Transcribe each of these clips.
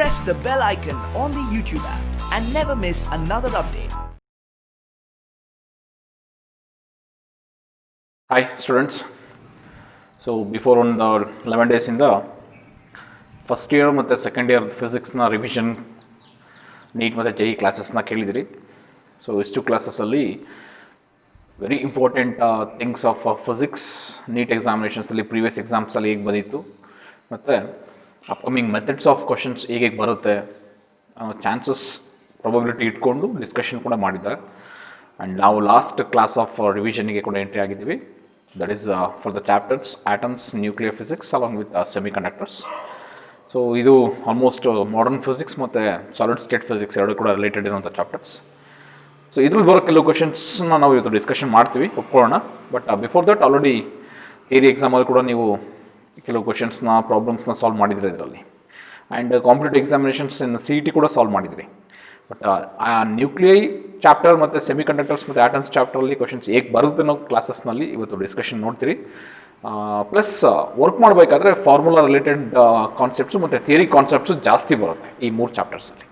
press the bell icon on the YouTube app and never miss another update. Hi students. So before on the 11 days in the first year ಮತ್ತು second year ಫಿಸಿಕ್ಸ್ನ revision NEET ಮತ್ತು J E ಕ್ಲಾಸಸ್ನ ಕೇಳಿದಿರಿ. So ಇಷ್ಟು ಕ್ಲಾಸಸ್ಸಲ್ಲಿ very important things of physics NEET ಎಕ್ಸಾಮಿನೇಷನ್ಸಲ್ಲಿ previous ಎಕ್ಸಾಮ್ಸಲ್ಲಿ ಹೇಗೆ ಬಂದಿತ್ತು ಮತ್ತು ಅಪ್ಕಮಿಂಗ್ ಮೆಥಡ್ಸ್ ಆಫ್ ಕ್ವಶನ್ಸ್ ಹೇಗೆ ಬರುತ್ತೆ ಚಾನ್ಸಸ್ ಪ್ರಾಬಬಿಲಿಟಿ ಇಟ್ಕೊಂಡು ಡಿಸ್ಕಷನ್ ಕೂಡ ಮಾಡಿದ್ದಾರೆ. ಆ್ಯಂಡ್ ನಾವು ಲಾಸ್ಟ್ ಕ್ಲಾಸ್ ಆಫ್ ರಿವಿಷನ್ಗೆ ಕೂಡ ಎಂಟ್ರಿ ಆಗಿದ್ದೀವಿ. That is for the chapters atoms, nuclear physics along with semi conductors. So ಇದು ಆಲ್ಮೋಸ್ಟ್ ಮಾಡರ್ನ್ ಫಿಸಿಕ್ಸ್ ಮತ್ತು ಸಾಲಿಡ್ ಸ್ಟೇಟ್ ಫಿಸಿಕ್ಸ್ ಎರಡು ಕೂಡ ರಿಲೇಟೆಡ್ ಇರುವಂಥ ಚಾಪ್ಟರ್ಸ್. ಸೊ ಇದ್ರಲ್ಲಿ ಬರೋ ಕೆಲವು ಕ್ವಶನ್ಸ್ನ ನಾವು ಇವತ್ತು ಡಿಸ್ಕಷನ್ ಮಾಡ್ತೀವಿ, ಒಪ್ಕೊಳ್ಳೋಣ. But before that already theory ಎಕ್ಸಾಮಲ್ಲಿ ಕೂಡ ನೀವು ಕೆಲವು ಕ್ವಶನ್ಸ್ನ ಪ್ರಾಬ್ಲಮ್ಸ್ನ ಸಾಲ್ವ್ ಮಾಡಿದ್ರಿ ಇದರಲ್ಲಿ. And competitive examinations in C E T ಕೂಡ ಸಾಲ್ವ್ ಮಾಡಿದ್ರಿ. ಬಟ್ ಆ ನ್ಯೂಕ್ಲಿಯೈ ಚಾಪ್ಟರ್ ಮತ್ತು ಸೆಮಿ ಕಂಡಕ್ಟರ್ಸ್ ಮತ್ತು ಆಟಮ್ಸ್ ಚಾಪ್ಟರಲ್ಲಿ ಕ್ವಶನ್ಸ್ ಹೇಗೆ ಬರುತ್ತೆ ಅನ್ನೋ ಕ್ಲಾಸಸ್ನಲ್ಲಿ ಇವತ್ತು ಡಿಸ್ಕಷನ್ ನೋಡ್ತೀರಿ. ಪ್ಲಸ್ ವರ್ಕ್ ಮಾಡಬೇಕಾದ್ರೆ ಫಾರ್ಮುಲಾ ರಿಲೇಟೆಡ್ ಕಾನ್ಸೆಪ್ಟ್ಸು ಮತ್ತು ಥಿಯರಿ ಕಾನ್ಸೆಪ್ಟ್ಸು ಜಾಸ್ತಿ ಬರುತ್ತೆ ಈ ಮೂರು ಚಾಪ್ಟರ್ಸಲ್ಲಿ.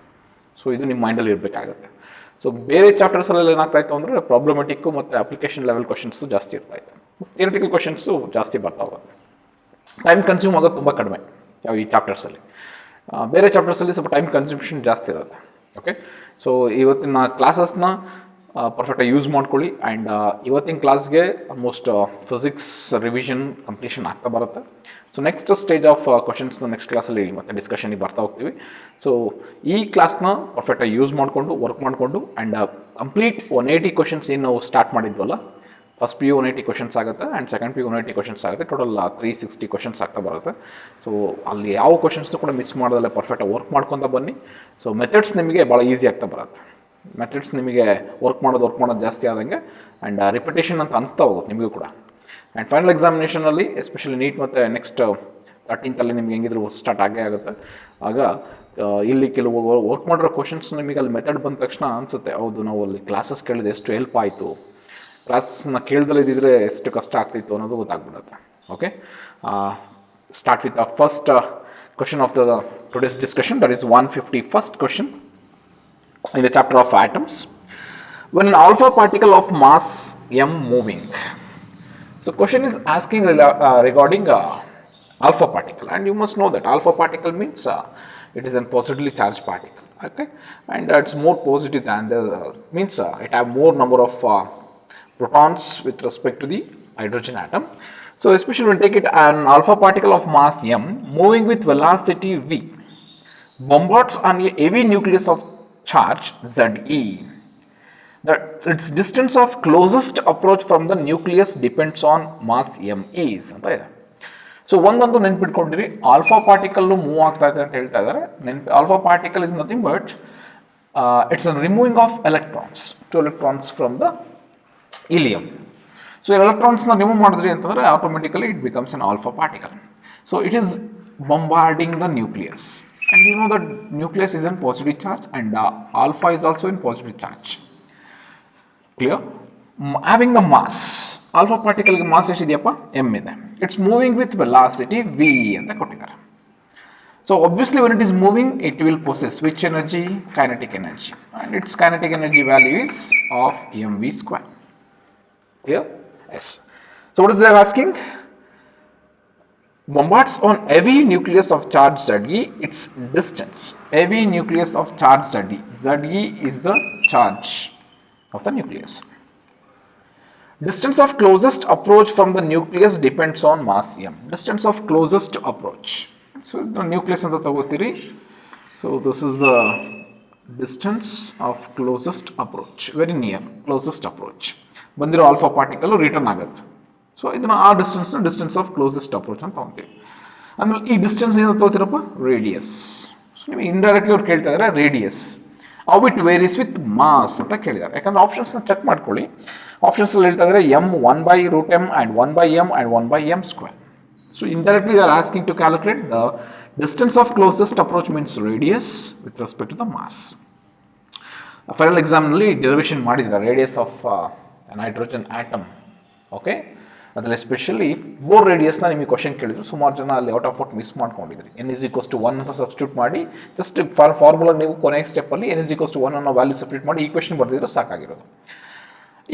ಸೊ ಇದು ನಿಮ್ಮ ಮೈಂಡಲ್ಲಿ ಇರಬೇಕಾಗುತ್ತೆ. ಸೊ ಬೇರೆ ಚಾಪ್ಟರ್ಸಲ್ಲಿ ಏನಾಗ್ತಾಯಿತ್ತು ಅಂದರೆ ಪ್ರಾಬ್ಲಮೆಟಿಕ್ಕು ಮತ್ತು ಅಪ್ಲಿಕೇಶನ್ ಲೆವೆಲ್ ಕ್ವಶನ್ಸು ಜಾಸ್ತಿ ಇರ್ತಾಯಿತ್ತು. ಥಿಯರಿಟಿಕಲ್ ಕ್ವಶನ್ಸು ಜಾಸ್ತಿ ಬರ್ತಾ ಹೋಗುತ್ತೆ. ಟೈಮ್ ಕನ್ಸ್ಯೂಮ್ ಆಗೋದು ತುಂಬ ಕಡಿಮೆ ಈ ಚಾಪ್ಟರ್ಸಲ್ಲಿ. ಬೇರೆ ಚಾಪ್ಟರ್ಸಲ್ಲಿ ಸ್ವಲ್ಪ ಟೈಮ್ ಕನ್ಸ್ಯೂಮ್ಷನ್ ಜಾಸ್ತಿ ಇರುತ್ತೆ. ಓಕೆ, ಸೊ ಇವತ್ತಿನ ಕ್ಲಾಸಸ್ನ ಪರ್ಫೆಕ್ಟಾಗಿ ಯೂಸ್ ಮಾಡ್ಕೊಳ್ಳಿ. ಆ್ಯಂಡ್ ಇವತ್ತಿನ ಕ್ಲಾಸ್ಗೆ ಆಲ್ಮೋಸ್ಟ್ ಫಿಸಿಕ್ಸ್ ರಿವಿಷನ್ ಕಂಪ್ಲೀಷನ್ ಆಗ್ತಾ ಬರುತ್ತೆ. ಸೊ ನೆಕ್ಸ್ಟ್ ಸ್ಟೇಜ್ ಆಫ್ ಕ್ವಶನ್ಸ್ನ ನೆಕ್ಸ್ಟ್ ಕ್ಲಾಸಲ್ಲಿ ಮತ್ತೆ ಡಿಸ್ಕಷನಿಗೆ ಬರ್ತಾ ಹೋಗ್ತೀವಿ. ಸೊ ಈ ಕ್ಲಾಸ್ನ ಪರ್ಫೆಕ್ಟಾಗಿ ಯೂಸ್ ಮಾಡಿಕೊಂಡು ವರ್ಕ್ ಮಾಡಿಕೊಂಡು ಆ್ಯಂಡ್ ಕಂಪ್ಲೀಟ್ 180 ಕ್ವಶನ್ಸ್ ಏನು ನಾವು ಸ್ಟಾರ್ಟ್ ಮಾಡಿದ್ವಲ್ಲ, ಫಸ್ಟ್ ಪಿ ಯು 180 ಕ್ವಶನ್ಸ್ ಆಗುತ್ತೆ and second P U 180 questions ಆಗುತ್ತೆ. ಟೋಟಲ್ 360 ಕ್ವಶನ್ಸ್ ಆಗ್ತಾ ಬರುತ್ತೆ. ಸೊ ಅಲ್ಲಿ ಯಾವ ಕ್ವಶನ್ಸ್ನು ಕೂಡ ಮಿಸ್ ಮಾಡೋದಲ್ಲ, ಪರ್ಫೆಕ್ಟಾಗಿ ವರ್ಕ್ ಮಾಡ್ಕೊತ ಬನ್ನಿ. ಸೊ ಮೆಥಡ್ಸ್ ನಿಮಗೆ ಭಾಳ ಈಸಿ ಆಗ್ತಾ ಬರುತ್ತೆ. ಮೆಥಡ್ಸ್ ನಿಮಗೆ ವರ್ಕ್ ಮಾಡೋದು ಜಾಸ್ತಿ ಆದಂಗೆ ಆ್ಯಂಡ್ ರಿಪಿಟೇಷನ್ ಅಂತ ಅನಿಸ್ತಾ ಹೋಗುತ್ತೆ ನಿಮಗೂ ಕೂಡ. ಆ್ಯಂಡ್ ಫೈನಲ್ ಎಕ್ಸಾಮಿನೇಷನಲ್ಲಿ ಎಸ್ಪೆಷಲಿ ನೀಟ್ ಮತ್ತು ನೆಕ್ಸ್ಟ್ 13th ನಿಮ್ಗೆ ಹೆಂಗಿದ್ರು ಸ್ಟಾರ್ಟ್ ಆಗೇ ಆಗುತ್ತೆ. ಆಗ ಇಲ್ಲಿ ಕೆಲವು ವರ್ಕ್ ಮಾಡಿರೋ ಕ್ವಶನ್ಸ್ ನಿಮಗೆ ಅಲ್ಲಿ ಮೆಥಡ್ ಬಂದ ತಕ್ಷಣ ಅನಿಸುತ್ತೆ, ಹೌದು ನಾವು ಅಲ್ಲಿ ಕ್ಲಾಸಸ್ ಕೇಳಿದೆ ಎಷ್ಟು ಹೆಲ್ಪ್ ಆಯಿತು, ಕ್ಲಾಸ್ನ ಕೇಳ್ದಲ್ಲೇ ಇದ್ದಿದ್ರೆ ಎಷ್ಟು ಕಷ್ಟ ಆಗ್ತಿತ್ತು ಅನ್ನೋದು ಗೊತ್ತಾಗ್ಬಿಡುತ್ತೆ. Okay, start with the first question of the today's discussion. That is 151st question in the chapter of atoms. When an alpha particle of mass m moving, so question is asking regarding alpha particle, and you must know that alpha particle means it is a positively charged particle. Okay, and it's more positive than the means it have more number of protons with respect to the hydrogen atom. So especially when take it an alpha particle of mass m moving with velocity v bombards on a heavy nucleus of charge Ze, that its distance of closest approach from the nucleus depends on mass m is ಅಂತ ಇದೆ. So ಒಂದೊಂದು ನೆನ್ಪಿಟ್ಕೊಂಡಿರಿ, alpha particle move ಆಗ್ತಾ ಇದೆ ಅಂತ ಹೇಳ್ತಾ ಇದ್ದಾರೆ. Alpha particle is nothing but it's removing of electrons, 2 electrons from the helium. So ಎಲೆಕ್ಟ್ರಾನ್ಸ್ನ remove ಮಾಡಿದ್ರಿ ಅಂತಂದರೆ automatically it becomes an alpha particle. So it is bombarding the nucleus. And you know that nucleus is in positive charge and alpha is also in positive charge. Clear? Having the mass, alpha particle mass ಎಷ್ಟಿದೆಯಪ್ಪ m ಇದೆ. It's moving with velocity v ಅಂತ ಕೊಟ್ಟಿದ್ದಾರೆ. So obviously when it is moving it will possess which energy? Kinetic energy. And its kinetic energy value is of mv square. Clear? Yes. So what is they asking? Bombards on heavy nucleus of charge Ze, its distance. Heavy nucleus of charge Ze. Ze is the charge of the nucleus. Distance of closest approach from the nucleus depends on mass m. Distance of closest approach. So the nucleus anta tagotiri. So this is the distance of closest approach. Very near closest approach. Bandiro alpha particle return ಆಗುತ್ತೆ. So ಇದನ್ನು ಆ distance of closest approach ಅಂತ ತೊಗೊತೀವಿ. ಆಮೇಲೆ ಈ distance ಏನು ತೊಗೋತೀರಪ್ಪ? Radius. So ನಿಮಗೆ indirectly ಅವ್ರು ಕೇಳ್ತಾ ಇದ್ದಾರೆ radius. How it varies with mass ಅಂತ ಕೇಳಿದ್ದಾರೆ. ಯಾಕಂದರೆ ಆಪ್ಷನ್ಸ್ನ ಚೆಕ್ ಮಾಡ್ಕೊಳ್ಳಿ. ಆಪ್ಷನ್ಸಲ್ಲಿ ಹೇಳ್ತಾ ಇದ್ದಾರೆ m 1/√m and 1/m and 1/m square. So indirectly they are asking to calculate the distance of closest approach means radius with respect to the mass. Final ಎಕ್ಸಾಮ್ನಲ್ಲಿ derivation ಮಾಡಿದ್ದಾರೆ radius of nitrogen atom. Okay, ಅದರಲ್ಲಿ especially Bohr ರೇಡಿಯಸ್ನ ನಿಮಗೆ question ಕೇಳಿದ್ರು, ಸುಮಾರು ಜನ ಅಲ್ಲಿ out of out miss ಮಾಡ್ಕೊಂಡಿದ್ರಿ. n=1 ಅಂತ ಸಬ್ಸ್ಟಿಟ್ಯೂಟ್ ಮಾಡಿ ಜಸ್ಟ್ ಫಾರ್ಮುಲಾ ನೀವು ಕೊನೆಯ ಸ್ಟೆಪ್ಪಲ್ಲಿ n=1 ಅನ್ನೋ ವ್ಯಾಲ್ಯೂ ಸಬ್ಸ್ಟಿಟ್ಯೂಟ್ ಮಾಡಿ ಈಕ್ವೇಷನ್ ಬರೆದಿದ್ರೆ ಸಾಕಾಗಿರೋದು.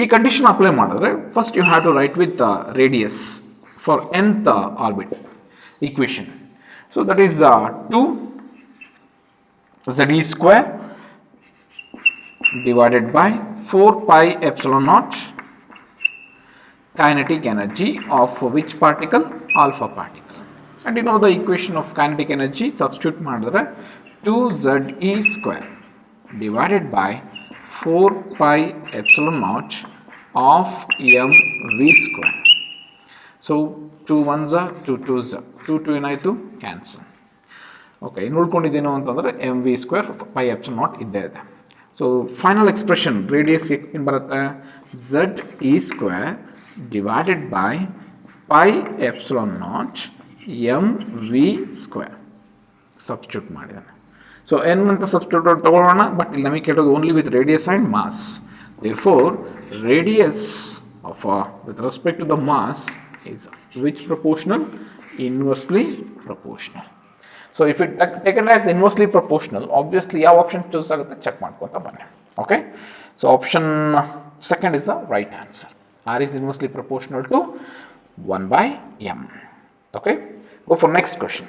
ಈ ಕಂಡೀಷನ್ ಅಪ್ಲೈ ಮಾಡಿದ್ರೆ first you have to write with radius for nth orbit equation. So that is 2ze² divided by 4 pi epsilon naught kinetic energy of which particle? Alpha particle. And you know the equation of kinetic energy, substitute ಮಾಡಿದ್ರೆ 2ze² divided by 4 pi epsilon naught of mv². So 2 1s are 2 2s are 2 ಏನಾಯಿತು cancel. Okay, ಇನ್ನು ಉಳ್ಕೊಂಡಿದ್ದೇನು ಅಂತಂದರೆ mv² pi epsilon naught ಇದ್ದೇ ಇದೆ. So final expression ರೇಡಿಯಸ್ಗೆ ಏನು ಬರುತ್ತೆ? ze² divided by pi epsilon naught mv² substitute ಮಾಡಿದ್ದಾನೆ. So n ಅಂತ substitute ತಗೊಳ್ಳೋಣ, ಬಟ್ ಇಲ್ಲಿ ನಮಗೆ ಕೇಳೋದು only with radius and mass. Therefore radius of with respect to the mass is which proportional? Inversely proportional. So if it taken as inversely proportional, obviously ಯಾವ option choose ಆಗುತ್ತೆ check ಮಾಡ್ಕೊತಾ ಬನ್ನಿ. Okay, so option second is the right answer. R is inversely proportional to 1/m. Okay, go for next question.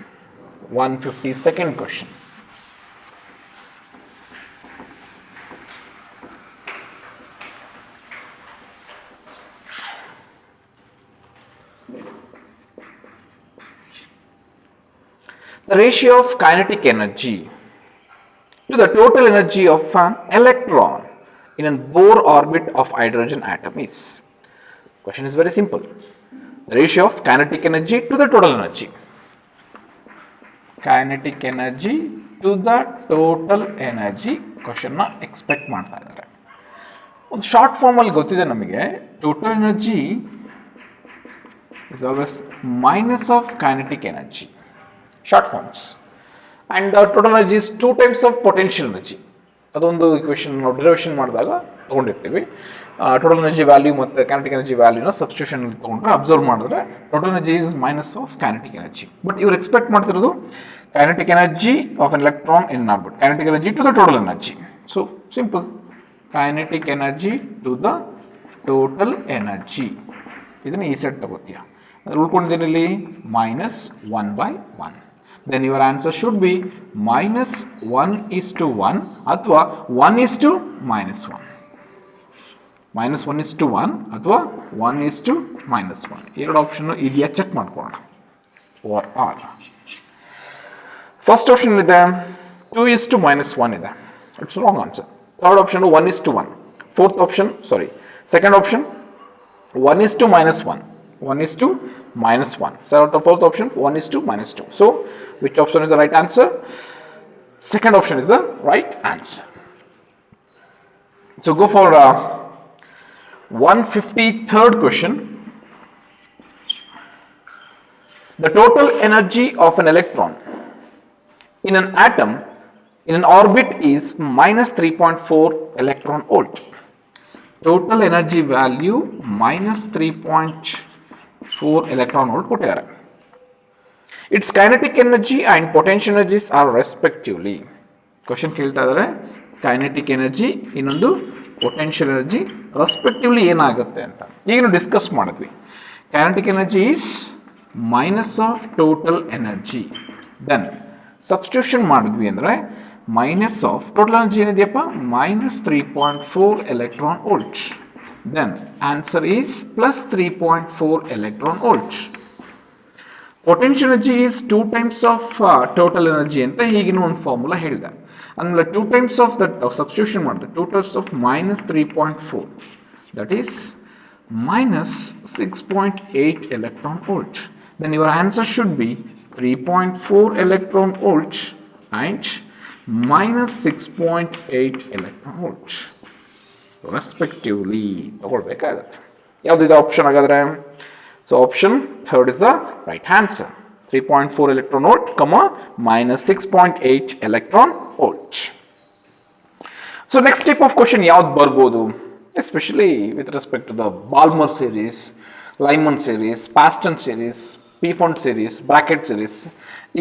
152nd question. The ratio of kinetic energy to the total energy of an electron in a Bohr orbit of hydrogen atom is. Question is very simple. The ratio of kinetic energy to the total energy. Kinetic energy to the total energy question na expect ಮಾಡ್ತಾ ಇದ್ದಾರೆ. ಒಂದು short form ಅಲ್ಲಿ ಗೊತ್ತಿದೆ ನಮಗೆ, total energy is always minus of kinetic energy. Short forms. And total energy is 2 times of potential energy. ಅದೊಂದು equation ನಾವು derivation ಮಾಡಿದಾಗ ತೊಗೊಂಡಿರ್ತೀವಿ. ಟೋಟಲ್ ಎನರ್ಜಿ ವ್ಯಾಲ್ಯೂ ಮತ್ತು ಕೈನೆಟಿಕ್ ಎನರ್ಜಿ ವ್ಯಾಲ್ಯೂನ ಸಬ್ಸ್ಟಿಟ್ಯೂಷನ್ ತೊಗೊಂಡ್ರೆ ಅಬ್ಸರ್ವ್ ಮಾಡಿದ್ರೆ total energy is minus of kinetic energy. But ಇವ್ರು expect ಮಾಡ್ತಿರೋದು kinetic energy of an electron in orbit, kinetic energy to the total energy. So simple, kinetic energy to the total energy. ಇದನ್ನು ಈ set ತಗೋತೀಯ. ಉಳ್ಕೊಂಡಿದ್ದೇನಿಲ್ಲಿ minus 1/1. Then your answer should be minus 1:1 ಅಥವಾ 1:-1. minus 1:1 ಅಥವಾ 1:-1. ಎರಡು option ಇದೆಯಾ check ಮಾಡ್ಕೊಳ್ಳೋಣ. Or R first option ಇದೆ 2:-1 ಇದೆ. It's wrong answer. Third option 1:1. Fourth option second option 1:-1. 1:-1. So the fourth option 1:-2. So which option is the right answer? Second option is the right answer. So go for 153rd question. The total energy of an electron in an atom in an orbit is minus 3.4 electron volt. Total energy value minus 3.4 electron volt ಕೊಟ್ಟಿದ್ದಾರೆ. Its kinetic energy and potential energies are respectively. Question ಕೇಳ್ತಾ ಇದ್ದಾರೆ, kinetic energy ಇನ್ನೊಂದು potential energy respectively ಏನಾಗುತ್ತೆ ಅಂತ. ಈಗ ನಾವು discuss ಮಾಡಿದ್ವಿ. Kinetic energy is minus of total energy. Then substitution ಮಾಡಿದ್ವಿ ಅಂದರೆ ಮೈನಸ್ ಆಫ್ ಟೋಟಲ್ ಎನರ್ಜಿ ಏನಿದೆಯಪ್ಪ minus 3.4 electron volt. Then answer is plus 3.4 electron volt. Potential energy is 2 times of total energy ಅಂತ ಹೀಗಿನ ಒಂದು ಫಾರ್ಮುಲಾ ಹೇಳಿದೆ. ಅಂದರೆ 2 times of that substitution ಮಾಡಿದ್ರೆ 2 times of minus 3.4, that is minus 6.8 electron volt. Then your answer should be 3.4 electron volt and minus 6.8 electron volt respectively ತಗೊಳ್ಬೇಕಾಗತ್ತೆ. ಯಾವುದಿದೆ option ಹಾಗಾದ್ರೆ? So option third is the right answer. 3.4 electron volt, minus 6.8 electron volt. So next type of question ಯಾವ್ದು ಬರ್ಬೋದು? Especially with respect to the Balmer series, Lyman series, Paschen series, Pfund series, Brackett series,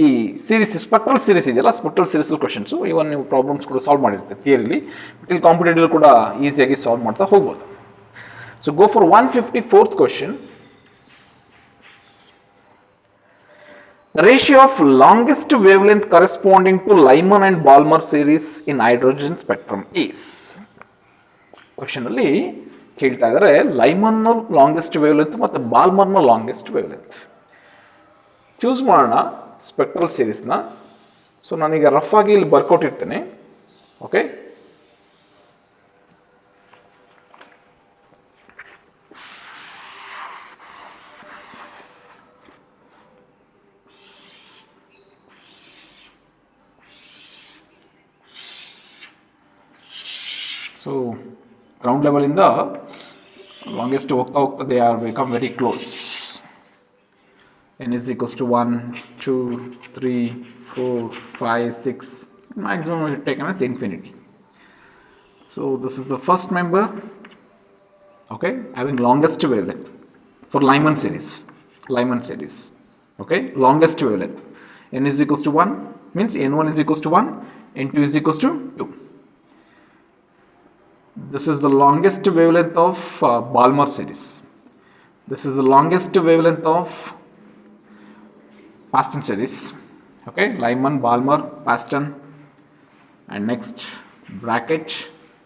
ಈ series spectral series ಇದೆಯಲ್ಲ, spectral series questions even ನೀವು problems ಕೂಡ solve ಮಾಡಿರ್ತೀವಿ ಥಿಯರಿಲಿ, but ಇಲ್ಲಿ competitive ಕೂಡ ಈಸಿಯಾಗಿ ಸಾಲ್ವ್ ಮಾಡ್ತಾ ಹೋಗ್ಬೋದು. So go for 154th question. The ratio of longest wavelength corresponding to Lyman and Balmer series in hydrogen spectrum is. Question ಅಲ್ಲಿ ಕೇಳ್ತಾ ಇದ್ದಾರೆ ಲೈಮನ್ ಲಾಂಗೆಸ್ಟ್ ವೇವ್ಲೆಂತ್ ಮತ್ತು ಬಾಲ್ಮರ್ನ ಲಾಂಗೆಸ್ಟ್ ವೇವ್ಲೆಂತ್ ಚೂಸ್ ಮಾಡೋಣ ಸ್ಪೆಕ್ಟ್ರಲ್ ಸೀರೀಸ್ನ. ಸೊ ನಾನೀಗ ರಫ್ ಆಗಿ ಇಲ್ಲಿ ಬರ್ಕೊಟ್ಟಿರ್ತೇನೆ. ಓಕೆ, ಸೊ ಗ್ರೌಂಡ್ ಲೆವೆಲಿಂದ ಲಾಂಗೆಸ್ಟ್ ಹೋಗ್ತಾ ಹೋಗ್ತಾ they are become very close. n is equals to 1, 2, 3, 4, 5, 6, maximum taken as infinity. So this is the first member, okay, having longest wavelength for Lyman series. Okay, longest wavelength. n is equals to 1 means n1 is equals to 1, n2 is equals to 2. This is the longest wavelength of Balmer series. This is the longest wavelength of Paston series. Okay, Lyman, Balmer, Paston, and next bracket,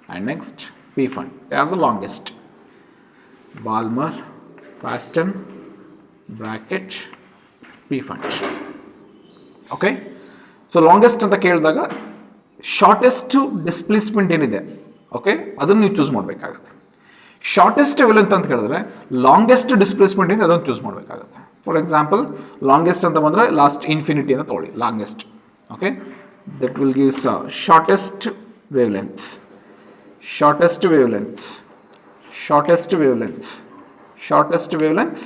and next P fund. They are the longest. Balmer, Paston, bracket, P fund. Okay, so longest ಅಂತ ಕೇಳಿದಾಗ shortest displacement ಏನಿದೆ, okay, ಅದನ್ನು ನೀವು choose ಮಾಡಬೇಕಾಗುತ್ತೆ. Shortest wavelength ಅಂತ ಕೇಳಿದ್ರೆ longest displacement ಇದೆ, ಅದನ್ನು ಚೂಸ್ ಮಾಡಬೇಕಾಗುತ್ತೆ. ಫಾರ್ ಎಕ್ಸಾಂಪಲ್ ಲಾಂಗೆಸ್ಟ್ ಅಂತ ಬಂದರೆ ಲಾಸ್ಟ್ ಇನ್ಫಿನಿಟಿ ಅಂತ ತೊಗೊಳ್ಳಿ, longest. Okay, that will gives shortest wavelength, shortest wavelength, shortest wavelength, shortest wavelength,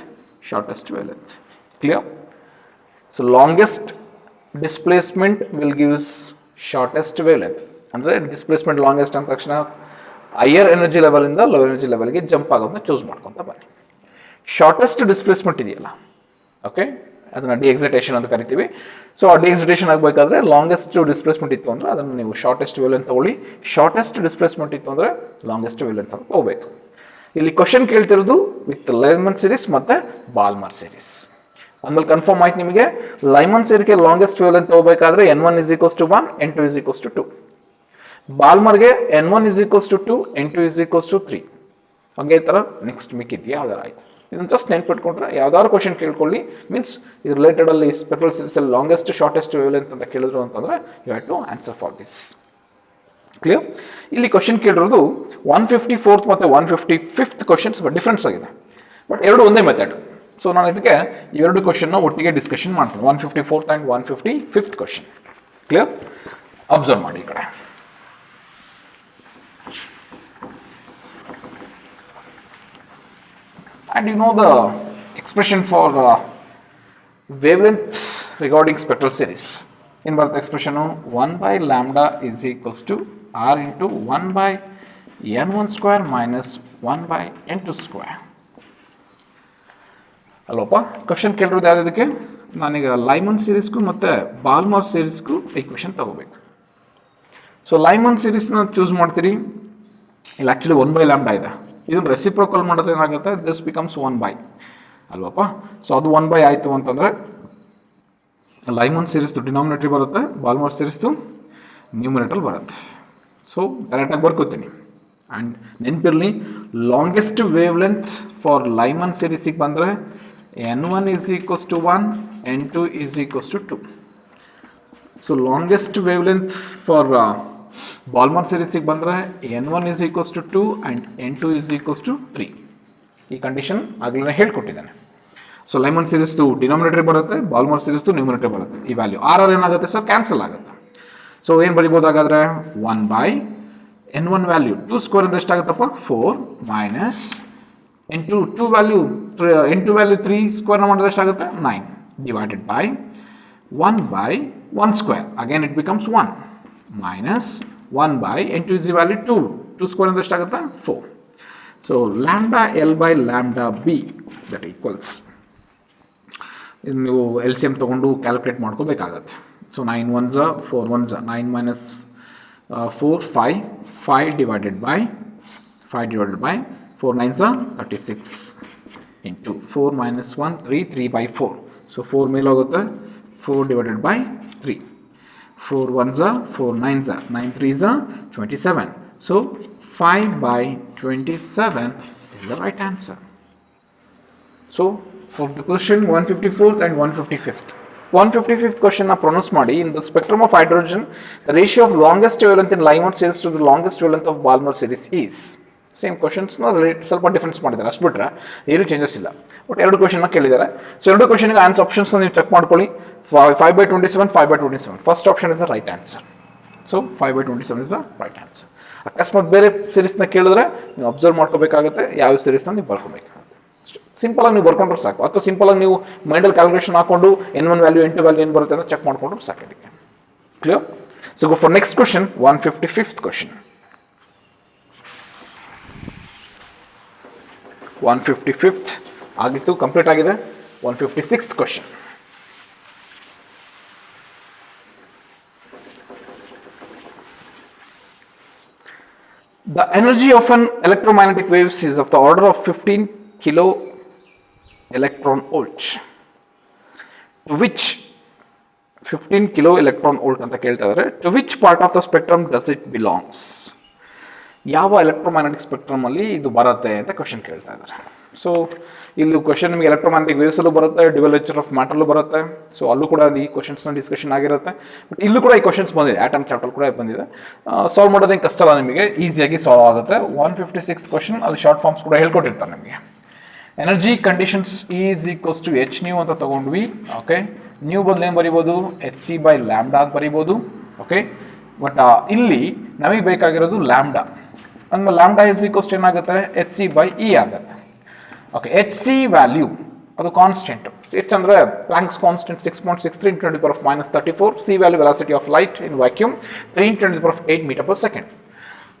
shortest wavelength. Clear? So longest displacement will gives shortest wavelength. ಅಂದರೆ displacement longest ಅಂದ ತಕ್ಷಣ higher energy ಲೆವೆಲಿಂದ low energy ಲೆವೆಲ್ಗೆ jump ಆಗೋದನ್ನ choose ಮಾಡ್ಕೊತ ಬನ್ನಿ. Shortest displacement ಇದೆಯಲ್ಲ, okay, ಅದನ್ನು ಡಿಎಕ್ಸಿಟೇಷನ್ ಅಂತ ಕರಿತೀವಿ. ಸೊ ಆ ಡಿಎಕ್ಸಿಟೇಷನ್ ಆಗಬೇಕಾದ್ರೆ ಲಾಂಗೆಸ್ಟ್ ಡಿಸ್ಪ್ಲೇಸ್ಮೆಂಟ್ ಇತ್ತು ಅಂದರೆ ಅದನ್ನು ನೀವು ಶಾರ್ಟೆಸ್ಟ್ ವೇವ್ಲೆಂತ್ ತಗೊಳ್ಳಿ. ಶಾರ್ಟೆಸ್ಟ್ ಡಿಸ್ಪ್ಲೇಸ್ಮೆಂಟ್ ಇತ್ತು ಅಂದರೆ ಲಾಂಗೆಸ್ಟ್ ವೇವ್ಲೆಂತ್ ಅಂತ ತಗೋಬೇಕು. ಇಲ್ಲಿ ಕ್ವಶನ್ ಕೇಳ್ತಿರೋದು ವಿತ್ ಲೈಮನ್ ಸೀರೀಸ್ ಮತ್ತು ಬಾಲ್ಮರ್ ಸೀರೀಸ್. ಆಮೇಲೆ ಕನ್ಫರ್ಮ್ ಆಯ್ತು ನಿಮಗೆ. ಲೈಮನ್ ಸೀರೀಸ್ಗೆ ಲಾಂಗೆಸ್ಟ್ ವೇವ್ಲೆಂತ್ ತಗೋಬೇಕಾದ್ರೆ n1 is equals to 1, n2 is equals to 2. ಬಾಲ್ಮರ್ಗೆ n1 is equals to 2, n2 is equals to 3. ಹಾಗೆ ಈ ಥರ ನೆಕ್ಸ್ಟ್ ಮಿಕ್ಕಿದೆಯಾ ಯಾವ್ದಾರು ಆಯಿತು. ಇದನ್ನು ಜಸ್ಟ್ ನೆನ್ಪಿಟ್ಕೊಂಡ್ರೆ ಯಾವ್ದಾದ್ರು ಕ್ವಶನ್ ಕೇಳ್ಕೊಳ್ಳಿ, ಮೀನ್ಸ್ ಇದು ರಿಲೇಟೆಡಲ್ಲಿ ಸ್ಪೆಕ್ಟ್ರಲ್ ಸೀರೀಸಲ್ಲಿ ಲಾಂಗೆಸ್ಟ್ ಶಾರ್ಟೆಸ್ಟ್ ವೇವ್ಲೆಂತ್ ಅಂತ ಕೇಳಿದ್ರು ಅಂತಂದರೆ you have to answer for this. Clear? ಇಲ್ಲಿ ಕ್ವಶನ್ ಕೇಳಿರೋದು 154th ಮತ್ತು 155th ಕ್ವಶನ್ಸ್ ಡಿಫ್ರೆನ್ಸ್ ಆಗಿದೆ, ಬಟ್ ಎರಡು ಒಂದೇ ಮೆಥಡ್. ಸೊ ನಾನು ಇದಕ್ಕೆ ಎರಡು ಕ್ವಶನ್ನ ಒಟ್ಟಿಗೆ ಡಿಸ್ಕಷನ್ ಮಾಡ್ತೀನಿ, 154th and 155th question. Clear? Observe ಮಾಡಿ ಈ ಕಡೆ. And you know the expression for wavelength regarding spectral series. In birth expression 1 by lambda is equals to r into 1 by n1 square minus 1 by n2 square. ಅಲ್ಲಪ್ಪ question ಕೇಳಿರೋದು ಯಾವುದಕ್ಕೆ? ನಾನೀಗ Lyman ಸೀರೀಸ್ಗೂ ಮತ್ತು ಬಾಲ್ಮರ್ ಸೀರೀಸ್ಗೂ equation ತಗೋಬೇಕು. So Lyman ಸೀರೀಸ್ನ choose ಮಾಡ್ತೀರಿ. ಇಲ್ಲಿ actually 1 by lambda ಇದೆ, ಇದನ್ನು reciprocal ಮಾಡಿದ್ರೆ ಏನಾಗುತ್ತೆ, ದಿಸ್ ಬಿಕಮ್ಸ್ 1 by ಅಲ್ವಪ್ಪ. ಸೊ ಅದು 1 by ಆಯಿತು ಅಂತಂದರೆ ಲೈಮನ್ ಸೀರೀಸ್ದು ಡಿನಾಮಿನೇಟರ್ ಬರುತ್ತೆ, ಬಾಲ್ಮರ್ ಸೀರೀಸ್ದು ನ್ಯೂಮಿನೇಟರ್ ಬರುತ್ತೆ. ಸೊ ಡೈರೆಕ್ಟಾಗಿ ಬರ್ಕೋತೀನಿ. ಆ್ಯಂಡ್ ನೆನಪಿರಲಿ, longest wavelength for Lyman ಸೀರೀಸಿಗೆ ಬಂದರೆ n1 is equals to 1, n2 is equals to 2. So longest wavelength for Balmer ಸೀರೀಸಿಗೆ ಬಂದರೆ n1 is equals to 2 and n2 is equals to 3. ಈ condition ಆಗಲೇ ಹೇಳ್ಕೊಟ್ಟಿದ್ದಾನೆ. ಸೊ ಲೈಮನ್ ಸೀರೀಸ್ದು denominator ಬರುತ್ತೆ, Balmer ಸೀರೀಸ್ದು ನ್ಯೂಮಿನೇಟರ್ ಬರುತ್ತೆ. ಈ ವ್ಯಾಲ್ಯೂ ಆರ್ ಏನಾಗುತ್ತೆ ಸರ್, ಕ್ಯಾನ್ಸಲ್ ಆಗುತ್ತೆ. ಸೊ ಏನು ಬರಿಬೋದು ಹಾಗಾದರೆ, 1 by n1 ವ್ಯಾಲ್ಯೂ 2 ಸ್ಕ್ವೇರ್ ಅಂದರೆ ಎಷ್ಟಾಗುತ್ತಪ್ಪ, 4 ಮೈನಸ್ n2 n2 ವ್ಯಾಲ್ಯೂ 3 ಸ್ಕ್ವೇರ್ನ ಮಾಡಿದ್ರೆ ಎಷ್ಟಾಗುತ್ತೆ, 9 divided by 1 by 1 square, again it becomes 1 minus 1 by n2 is the value 2 square ಅಂದರೆ ಎಷ್ಟಾಗುತ್ತೆ, 4. So lambda L by lambda B that equals ನೀವು L C M ತೊಗೊಂಡು calculate ಮಾಡ್ಕೋಬೇಕಾಗತ್ತೆ. So 9 1s 4 1s 9 minus 4 5 divided by 4 9s 36 into 4 minus 1 3 by 4. So 4 ಮೇಲೆ ಹೋಗುತ್ತೆ 4 divided by 3. 4 1s 4 9s 9 3s 27. So 5 by 27 is the right answer. So for the question 154th and 155th. 155th question na pronounce ಮಾಡಿ. In the spectrum of hydrogen, the ratio of longest wavelength in Lyman series to the longest wavelength of Balmer series is. Same ಕ್ವಶನ್ಸ್ನ ಸ್ವಲ್ಪ difference ಮಾಡಿದ್ದಾರೆ, ಅಷ್ಟು ಬಿಟ್ಟರೆ ಏನೂ changes ಇಲ್ಲ. But ಎರಡು ಕ್ವಶನ್ನ ಕೇಳಿದ್ದಾರೆ. ಸೊ ಎರಡು ಕ್ವಶನ್ಗೆ ಆನ್ಸರ್ ಆಪ್ಷನ್ಸ್ನ ನೀವು ಚೆಕ್ ಮಾಡ್ಕೊಳ್ಳಿ. 5/27 5/27 first option is the right answer. So 5/27 is the right answer. ಅಕಸ್ಮಾತ್ ಬೇರೆ ಸೀರೀಸ್ನ ಕೇಳಿದ್ರೆ ನೀವು ಅಬ್ಸರ್ವ್ ಮಾಡ್ಕೋಬೇಕಾಗುತ್ತೆ, ಯಾವ ಸೀರೀಸ್ನ ನೀವು ಬರ್ಕೋಬೇಕಾಗುತ್ತೆ. ಸಿಂಪಲಾಗಿ ನೀವು ಬರ್ಕೊಂಡ್ರೆ ಸಾಕು, ಅಥವಾ ಸಿಂಪಲಾಗಿ ನೀವು ಮೈಂಡಲ್ಲಿ ಕ್ಯಾಲ್ಕುಲೇಷನ್ ಹಾಕೊಂಡು N1 ವ್ಯಾಲ್ಯೂ N2 ವ್ಯಾಲ್ಯೂ ಏನು ಬರುತ್ತೆ ಅಂತ ಚೆಕ್ ಮಾಡ್ಕೊಂಡ್ರೆ ಸಾಕು. ಇದಕ್ಕೆ clear. So go for next question 155th question. 155th ಆಗಿತ್ತು, ಕಂಪ್ಲೀಟ್ ಆಗಿದೆ. 156th question. The energy of an electromagnetic waves is of the order of 15 kilo electron volts. To which 15 kilo electron volt ಅಂತ ಕೇಳ್ತಾ ಇದ್ದಾರೆ. To which part of the spectrum does it belongs? ಯಾವ electromagnetic spectrum ಅಲ್ಲಿ ಇದು ಬರುತ್ತೆ ಅಂತ question ಕೇಳ್ತಾ ಇದ್ದಾರೆ. ಸೊ ಇಲ್ಲಿ ಕ್ವಶನ್ ನಿಮಗೆ ಎಲೆಕ್ಟ್ರೋಮ್ಯಾಗ್ನೆಟಿಕ್ ವೇವ್ಸ್ ಅಲ್ಲೂ ಬರುತ್ತೆ, ಡ್ಯುಯಲ್ ನೇಚರ್ ಆಫ್ ಮ್ಯಾಟರ್ಲ್ಲೂ ಬರುತ್ತೆ. ಸೊ ಅಲ್ಲೂ ಕೂಡ ಈ ಕ್ವಶನ್ಸ್ನ ಡಿಸ್ಕಷನ್ ಆಗಿರುತ್ತೆ. ಬಟ್ ಇಲ್ಲೂ ಕೂಡ ಈ ಕ್ವಶನ್ಸ್ ಬಂದಿದೆ, ಆಟಮ್ ಚಾಪ್ಟರ್ ಕೂಡ ಬಂದಿದೆ. ಸಾಲ್ವ್ ಮಾಡೋದೇನು ಕಷ್ಟ ಅಲ್ಲ, ನಿಮಗೆ ಈಸಿಯಾಗಿ ಸಾಲ್ವ್ ಆಗುತ್ತೆ. 156th ಕ್ವಶನ್ ಅಲ್ಲಿ ಶಾರ್ಟ್ ಫಾರ್ಮ್ಸ್ ಕೂಡ ಹೇಳ್ಕೊಟ್ಟಿರ್ತಾರೆ ನಿಮಗೆ. Energy conditions is equals to h nu ಅಂತ ತಗೊಂಡ್ವಿ. ಓಕೆ, ನ್ಯೂ ಬದಲು ಏನು ಬರಿಬೋದು, hc/λ ಅಂತ ಬರಿಬೋದು. ಓಕೆ, ಬಟ್ ಇಲ್ಲಿ ನಮಗೆ ಬೇಕಾಗಿರೋದು ಲ್ಯಾಂಬ್ಡಾ. ಅಂದ್ಮೇಲೆ ಲ್ಯಾಂಬ್ಡಾ ಇಸ್ ಈಕ್ವಲ್ಸ್ ಟು ಏನಾಗುತ್ತೆ, hc/e ಆಗುತ್ತೆ. ಓಕೆ, hc ವ್ಯಾಲ್ಯೂ ಅದು ಕಾನ್ಸ್ಟೆಂಟ್. ಎಚ್ ಅಂದರೆ Planck's constant 6.63 × 10⁻³ C value velocity of light in vacuum 3 × 10⁸ m/s.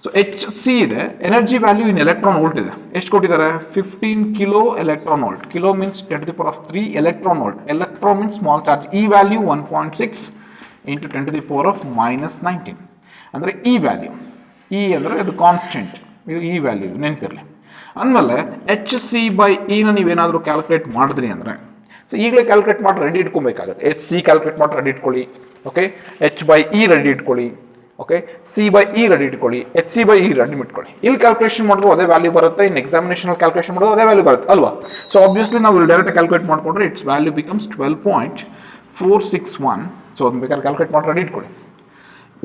So H C ಇದೆ, energy value in electron volt ಇದೆ. ಎಷ್ಟು ಕೊಟ್ಟಿದ್ದಾರೆ, 15 kilo electron volt. Kilo means 10⁻³ electron volt. Electron means small charge. E value 1.6 × 10⁻19 ಅಂದರೆ E value. E ಅಂದರೆ ಅದು constant, ಇದು E value ನೆನಪಿರಲಿ. ಅಂದಮೇಲೆ hc/e ನೀವೇನಾದರೂ ಕ್ಯಾಲ್ಕುಲೇಟ್ ಮಾಡಿದ್ರಿ ಅಂದರೆ, ಸೊ ಈಗಲೇ ಕ್ಯಾಲ್ಕುಲೇಟ್ ಮಾಡಿ ರೆಡಿ ಇಟ್ಕೊಬೇಕಾಗುತ್ತೆ. hc ಕ್ಯಾಲ್ಕುಲೇಟ್ ಮಾಡಿ ರೆಡಿ ಇಟ್ಕೊಳ್ಳಿ. ಓಕೆ, h/e ರೆಡಿ ಇಟ್ಕೊಳ್ಳಿ. ಓಕೆ, c/e ರೆಡಿ ಇಟ್ಕೊಳ್ಳಿ, hc/e ರೆಡಿ ಇಟ್ಕೊಳ್ಳಿ. ಇಲ್ಲಿ ಕ್ಯಾಲ್ಕುಲೇಷನ್ ಮಾಡಿದ್ರು ಅದೇ ವ್ಯಾಲ್ಯೂ ಬರುತ್ತೆ, ಇನ್ ಎಕ್ಸಾಮಿನೇಷನ್ ಕ್ಯಾಲ್ಕುಲೇಷನ್ ಮಾಡಿದ್ರು ಅದೇ ವ್ಯಾಲ್ಯೂ ಬರುತ್ತೆ ಅಲ್ವಾ. ಸೊ ಆಬ್ವಿಯಸ್ಲಿ ನಾವು ಇಲ್ಲಿ ಡೈರೆಕ್ಟ್ ಕ್ಯಾಲ್ಕುಲೇಟ್ ಮಾಡಿಕೊಂಡ್ರೆ ಇಟ್ಸ್ ವ್ಯಾಲ್ಯೂ ಬಿಕಮ್ಸ್ 12.461. ಸೊ ಅದನ್ನ ಬೇಕಾದ್ರೆ ಕ್ಯಾಲ್ಕುಲೇಟ್ ಮಾಡಿ ರೆಡಿ ಇಟ್ಕೊಳ್ಳಿ.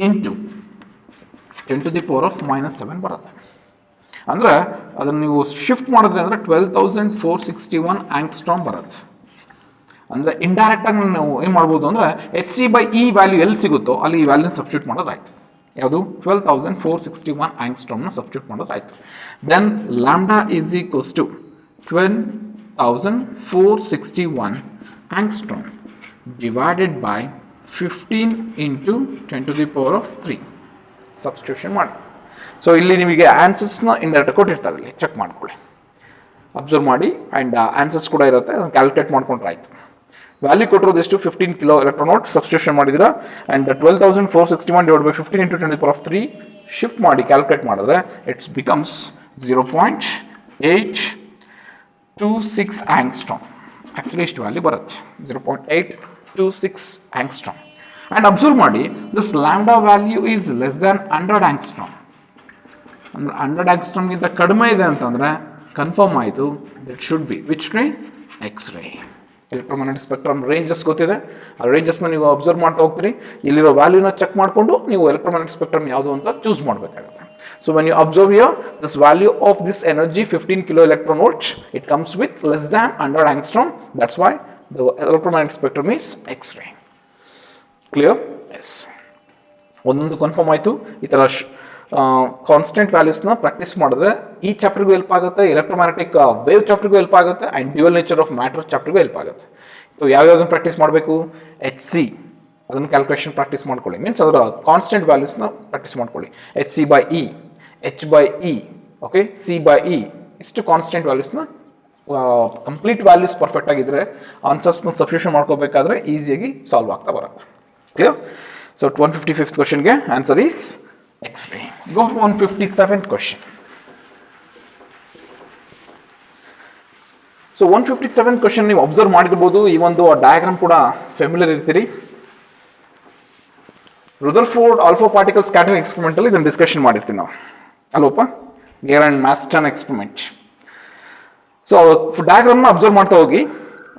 ಇಂಟು 10⁻⁻7 ಬರುತ್ತೆ. ಅಂದರೆ ಅದನ್ನು ನೀವು ಶಿಫ್ಟ್ ಮಾಡಿದ್ರೆ ಅಂದರೆ 12,461 ಆಂಗ್ಸ್ಟ್ರಾಮ್ ಬರುತ್ತೆ. ಅಂದರೆ ಇಂಡೈರೆಕ್ಟಾಗಿ ನಾವು ಏನು ಮಾಡ್ಬೋದು ಅಂದರೆ hc/e ವ್ಯಾಲ್ಯೂ ಎಲ್ಲಿ ಸಿಗುತ್ತೋ ಅಲ್ಲಿ ಈ ವ್ಯಾಲ್ಯೂನ ಸಬ್ಸ್ಟಿಟ್ಯೂಟ್ ಮಾಡೋದಾಯ್ತು. ಯಾವುದು, 12,461 ಆಂಗ್ಸ್ಟ್ರಾಮ್ನ ಸಬ್ಸ್ಟಿಟ್ಯೂಟ್ ಮಾಡೋದಾಯ್ತು. Then lambda is equals to 12,461 angstrom divided by 15 × 10⁻³ substitution ಮಾಡಿ. ಸೊ ಇಲ್ಲಿ ನಿಮಗೆ ಆನ್ಸರ್ಸ್ನ ಇಂಡೈರೆಕ್ಟ್ ಕೊಟ್ಟಿರ್ತಾರೆ, ಇಲ್ಲಿ ಚೆಕ್ ಮಾಡ್ಕೊಳ್ಳಿ, ಅಬ್ಸರ್ವ್ ಮಾಡಿ. ಆ್ಯಂಡ್ ಆನ್ಸರ್ಸ್ ಕೂಡ ಇರುತ್ತೆ, ಅದನ್ನು ಕ್ಯಾಲ್ಕುಲೇಟ್ ಮಾಡ್ಕೊಂಡ್ರೆ ಆಯಿತು. ವ್ಯಾಲ್ಯೂ ಕೊಟ್ಟಿರೋದು ಎಷ್ಟು, 15 ಕಿಲೋ ಎಲೆಕ್ಟ್ರಾನ್ ವೋಲ್ಟ್ ಸಬ್ಸ್ಟಿಟ್ಯೂಷನ್ ಮಾಡಿದ್ರೆ. ಆ್ಯಂಡ್ 12,461 ಡಿವೈಡ್ ಬೈ 15 × 10⁻³ ಶಿಫ್ಟ್ ಮಾಡಿ ಕ್ಯಾಲ್ಕುಲೇಟ್ ಮಾಡಿದ್ರೆ ಇಟ್ಸ್ ಬಿಕಮ್ಸ್ 0.826 ಆಂಗ್ಸ್ಟ್ರಾಮ್. ಆ್ಯಕ್ಚುಲಿ ಇಷ್ಟು ವ್ಯಾಲ್ಯೂ ಬರುತ್ತೆ, 0.826 ಆಂಗ್ಸ್ಟ್ರಾಮ್. ಆ್ಯಂಡ್ ಅಬ್ಸರ್ವ್ ಮಾಡಿ, this lambda value is less than 100 angstrom. ಅಂದರೆ 100 ಆಂಗ್ಸ್ಟ್ರಾಮ್ಗಿಂತ ಕಡಿಮೆ ಇದೆ ಅಂತಂದರೆ ಕನ್ಫರ್ಮ್ ಆಯಿತು, ಇಟ್ ಶುಡ್ ಬಿ ವಿಚ್ ರೇ, ಎಕ್ಸ್-ರೇ. ಎಲೆಕ್ಟ್ರೋಮ್ಯಾಗ್ನೆಟಿಕ್ ಸ್ಪೆಕ್ಟ್ರಮ್ ರೇಂಜಸ್ ಗೊತ್ತಿದೆ, ಆ ರೇಂಜಸ್ನ ನೀವು ಅಬ್ಸರ್ವ್ ಮಾಡ್ತಾ ಹೋಗ್ತೀರಿ. ಇಲ್ಲಿರೋ ವ್ಯಾಲ್ಯೂನ ಚೆಕ್ ಮಾಡಿಕೊಂಡು ನೀವು ಎಲೆಕ್ಟ್ರೋಮ್ಯಾಗ್ನೆಟಿಕ್ ಸ್ಪೆಕ್ಟ್ರಮ್ ಯಾವುದು ಅಂತ ಚೂಸ್ ಮಾಡಬೇಕಾಗುತ್ತೆ. So when you observe here this value of this energy 15 kilo electron volt, it comes with less than 100 angstrom. That's why the electromagnetic spectrum is X ray. Clear? Yes, ಒಂದೊಂದು confirm ಆಯಿತು. ಈ ಥರ constant ವ್ಯಾಲ್ಯೂಸ್ನ practice ಮಾಡಿದ್ರೆ ಈ ಚಾಪ್ಟರ್ಗೂ help ಆಗುತ್ತೆ, electromagnetic wave ಚಾಪ್ಟರ್ಗೂ ಹೆಲ್ಪ್ ಆಗುತ್ತೆ, and dual nature of matter ಚಾಪ್ಟರ್ಗೂ ಹೆಲ್ಪ್ ಆಗುತ್ತೆ. ಸೊ ಯಾವ್ಯಾವುದನ್ನು ಪ್ರಾಕ್ಟೀಸ್ ಮಾಡಬೇಕು, hc ಅದನ್ನು ಕ್ಯಾಲ್ಕುಲೇಷನ್ ಪ್ರಾಕ್ಟೀಸ್ ಮಾಡ್ಕೊಳ್ಳಿ, ಮೀನ್ಸ್ ಅದರ ಕಾನ್ಸ್ಟೆಂಟ್ ವ್ಯಾಲ್ಯೂಸ್ನ ಪ್ರಾಕ್ಟೀಸ್ ಮಾಡ್ಕೊಳ್ಳಿ. hc/e, h/e, ಓಕೆ, c/e ಇಷ್ಟು ಕಾನ್ಸ್ಟೆಂಟ್ ವ್ಯಾಲ್ಯೂಸ್ನ ಕಂಪ್ಲೀಟ್ ವ್ಯಾಲ್ಯೂಸ್ ಪರ್ಫೆಕ್ಟ್ ಆಗಿದ್ರೆ ಆನ್ಸರ್ಸ್ನ ಸಬ್ಸ್ಟಿಟ್ಯೂಷನ್ ಮಾಡ್ಕೋಬೇಕಾದ್ರೆ ಈಸಿಯಾಗಿ ಸಾಲ್ವ್ ಆಗ್ತಾ ಬರುತ್ತೆ. ಕ್ಲಿಯರ್? ಸೊ 155th ಕ್ವಶನ್ಗೆ answer is X-ray. Go for 157th question. So 157th question ನೀವು ಅಬ್ಸರ್ವ್ ಮಾಡಿರ್ಬೋದು. ಈ ಒಂದು ಡಯಾಗ್ರಾಮ್ ಕೂಡ ಫೆಮಿಲಿಯರ್ ಇರ್ತೀರಿ. Rutherford alpha particle scattering experiment ಅಲ್ಲಿ ಇದನ್ನು ಡಿಸ್ಕಷನ್ ಮಾಡಿರ್ತೀವಿ ನಾವು ಅಲ್ವಪ್ಪ, Geiger and Marsden experiment. So ಡಯಾಗ್ರಾಮ್ನ ಅಬ್ಸರ್ವ್ ಮಾಡ್ತಾ ಹೋಗಿ,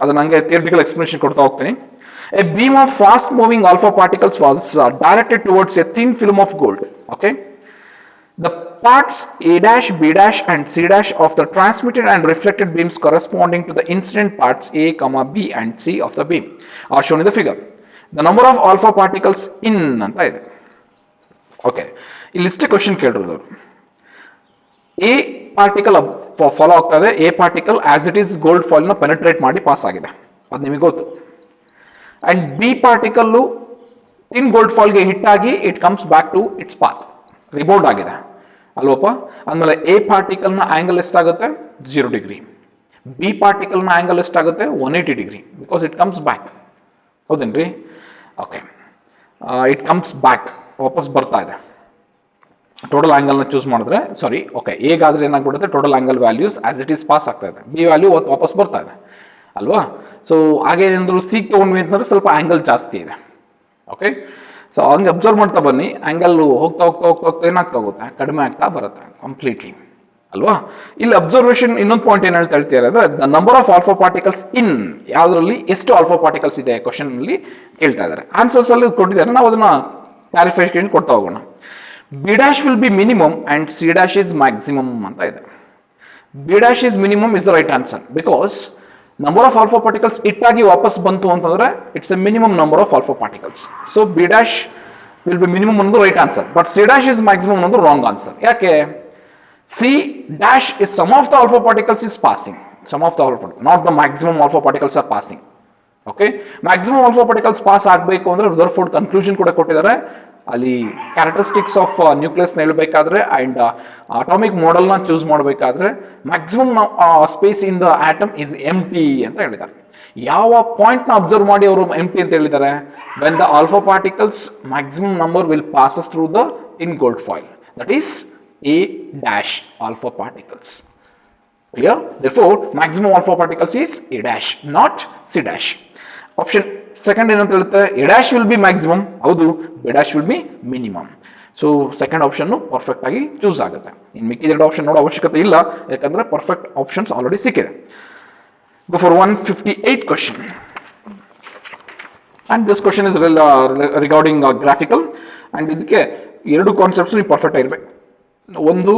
ಅದು ನನಗೆ ಥಿಯರಿಟಿಕಲ್ ಎಕ್ಸ್ಪ್ಲನೇಷನ್ ಕೊಡ್ತಾ ಹೋಗ್ತೀನಿ. A beam of fast moving alpha particles was directed towards a thin film of gold. Okay, the parts A dash, B dash and C dash of the transmitted and reflected beams corresponding to the incident parts A, B and C of the beam are shown in the figure. The number of alpha particles in anta ide. Okay, illiste question kelirudavaru. A particle follow ಆಗ್ತಾ ಇದೆ. A particle as it is gold foil ನ penetrate ಮಾಡಿ pass ಆಗಿದೆ, ಅದು ನಿಮಗೆ ಗೊತ್ತು. And B particle thin gold ಫಾಲ್ಗೆ hit ಆಗಿ it comes back to its path, rebound ಆಗಿದೆ ಅಲ್ವಪ್ಪ. ಆಮೇಲೆ ಎ ಪಾರ್ಟಿಕಲ್ನ ಆಂಗಲ್ ಎಷ್ಟಾಗುತ್ತೆ? 0 ಡಿಗ್ರಿ. ಬಿ ಪಾರ್ಟಿಕಲ್ನ ಆಂಗಲ್ ಎಷ್ಟಾಗುತ್ತೆ? 180 degree, because it comes back. ಹೌದೇನ್ರಿ? ಓಕೆ, ಇಟ್ ಕಮ್ಸ್ ಬ್ಯಾಕ್, ವಾಪಸ್ ಬರ್ತಾ ಇದೆ. ಟೋಟಲ್ ಆಂಗಲ್ನ ಚೂಸ್ ಮಾಡಿದ್ರೆ ಓಕೆ, ಹೇಗಾದ್ರೆ ಏನಾಗ್ಬಿಡುತ್ತೆ, total angle values as it is pass ಆಗ್ತಾ ಇದೆ, ಬಿ ವ್ಯಾಲ್ಯೂ ವಾಪಸ್ ಬರ್ತಾ ಇದೆ ಅಲ್ವಾ. ಸೊ ಹಾಗೇನಾದ್ರು ಸೀಕ್ ತೊಗೊಂಡ್ವಿ ಅಂತಂದ್ರೆ ಸ್ವಲ್ಪ ಆ್ಯಂಗಲ್ ಜಾಸ್ತಿ ಇದೆ. ಓಕೆ, ಸೊ ಹಂಗೆ ಅಬ್ಸರ್ವ್ ಮಾಡ್ತಾ ಬನ್ನಿ. ಆ್ಯಂಗಲ್ ಹೋಗ್ತಾ ಹೋಗ್ತಾ ಹೋಗ್ತಾ ಹೋಗ್ತಾ ಏನಾಗ್ತಾ ಹೋಗುತ್ತೆ? ಕಡಿಮೆ ಆಗ್ತಾ ಬರುತ್ತೆ ಕಂಪ್ಲೀಟ್ಲಿ ಅಲ್ವಾ. ಇಲ್ಲಿ ಅಬ್ಸರ್ವೇಷನ್ ಇನ್ನೊಂದು ಪಾಯಿಂಟ್ ಏನು ಹೇಳ್ತಾರೆ ಅಂದರೆ, the number of alpha particles ಇನ್, ಯಾವುದರಲ್ಲಿ ಎಷ್ಟು ಆಲ್ಫಾ ಪಾರ್ಟಿಕಲ್ಸ್ ಇದೆ ಕ್ವಶನ್ ಅಲ್ಲಿ ಕೇಳ್ತಾ ಇದ್ದಾರೆ. ಆನ್ಸರ್ಸ್ ಅಲ್ಲಿ ಕೊಟ್ಟಿದ್ದಾರೆ, ನಾವು ಅದನ್ನ ಕ್ಲಾರಿಫಿಕೇಶನ್ ಕೊಡ್ತಾ ಹೋಗೋಣ. B dash will be minimum and C dash is maximum ಅಂತ ಇದೆ. B dash is minimum is the right answer, because number of alpha particles ಇಟ್ಟಾಗಿ ವಾಪಸ್ ಬಂತು ಅಂತಂದ್ರೆ it's a minimum number of alpha particles. So B dash will be minimum ಅನ್ನೋದು right answer, but C dash is maximum ಅನ್ನೋದು wrong answer. ಯಾಕೆ? C dash is some of the alpha particles is passing, some of the alpha, not the maximum alpha particles R passing. Okay, maximum alpha particles pass ಆಗಬೇಕು ಅಂದ್ರೆ Rutherford conclusion ಕೂಡ ಕೊಟ್ಟಿದ್ದಾರೆ. ಅಲ್ಲಿ characteristics of ನ್ಯೂಕ್ಲಿಯಸ್ನ ಹೇಳಬೇಕಾದ್ರೆ and atomic ಮಾಡೆಲ್ನ choose ಮಾಡಬೇಕಾದ್ರೆ maximum space in the atom is empty ಅಂತ ಹೇಳಿದ್ದಾರೆ. ಯಾವ ಪಾಯಿಂಟ್ನ ಅಬ್ಸರ್ವ್ ಮಾಡಿ ಅವರು ಎಂಟಿ ಅಂತ ಹೇಳಿದ್ದಾರೆ? When the alpha particles maximum number will passes through the in gold foil, that is A dash alpha particles. Clear? therefore maximum alpha particles is a dash, not c dash. Option second ಏನಂತ ಹೇಳುತ್ತೆ? A dash will be maximum, ಹೌದು. B dash will be minimum. So second option perfect ಆಗಿ choose ಆಗುತ್ತೆ. ಇನ್ನು ಮಿಕ್ಕಿದ ಎರಡು option ನೋಡೋ ಅವಶ್ಯಕತೆ ಇಲ್ಲ, ಯಾಕಂದ್ರೆ ಪರ್ಫೆಕ್ಟ್ ಆಪ್ಷನ್ಸ್ ಆಲ್ರೆಡಿ ಸಿಕ್ಕಿದೆ. Go for 158 question. And this question is regarding graphical. And ಇದಕ್ಕೆ ಎರಡು ಕಾನ್ಸೆಪ್ಟ್ಸ್ ನೀವು ಪರ್ಫೆಕ್ಟ್ ಆಗಿರ್ಬೇಕು. ಒಂದು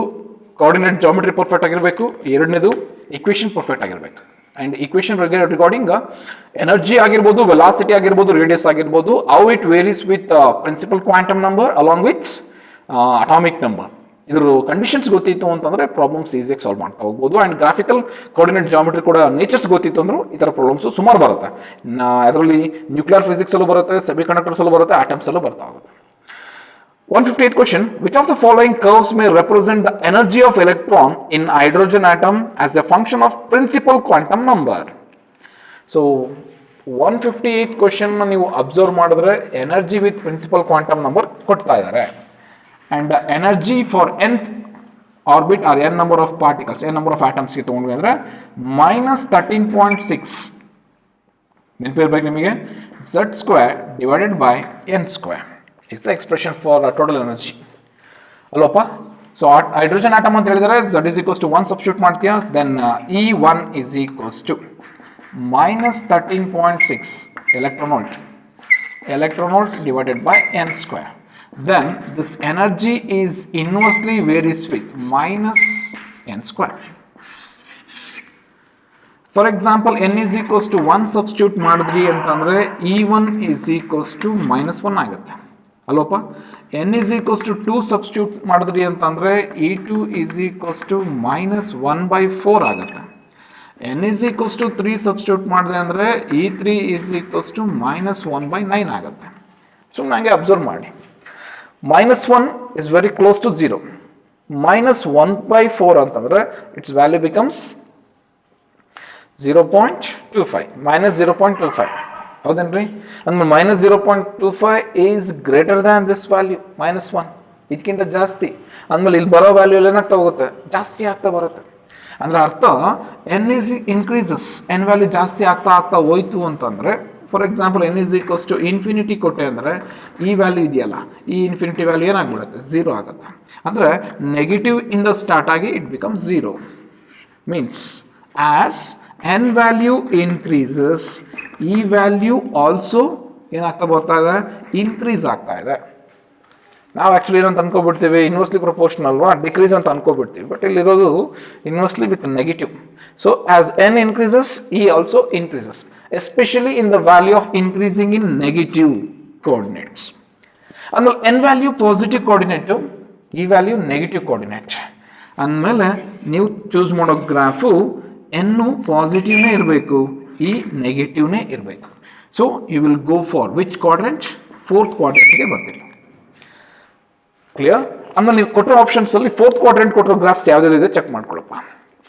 ಕೋಆರ್ಡಿನೇಟ್ ಜಾಮೆಟ್ರಿ ಪರ್ಫೆಕ್ಟ್ ಆಗಿರಬೇಕು, ಎರಡನೇದು ಇಕ್ವೇಷನ್ ಪರ್ಫೆಕ್ಟ್ ಆಗಿರಬೇಕು. ಅಂಡ್ ಇಕ್ವೇಷನ್ ರಿಗಾರ್ಡಿಂಗ್ ಎನರ್ಜಿ ಆಗಿರ್ಬೋದು, ವೆಲಾಸಿಟಿ ಆಗಿರ್ಬೋದು, ರೇಡಿಯಸ್ ಆಗಿರ್ಬೋದು, how it varies with principal quantum number along with atomic number. ಇದ್ರ ಕಂಡೀಷನ್ಸ್ ಗೊತ್ತಿತ್ತು ಅಂತಂದ್ರೆ ಪ್ರಾಬ್ಲಮ್ಸ್ ಈಸಿಯಾಗಿ ಸಾಲ್ವ್ ಮಾಡ್ತಾ ಹೋಗ್ಬೋದು. ಅಂಡ್ ಗ್ರಾಫಿಕಲ್ ಕೋಆರ್ಡಿನೇಟ್ ಜಾಮೆಟ್ರಿ ಕೂಡ ನೇಚರ್ಸ್ ಗೊತ್ತಿತ್ತು ಅಂದ್ರೆ ಈ ಥರ ಪ್ರಾಬ್ಲಮ್ಸ್ ಸುಮಾರು ಬರುತ್ತೆ. ಅದರಲ್ಲಿ ನ್ಯೂಕ್ಲಿಯರ್ ಫಿಸಿಕ್ಸ್ ಅಲ್ಲೂ ಬರುತ್ತೆ, ಸೆಮಿ ಕಂಡಕ್ಟರ್ಸ್ ಅಲ್ಲೂ ಬರುತ್ತೆ, ಆಟಮ್ಸ್ ಅಲ್ಲೂ ಬರ್ತಾ ಹೋಗುತ್ತೆ. 158th question. Which of the following curves may represent the energy of electron in hydrogen atom as a function of principal quantum number? So 158th question ನೀವು observe ಮಾಡಿದ್ರೆ energy with principal quantum number ಕೊಡ್ತಾ ಇದ್ದಾರೆ. And energy for nth orbit or n number of particles, n number of ಆಟಮ್ಸ್ಗೆ ತೊಗೊಂಡ್ವಿ ಅಂದರೆ -13.6 ನೆನಪಿರ್ಬೇಕು ನಿಮಗೆ, z² divided by n² is the expression for total energy ಅಲ್ವಪ್ಪ. So hydrogen atom ಅಂತ ಹೇಳಿದರೆ z is equals to 1 substitute ಮಾಡ್ತೀಯಾ, then E1 is equals to -13.6 electron volt divided by n². Then this energy is inversely varies with -n². For example, n is equals to 1 substitute ಮಾಡಿದ್ರಿ ಅಂತಂದರೆ E1 is equals to -1 ಆಗುತ್ತೆ ಅಲ್ವಪ್ಪ. n is equals to 2 substitute ಮಾಡಿದ್ರಿ ಅಂತಂದರೆ E2 is equals to -1/4 ಆಗುತ್ತೆ. n is equals to 3 substitute ಮಾಡಿದೆ ಅಂದರೆ E3 is equals to -1/9 ಆಗುತ್ತೆ. So ನನಗೆ ಅಬ್ಸರ್ವ್ ಮಾಡಿ, -1 is very close to 0, -1/4 ಅಂತಂದರೆ ಇಟ್ಸ್ ವ್ಯಾಲ್ಯೂ ಬಿಕಮ್ಸ್ 0.25 minus 0.25. ಹೌದೇನ್ರಿ? ಅಂದ್ರೆ minus 0.25 is greater than this value minus 1. ಇದಕ್ಕಿಂತ ಜಾಸ್ತಿ ಅಂದಮೇಲೆ ಇಲ್ಲಿ ಬರೋ ವ್ಯಾಲ್ಯೂ ಏನಾಗ್ತಾ ಹೋಗುತ್ತೆ, ಜಾಸ್ತಿ ಆಗ್ತಾ ಬರುತ್ತೆ. ಅಂದ್ರೆ ಅರ್ಥ n is increases, n value ಜಾಸ್ತಿ ಆಗ್ತಾ ಆಗ್ತಾ ಹೋಯ್ತು ಅಂತಂದ್ರೆ, for example n is equals to infinity ಕೊಟ್ಟೆ ಅಂದರೆ ಈ ವ್ಯಾಲ್ಯೂ ಇದೆಯಲ್ಲ, ಈ ಇನ್ಫಿನಿಟಿ ವ್ಯಾಲ್ಯೂ ಏನಾಗ್ಬಿಡುತ್ತೆ, 0 ಆಗುತ್ತೆ. ಅಂದರೆ ನೆಗೆಟಿವ್ ಇಂದ ಸ್ಟಾರ್ಟ್ ಆಗಿ it become 0. Means as n value increases, ಈ ವ್ಯಾಲ್ಯೂ ಆಲ್ಸೋ ಏನಾಗ್ತಾ ಬರ್ತಾ ಇದೆ, ಇನ್ಕ್ರೀಸ್ ಆಗ್ತಾ ಇದೆ. ನಾವು ಆ್ಯಕ್ಚುಲಿ ಏನಂತ ಅನ್ಕೋಬಿಡ್ತೀವಿ, ಇನ್ವರ್ಸ್ಲಿ ಪ್ರಪೋರ್ಷನ್ ಅಲ್ವಾ, ಡಿಕ್ರೀಸ್ ಅಂತ ಅನ್ಕೋಬಿಡ್ತೀವಿ. ಬಟ್ ಇಲ್ಲಿರೋದು inversely with negative. So as N increases, E also increases, especially in the value of increasing in negative coordinates. ಆಮೇಲೆ ಎನ್ ವ್ಯಾಲ್ಯೂ ಪಾಸಿಟಿವ್ ಕೋಆರ್ಡಿನೇಟು, ಈ ವ್ಯಾಲ್ಯೂ ನೆಗೆಟಿವ್ ಕೋಆರ್ಡಿನೇಟ್ ಅಂದಮೇಲೆ ನೀವು ಚೂಸ್ ಮಾಡೋ graph ಎನ್ನು ಪಾಸಿಟಿವ್ನೇ ಇರಬೇಕು, ಈ ನೆಗೆಟಿವ್ನೇ ಇರಬೇಕು. So you will go for which quadrant, fourth ಕ್ವಾಡ್ರೆಂಟ್ಗೆ ಬರ್ತೀರಿ. ಕ್ಲಿಯರ್? ಆಮೇಲೆ ನೀವು ಕೊಟ್ಟಿರೋ ಆಪ್ಷನ್ಸಲ್ಲಿ ಫೋರ್ತ್ ಕ್ವಾಡ್ರೆಂಟ್ ಕೊಟ್ಟಿರೋ ಗ್ರಾಫ್ಸ್ ಯಾವುದಿದೆ ಚೆಕ್ ಮಾಡ್ಕೊಳಪ್ಪ.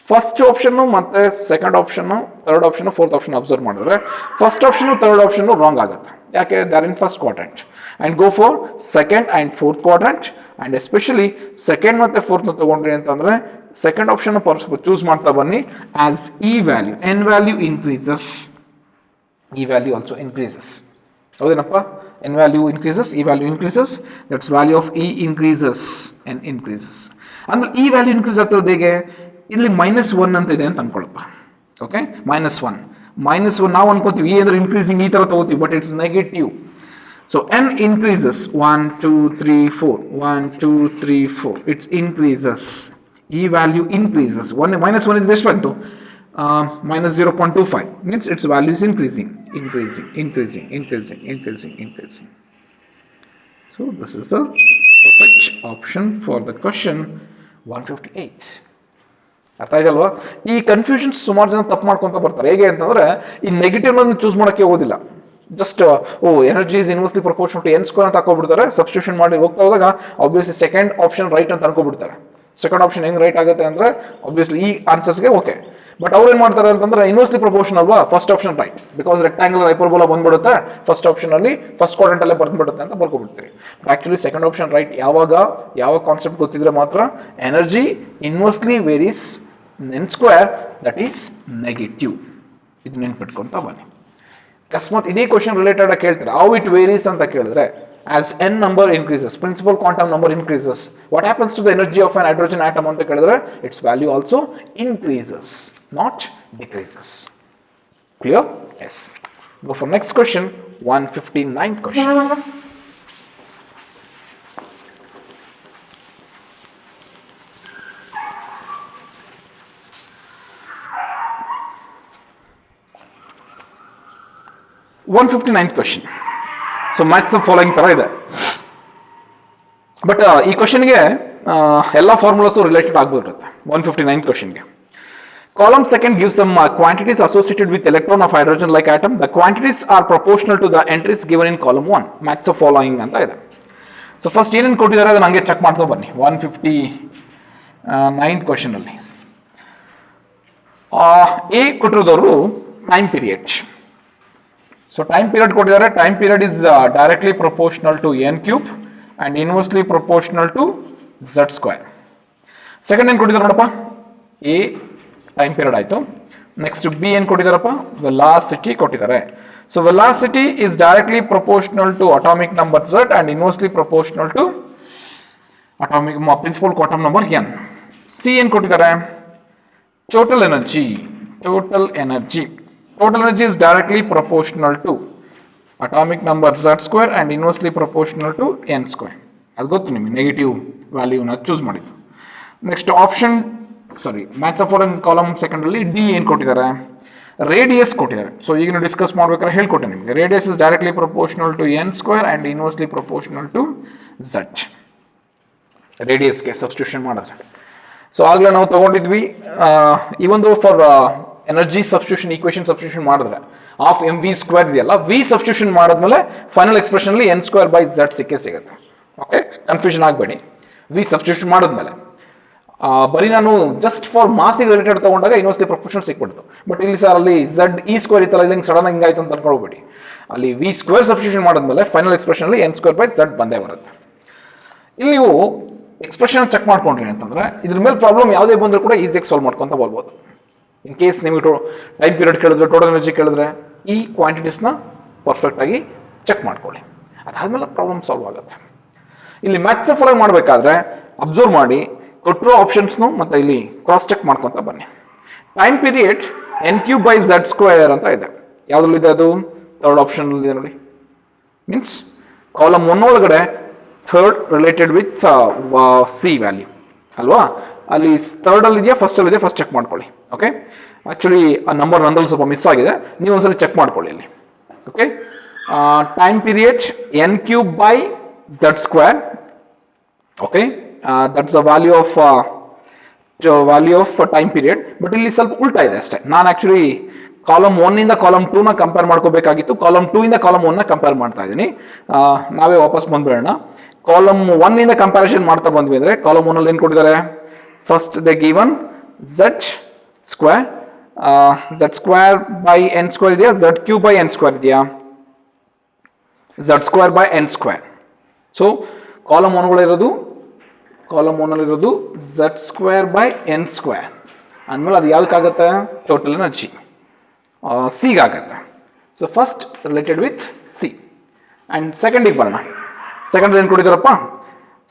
ಫಸ್ಟ್ ಆಪ್ಷನ್ನು ಮತ್ತು ಸೆಕೆಂಡ್ ಆಪ್ಷನ್ನು, ಥರ್ಡ್ ಆಪ್ಷನ್ನು, ಫೋರ್ತ್ ಆಪ್ಷನ್ ಅಬ್ಸರ್ವ್ ಮಾಡಿದ್ರೆ ಫಸ್ಟ್ ಆಪ್ಷನ್ನು ಥರ್ಡ್ ಆಪ್ಷನ್ನು ರಾಂಗ್ ಆಗುತ್ತೆ. ಯಾಕೆ? They are in first quadrant. And go for second and fourth quadrant. And especially second ಮತ್ತು ಫೋರ್ತ್ನ ತೊಗೊಂಡ್ರಿ ಅಂತಂದರೆ ಸೆಕೆಂಡ್ ಆಪ್ಷನ್ ಚೂಸ್ ಮಾಡ್ತಾ ಬನ್ನಿ. As E value, N value increases, E value also increases. ಹೌದೇನಪ್ಪ? N value increases, E value increases, that's value of E increases, N increases. ಆಮೇಲೆ ಈ value increase ಆಗ್ತಿರೋದು ಹೇಗೆ? ಇಲ್ಲಿ -1 ಅಂತ ಇದೆ ಅಂತ ಅನ್ಕೊಳಪ್ಪ. ಓಕೆ, -1 ನಾವು ಅನ್ಕೋತೀವಿ ಇ ಅಂದ್ರೆ ಇನ್ಕ್ರೀಸಿಂಗ್, ಈ ಥರ ತಗೋತೀವಿ, but it's negative. So n increases 1 2 3 4 1 2 3 4, it's increases. E value increases. -1 is ಎಷ್ಟು ಬಂತು? -0.25 means its value is increasing. So this is the perfect option for the question 158. ಅರ್ಥ ಆಯ್ತಲ್ವಾ? ಈ ಕನ್ಫ್ಯೂಷನ್ಸ್ ಸುಮಾರು ಜನ ತಪ್ಪು ಮಾಡ್ಕೊಂತ ಬರ್ತಾರೆ. ಹೇಗೆ ಅಂತಂದ್ರೆ ಈ ನೆಗೆಟಿವ್ ಚೂಸ್ ಮಾಡೋಕ್ಕೆ ಹೋಗೋದಿಲ್ಲ. Just energy is inversely proportional to N square ಅಂತ ಹಾಕೋಬಿಡ್ತಾರೆ. ಸಬ್ಸ್ಟಿಟ್ಯೂಷನ್ ಮಾಡಿ ಹೋಗ್ತಾ ಹೋದಾಗ ಆಬ್ವಿಯಸ್ಲಿ ಸೆಕೆಂಡ್ ಆಪ್ಷನ್ ರೈಟ್ ಅಂತ ಅನ್ಕೋಬಿಡ್ತಾರೆ. ಸೆಕೆಂಡ್ ಆಪ್ಷನ್ ಹೆಂಗ್ ರೈಟ್ ಆಗುತ್ತೆ ಅಂದ್ರೆ ಆಬ್ವಿಯಸ್ಲಿ ಈ ಆನ್ಸರ್ಸ್ಗೆ ಓಕೆ. ಬಟ್ ಅವ್ರು ಏನು ಮಾಡ್ತಾರೆ ಅಂತಂದ್ರೆ ಇನ್ವರ್ಸ್ಲಿ ಪ್ರಪೋರ್ಷನ್ ಅಲ್ವಾ, first option right, because rectangular hyperbola ಬಂದ್ಬಿಡುತ್ತೆ ಫಸ್ಟ್ ಆಪ್ಷನ್ ಅಲ್ಲಿ, ಫಸ್ಟ್ ಕ್ವಾಡ್ರೆಂಟ್ ಅಲ್ಲೇ ಬಂದ್ಬಿಡುತ್ತೆ ಅಂತ ಬರ್ಕೊಬಿಡ್ತೀರಿ. Actually second option right. ಯಾವ ಕಾನ್ಸೆಪ್ಟ್ ಗೊತ್ತಿದ್ರೆ ಮಾತ್ರ energy inversely varies N square, that is negative. ಇದು ನೆನ್ಪಿಟ್ಕೊಂತ ಬನ್ನಿ. ಅಕಸ್ಮಾತ್ ಇದೇ ಕ್ವಶನ್ ರಿಲೇಟೆಡ್ ಆಗಿ ಕೇಳ್ತಾರೆ, ಹೌ ಇಟ್ ವೇರೀಸ್ ಅಂತ ಕೇಳಿದ್ರೆ, as n number increases, principal quantum number increases, what happens to the energy of an hydrogen atom ಅಂತ ಕೇಳಿದ್ರೆ, its value also increases, not decreases. Clear? Yes. Go for next question, 159th question. question. So maths following ಥರ ಇದೆ. But ಈ ಕ್ವಶನ್ಗೆ ಎಲ್ಲ formulas related ಆಗಿಬಿಟ್ಟಿರುತ್ತೆ. 159th ಕ್ವಶನ್ಗೆ column second give some quantities associated with electron of hydrogen like atom. The quantities are proportional to the entries given in column 1. Match following ಅಂತ ಇದೆ. So first ಏನೇನು ಕೊಟ್ಟಿದ್ದಾರೆ ಅದನ್ನು ಹಂಗೆ ಚೆಕ್ ಮಾಡ್ತಾ ಬನ್ನಿ. 159th ಕ್ವಶನಲ್ಲಿ ಎ ಕೊಟ್ಟಿರೋದವರು time period. So time period ಕೊಟ್ಟಿದ್ದಾರೆ. Time period is directly proportional to n cube and inversely proportional to z square. Second ಏನು ಕೊಟ್ಟಿದ್ದಾರೆ ನೋಡಪ್ಪ, ಎ ಟೈಮ್ ಪೀರಿಯಡ್ ಆಯಿತು. ನೆಕ್ಸ್ಟ್ ಬಿ ಏನು ಕೊಟ್ಟಿದ್ದಾರಪ್ಪ, ವೆಲಾಸಿಟಿ ಕೊಟ್ಟಿದ್ದಾರೆ. So velocity is directly proportional to atomic number z and inversely proportional to atomic principal quantum number n. C ಏನು ಕೊಟ್ಟಿದ್ದಾರೆ, total energy. Total energy is directly proportional to atomic number z square and inversely proportional to n square. ಅದು ಗೊತ್ತು ನಿಮಗೆ, negative ವ್ಯಾಲ್ಯೂನ choose ಮಾಡಿದ್ದು. Next option match following column ಸೆಕೆಂಡಲ್ಲಿ D ಏನು ಕೊಟ್ಟಿದ್ದಾರೆ, ರೇಡಿಯಸ್ ಕೊಟ್ಟಿದ್ದಾರೆ. ಸೊ ಈಗ ನೀವು ಡಿಸ್ಕಸ್ ಮಾಡ್ಬೇಕಾದ್ರೆ ಹೇಳ್ಕೊಟ್ಟೆ ನಿಮಗೆ. Radius is directly proportional to N square and inversely proportional to Z. ರೇಡಿಯಸ್ಗೆ ಸಬ್ಸ್ಟಿಟ್ಯೂಷನ್ ಮಾಡಿದ್ರೆ, ಸೊ ಆಗಲೇ ನಾವು ತಗೊಂಡಿದ್ವಿ. ಈ ಒಂದು for energy substitution equation substitution ಮಾಡಿದ್ರೆ ಆಫ್ ಎಮ್ ವಿ ಸ್ಕ್ವೇರ್ ಇದೆಯಲ್ಲ, ವಿ ಸಬ್ಸ್ಟಿಟ್ಯೂಷನ್ ಮಾಡಿದ್ಮೇಲೆ ಫೈನಲ್ ಎಕ್ಸ್ಪ್ರೆಷನ್ಲಿ ಎನ್ ಸ್ಕ್ವೇರ್ ಬೈ ಝಡ್ ಸಿಗುತ್ತೆ. ಓಕೆ, ಕನ್ಫ್ಯೂಷನ್ ಆಗಬೇಡಿ. ವಿ ಸಬ್ಸ್ಟಿಟ್ಯೂಷನ್ ಮಾಡಿದ್ಮೇಲೆ ಬರೀ ನಾನು ಜಸ್ಟ್ ಫಾರ್ ಮಾಸಿಗೆ ರಿಲೇಟೆಡ್ ತೊಗೊಂಡಾಗ ಇನ್ನೊಂದ್ಸತಿ ಪ್ರೊಪೋರ್ಷನ್ ಸಿಕ್ಬಿಡ್ತು. ಬಟ್ ಇಲ್ಲಿ ಸರ್ ಅಲ್ಲಿ ಝಡ್ ಇ ಸ್ಕ್ವೇರ್ ಇತ್ತಲ್ಲ, ಇಲ್ಲಿ ಸಡನ್ ಹಿಂಗಾಯ್ತು ಅಂತ ಅನ್ಕೊಳ್ಬೇಡಿ. ಅಲ್ಲಿ ವಿ ಸ್ಕ್ವೇರ್ ಸಬ್ಸ್ಟಿಟ್ಯೂಷನ್ ಮಾಡಿದ್ಮೇಲೆ ಫೈನಲ್ ಎಕ್ಸ್ಪ್ರೆಷನಲ್ಲಿ ಎನ್ ಸ್ಕ್ವೇರ್ ಬೈ ಝಡ್ ಬಂದೇ ಬರುತ್ತೆ. ಇಲ್ಲಿ ನೀವು ಎಕ್ಸ್ಪ್ರೆಷನ್ ಚೆಕ್ ಮಾಡ್ಕೊಂಡ್ರಿ ಅಂತಂದ್ರೆ ಇದ್ರ ಮೇಲೆ ಪ್ರಾಬ್ಲಮ್ ಯಾವುದೇ ಬಂದರೂ ಕೂಡ ಈಸಿಯಾಗಿ ಸಾಲ್ವ್ ಮಾಡ್ಕೊತ ಬರ್ಬೋದು. ಇನ್ ಕೇಸ್ ನಿಮಗೆ ಟೈಮ್ ಪೀರಿಯಡ್ ಕೇಳಿದ್ರೆ, ಟೋಟಲ್ ಎನರ್ಜಿ ಕೇಳಿದ್ರೆ ಈ ಕ್ವಾಂಟಿಟೀಸ್ನ ಪರ್ಫೆಕ್ಟಾಗಿ ಚೆಕ್ ಮಾಡ್ಕೊಳ್ಳಿ. ಅದಾದಮೇಲೆ ಪ್ರಾಬ್ಲಮ್ ಸಾಲ್ವ್ ಆಗುತ್ತೆ. ಇಲ್ಲಿ ಮ್ಯಾಥ್ಸ್ ಫಾಲೋ ಮಾಡಬೇಕಾದ್ರೆ ಅಬ್ಸರ್ವ್ ಮಾಡಿ, ಕೊಟ್ಟಿರೋ ಆಪ್ಷನ್ಸ್ನು ಮತ್ತು ಇಲ್ಲಿ ಕ್ರಾಸ್ ಚೆಕ್ ಮಾಡ್ಕೊತ ಬನ್ನಿ. Time period n cube by Z square ಅಂತ ಇದೆ. ಯಾವುದ್ರಲ್ಲಿದೆ ಅದು? ಥರ್ಡ್ ಆಪ್ಷನಲ್ಲಿದೆ ನೋಡಿ. ಮೀನ್ಸ್ ಕಾಲಮ್ 1 ಒಳಗಡೆ third related with C value ಅಲ್ವಾ? ಅಲ್ಲಿ ಥರ್ಡಲ್ಲಿ ಇದೆಯಾ ಫಸ್ಟಲ್ಲಿ ಇದೆಯಾ ಫಸ್ಟ್ ಚೆಕ್ ಮಾಡ್ಕೊಳ್ಳಿ. ಓಕೆ, ಆ್ಯಕ್ಚುಲಿ ಆ ನಂಬರ್ ನಂದಲ್ಲಿ ಸ್ವಲ್ಪ ಮಿಸ್ ಆಗಿದೆ, ನೀವು ಒಂದ್ಸಲ ಚೆಕ್ ಮಾಡ್ಕೊಳ್ಳಿ ಇಲ್ಲಿ. Okay, time period N cube by Z square. Okay, that's the value of time period. But ಇಲ್ಲಿ ಸ್ವಲ್ಪ ಉಲ್ಟಾ ಇದೆ ಅಷ್ಟೇ. ನಾನು ಆ್ಯಕ್ಚುಲಿ ಕಾಲಮ್ 1 ಕಾಲಮ್ 2ನ ಕಂಪೇರ್ ಮಾಡ್ಕೋಬೇಕಾಗಿತ್ತು, ಕಾಲಮ್ 2 ಕಾಲಮ್ 1ನ ಕಂಪೇರ್ ಮಾಡ್ತಾ ಇದ್ದೀನಿ. ನಾವೇ ವಾಪಸ್ ಬಂದ್ಬೇಡೋಣ. ಕಾಲಮ್ 1 ಕಂಪ್ಯಾರಿಸನ್ ಮಾಡ್ತಾ ಬಂದ್ವಿ ಅಂದರೆ ಕಾಲಮ್ 1 ಏನು ಕೊಟ್ಟಿದ್ದಾರೆ? First they given Z square by N square ಇದೆಯಾ, Z cube by N square ಇದೆಯಾ, Z square by N square. So column 1 Z square by N square ಅಂದಮೇಲೆ ಅದು ಯಾವುದಕ್ಕಾಗತ್ತೆ? ಟೋಟಲ್ ಎನರ್ಜಿ ಸಿಗಾಗತ್ತೆ. So first related with C. And ಸೆಕೆಂಡಿಗೆ ಬರೋಣ. Second ಏನು ಕೊಟ್ಟಿದ್ದಾರಪ್ಪ?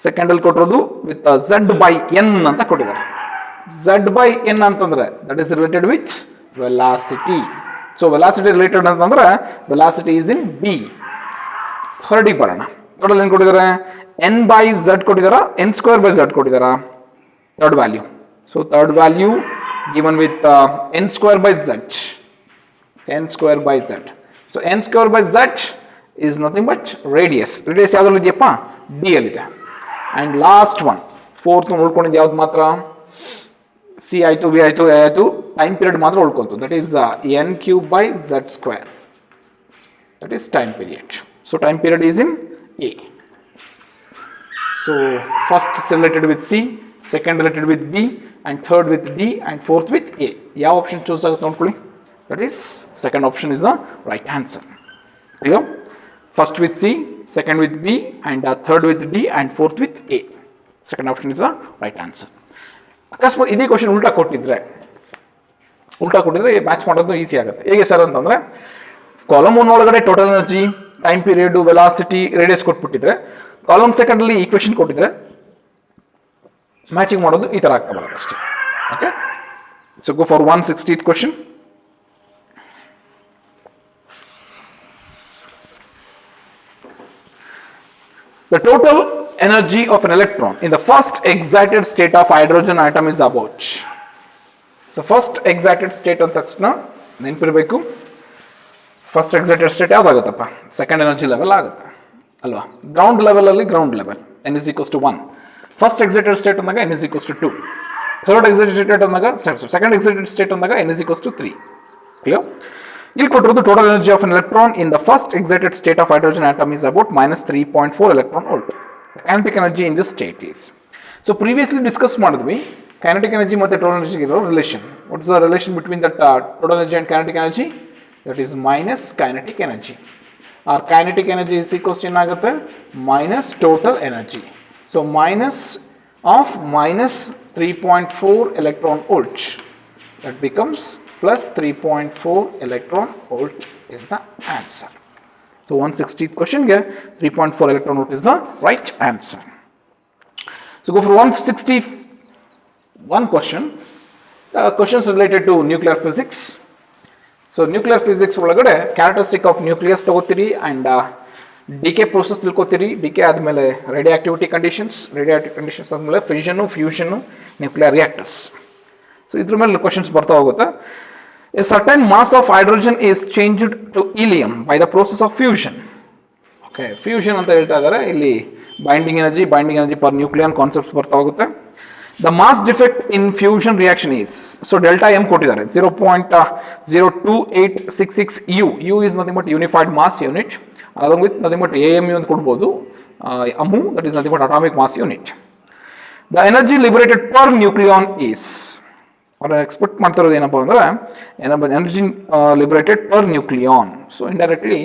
ಸೆಕೆಂಡಲ್ಲಿ ಕೊಟ್ಟಿರೋದು ವಿತ್ ಝಡ್ ಬೈ ಎನ್ ಅಂತ ಕೊಟ್ಟಿದ್ದಾರೆ. ಝಡ್ ಬೈ ಎನ್ ಅಂತಂದ್ರೆ that is related with velocity. So velocity related ಅಂತಂದ್ರೆ ವೆಲಾಸಿಟಿ ಈಸ್ ಇನ್ ಬಿ. ಥರ್ಡಿಗೆ ಬರೋಣ. ಥರ್ಡಲ್ಲಿ ಏನು ಕೊಟ್ಟಿದ್ದಾರೆ? ಎನ್ ಬೈ ಝಡ್ ಕೊಟ್ಟಿದ್ದಾರಾ, ಎನ್ ಸ್ಕ್ವೇರ್ ಬೈ ಝಡ್ ಕೊಟ್ಟಿದ್ದಾರಾ? Third value. So third value given with N square by Z. n square by z. So n square by z is nothing but radius. Radius ಯಾವ್ದ್ರಲ್ಲಿ ಇದೆಯಪ್ಪ? d ಅಲ್ಲಿದೆ. And last one, fourth ಉಳ್ಕೊಂಡಿದ್ದು ಯಾವ್ದು ಮಾತ್ರ? c ಆಯಿತು, v ಆಯಿತು, a ಆಯಿತು, time period ಮಾತ್ರ ಉಳ್ಕೊಂತು. That is n cube by z square. That is time period. So time period is in a. So first is related with c, second related with b, and third with d, and fourth with a. ಯಾವ option choose ಆಗುತ್ತೆ ನೋಡ್ಕೊಳ್ಳಿ. That is second option is the right answer. Clear? First with C, second with B, and third with D, and fourth with A. Second option is the right answer. ಅಕಸ್ಮಾತ್ ಇದೇ question ಉಲ್ಟಾ ಕೊಟ್ಟಿದ್ರೆ match ಮಾಡೋದು easy ಆಗುತ್ತೆ. ಹೇಗೆ sir ಅಂತಂದ್ರೆ column 1 ಒಳಗಡೆ total energy, time period, velocity, radius ಕೊಟ್ಬಿಟ್ಟಿದ್ರೆ, ಕಾಲಮ್ ಸೆಕೆಂಡಲ್ಲಿ ಈಕ್ವೇಶನ್ ಕೊಟ್ಟಿದ್ರೆ ಮ್ಯಾಚಿಂಗ್ ಮಾಡೋದು ಈ ಥರ ಆಗ್ತಾ ಬರೋದು ಅಷ್ಟೇ. Okay, so go for 160th question. The total energy of an electron in the first excited state of hydrogen atom is about. So first excited state ಅಂತ ತಕ್ಷಣ ನೆನಪಿರಬೇಕು, ಫಸ್ಟ್ ಎಕ್ಸೈಟೆಡ್ ಸ್ಟೇಟ್ ಯಾವ್ದಾಗುತ್ತಪ್ಪ? ಸೆಕೆಂಡ್ ಎನರ್ಜಿ ಲೆವೆಲ್ ಆಗುತ್ತೆ ಅಲ್ವಾ? Ground ಲೆವೆಲಲ್ಲಿ ground level n is equals to 1. First excited state ಅಂದಾಗ n is equals to 2. Third excited state ಅಂದಾಗ second excited state ಅಂದಾಗ n is equals to 3. Clear? ಇಲ್ಲಿ ಕೊಟ್ಟಿರೋದು total energy of an electron in the first excited state of hydrogen atom is about -3.4 electron volt. Kinetic energy in this state is. So previously discuss ಮಾಡಿದ್ವಿ kinetic energy ಮತ್ತು total ಎನರ್ಜಿಗೆ ಇರೋ relation. What is the relation between that total energy and kinetic energy? That is minus kinetic energy. Or kinetic energy is equals ಏನಾಗುತ್ತೆ? Minus total energy. So minus of -3.4 electron volt, that becomes plus 3.4 electron volt is the answer. So 160th question ge 3.4 electron volt is the right answer. So go for 161 question. The questions related to nuclear physics. So nuclear physics ಒಳಗಡೆ characteristic of nucleus ತಗೋತೀರಿ and decay process ತಿಳ್ಕೊತೀರಿ. decay ಆದಮೇಲೆ radioactivity conditions ಆದಮೇಲೆ fission, fusion, nuclear reactors. So ಇದ್ರ ಮೇಲೆ questions ಬರ್ತಾ ಹೋಗುತ್ತೆ. A certain mass of hydrogen is changed to helium by the process of fusion. Okay, fusion ಅಂತ ಹೇಳ್ತಾ ಇದ್ದಾರೆ. ಇಲ್ಲಿ binding energy per nucleon concepts ಬರ್ತಾ ಹೋಗುತ್ತೆ. The mass defect in fusion reaction is, so delta m ಕೊಟ್ಟಿದ್ದಾರೆ 0.02866 u. U is nothing but unified mass unit, along with nothing but AMU ಅಂತ ಕೊಡ್ಬೋದು. AMU, that is nothing but atomic mass unit. The energy liberated per nucleon is, ಅವ್ರು expect ಮಾಡ್ತಿರೋದು ಏನಪ್ಪ ಅಂದ್ರೆ energy liberated per nucleon. So indirectly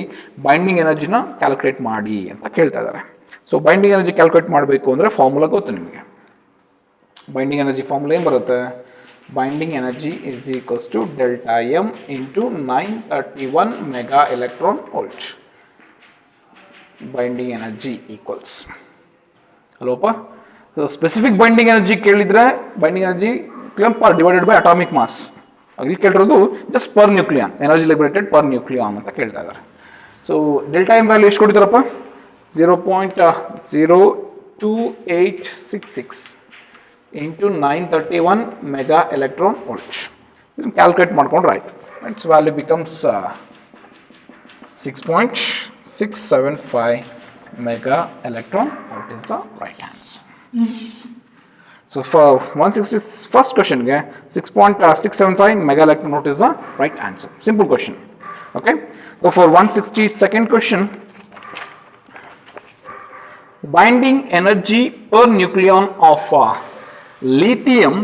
binding ಎನರ್ಜಿನ calculate ಮಾಡಿ ಅಂತ ಕೇಳ್ತಾ ಇದ್ದಾರೆ. ಸೊ ಬೈಂಡಿಂಗ್ ಎನರ್ಜಿ ಕ್ಯಾಲ್ಕುಲೇಟ್ ಮಾಡಬೇಕು ಅಂದರೆ ಫಾರ್ಮುಲಾ ಗೊತ್ತು ನಿಮಗೆ. ಬೈಂಡಿಂಗ್ ಎನರ್ಜಿ ಫಾರ್ಮುಲಾ ಏನು ಬರುತ್ತೆ? Binding energy is equals to delta M into 931 mega electron volt. Binding energy equals ಅಲ್ವಪ್ಪ. ಸ್ಪೆಸಿಫಿಕ್ ಬೈಂಡಿಂಗ್ ಎನರ್ಜಿ ಕೇಳಿದರೆ binding energy per divided by atomic mass. ಇಲ್ಲಿ ಕೇಳಿರೋದು just per nucleon, energy liberated per nucleon ಅಂತ ಕೇಳ್ತಾ ಇದ್ದಾರೆ. So delta M value ಎಷ್ಟು ಕೊಡ್ತಾರಪ್ಪ? 0.02866 into 931 mega electron volt. ಇದನ್ನು ಕ್ಯಾಲ್ಕುಲೇಟ್ ಮಾಡ್ಕೊಂಡ್ರೆ ಆಯಿತು. It's value becomes 6.675 mega electron volt is the right answer. So for 161st question, 6.675 mega electron volt is the right answer. Simple question. Okay. So for 162nd question, binding energy per nucleon of lithium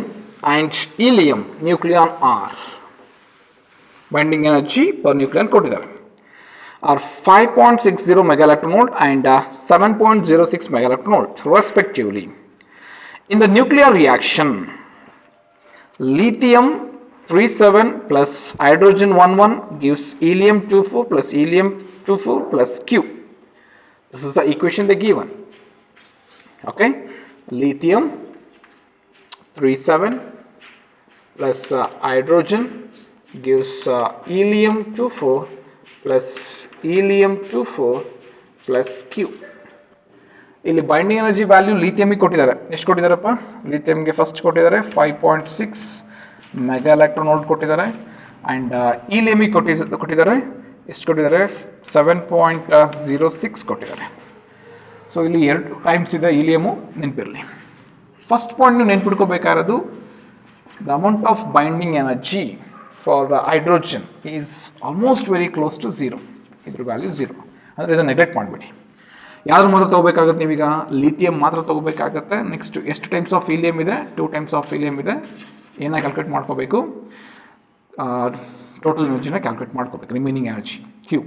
and helium nucleon are. Binding energy per nucleon ಕೊಟ್ಟಿದ್ದಾರೆ are 5.60 mega electron volt and 7.06 mega electron volt respectively. In the nuclear reaction, lithium 37 plus hydrogen 11 gives helium 24 plus helium 24 plus Q. This is the equation they given. Okay, lithium 37 plus hydrogen gives helium 24 plus helium 24 plus Q. ಇಲ್ಲಿ binding energy value ಲಿಥಿಯಮ್ಗೆ ಕೊಟ್ಟಿದ್ದಾರೆ. ಎಷ್ಟು ಕೊಟ್ಟಿದ್ದಾರಪ್ಪ? ಲಿಥಿಯಮ್ಗೆ first ಕೊಟ್ಟಿದ್ದಾರೆ 5.6 mega electron volt ಕೊಟ್ಟಿದ್ದಾರೆ. And ಹೀಲಿಯಮಿಗೆ ಕೊಟ್ಟಿದ್ದಾರೆ ಎಷ್ಟು ಕೊಟ್ಟಿದ್ದಾರೆ? 7.06 ಕೊಟ್ಟಿದ್ದಾರೆ. So ಇಲ್ಲಿ 2 ಟೈಮ್ಸ್ ಇದೆ ಹೀಲಿಯಮು, ನೆನಪಿರಲಿ. ಫಸ್ಟ್ ಪಾಯಿಂಟ್ ನೀವು ನೆನ್ಪಿಟ್ಕೋಬೇಕಾಗಿರೋದು the amount of binding energy for hydrogen is almost very close to 0. ಇದ್ರ ವ್ಯಾಲ್ಯೂ 0 ಅಂದರೆ ಇದನ್ನು ನೆಗ್ಲೆಕ್ಟ್ ಮಾಡಿಬಿಡಿ. ಯಾವ್ದು ಮಾತ್ರ ತೊಗೋಬೇಕಾಗುತ್ತೆ ನೀವೀಗ? ಲಿಥಿಯಂ ಮಾತ್ರ ತೊಗೋಬೇಕಾಗತ್ತೆ. ನೆಕ್ಸ್ಟ್ ಎಷ್ಟು ಟೈಮ್ಸ್ ಆಫ್ ಹೀಲಿಯಮ್ ಇದೆ? 2 ಟೈಮ್ಸ್ ಆಫ್ ಹೀಲಿಯಮ್ ಇದೆ. ಏನಾಗಿ ಕ್ಯಾಲ್ಕುಲೇಟ್ ಮಾಡ್ಕೋಬೇಕು? ಟೋಟಲ್ ಎನರ್ಜಿನ ಕ್ಯಾಲ್ಕುಲೇಟ್ ಮಾಡ್ಕೋಬೇಕು, ರಿಮೈನಿಂಗ್ ಎನರ್ಜಿ ಕ್ಯೂ.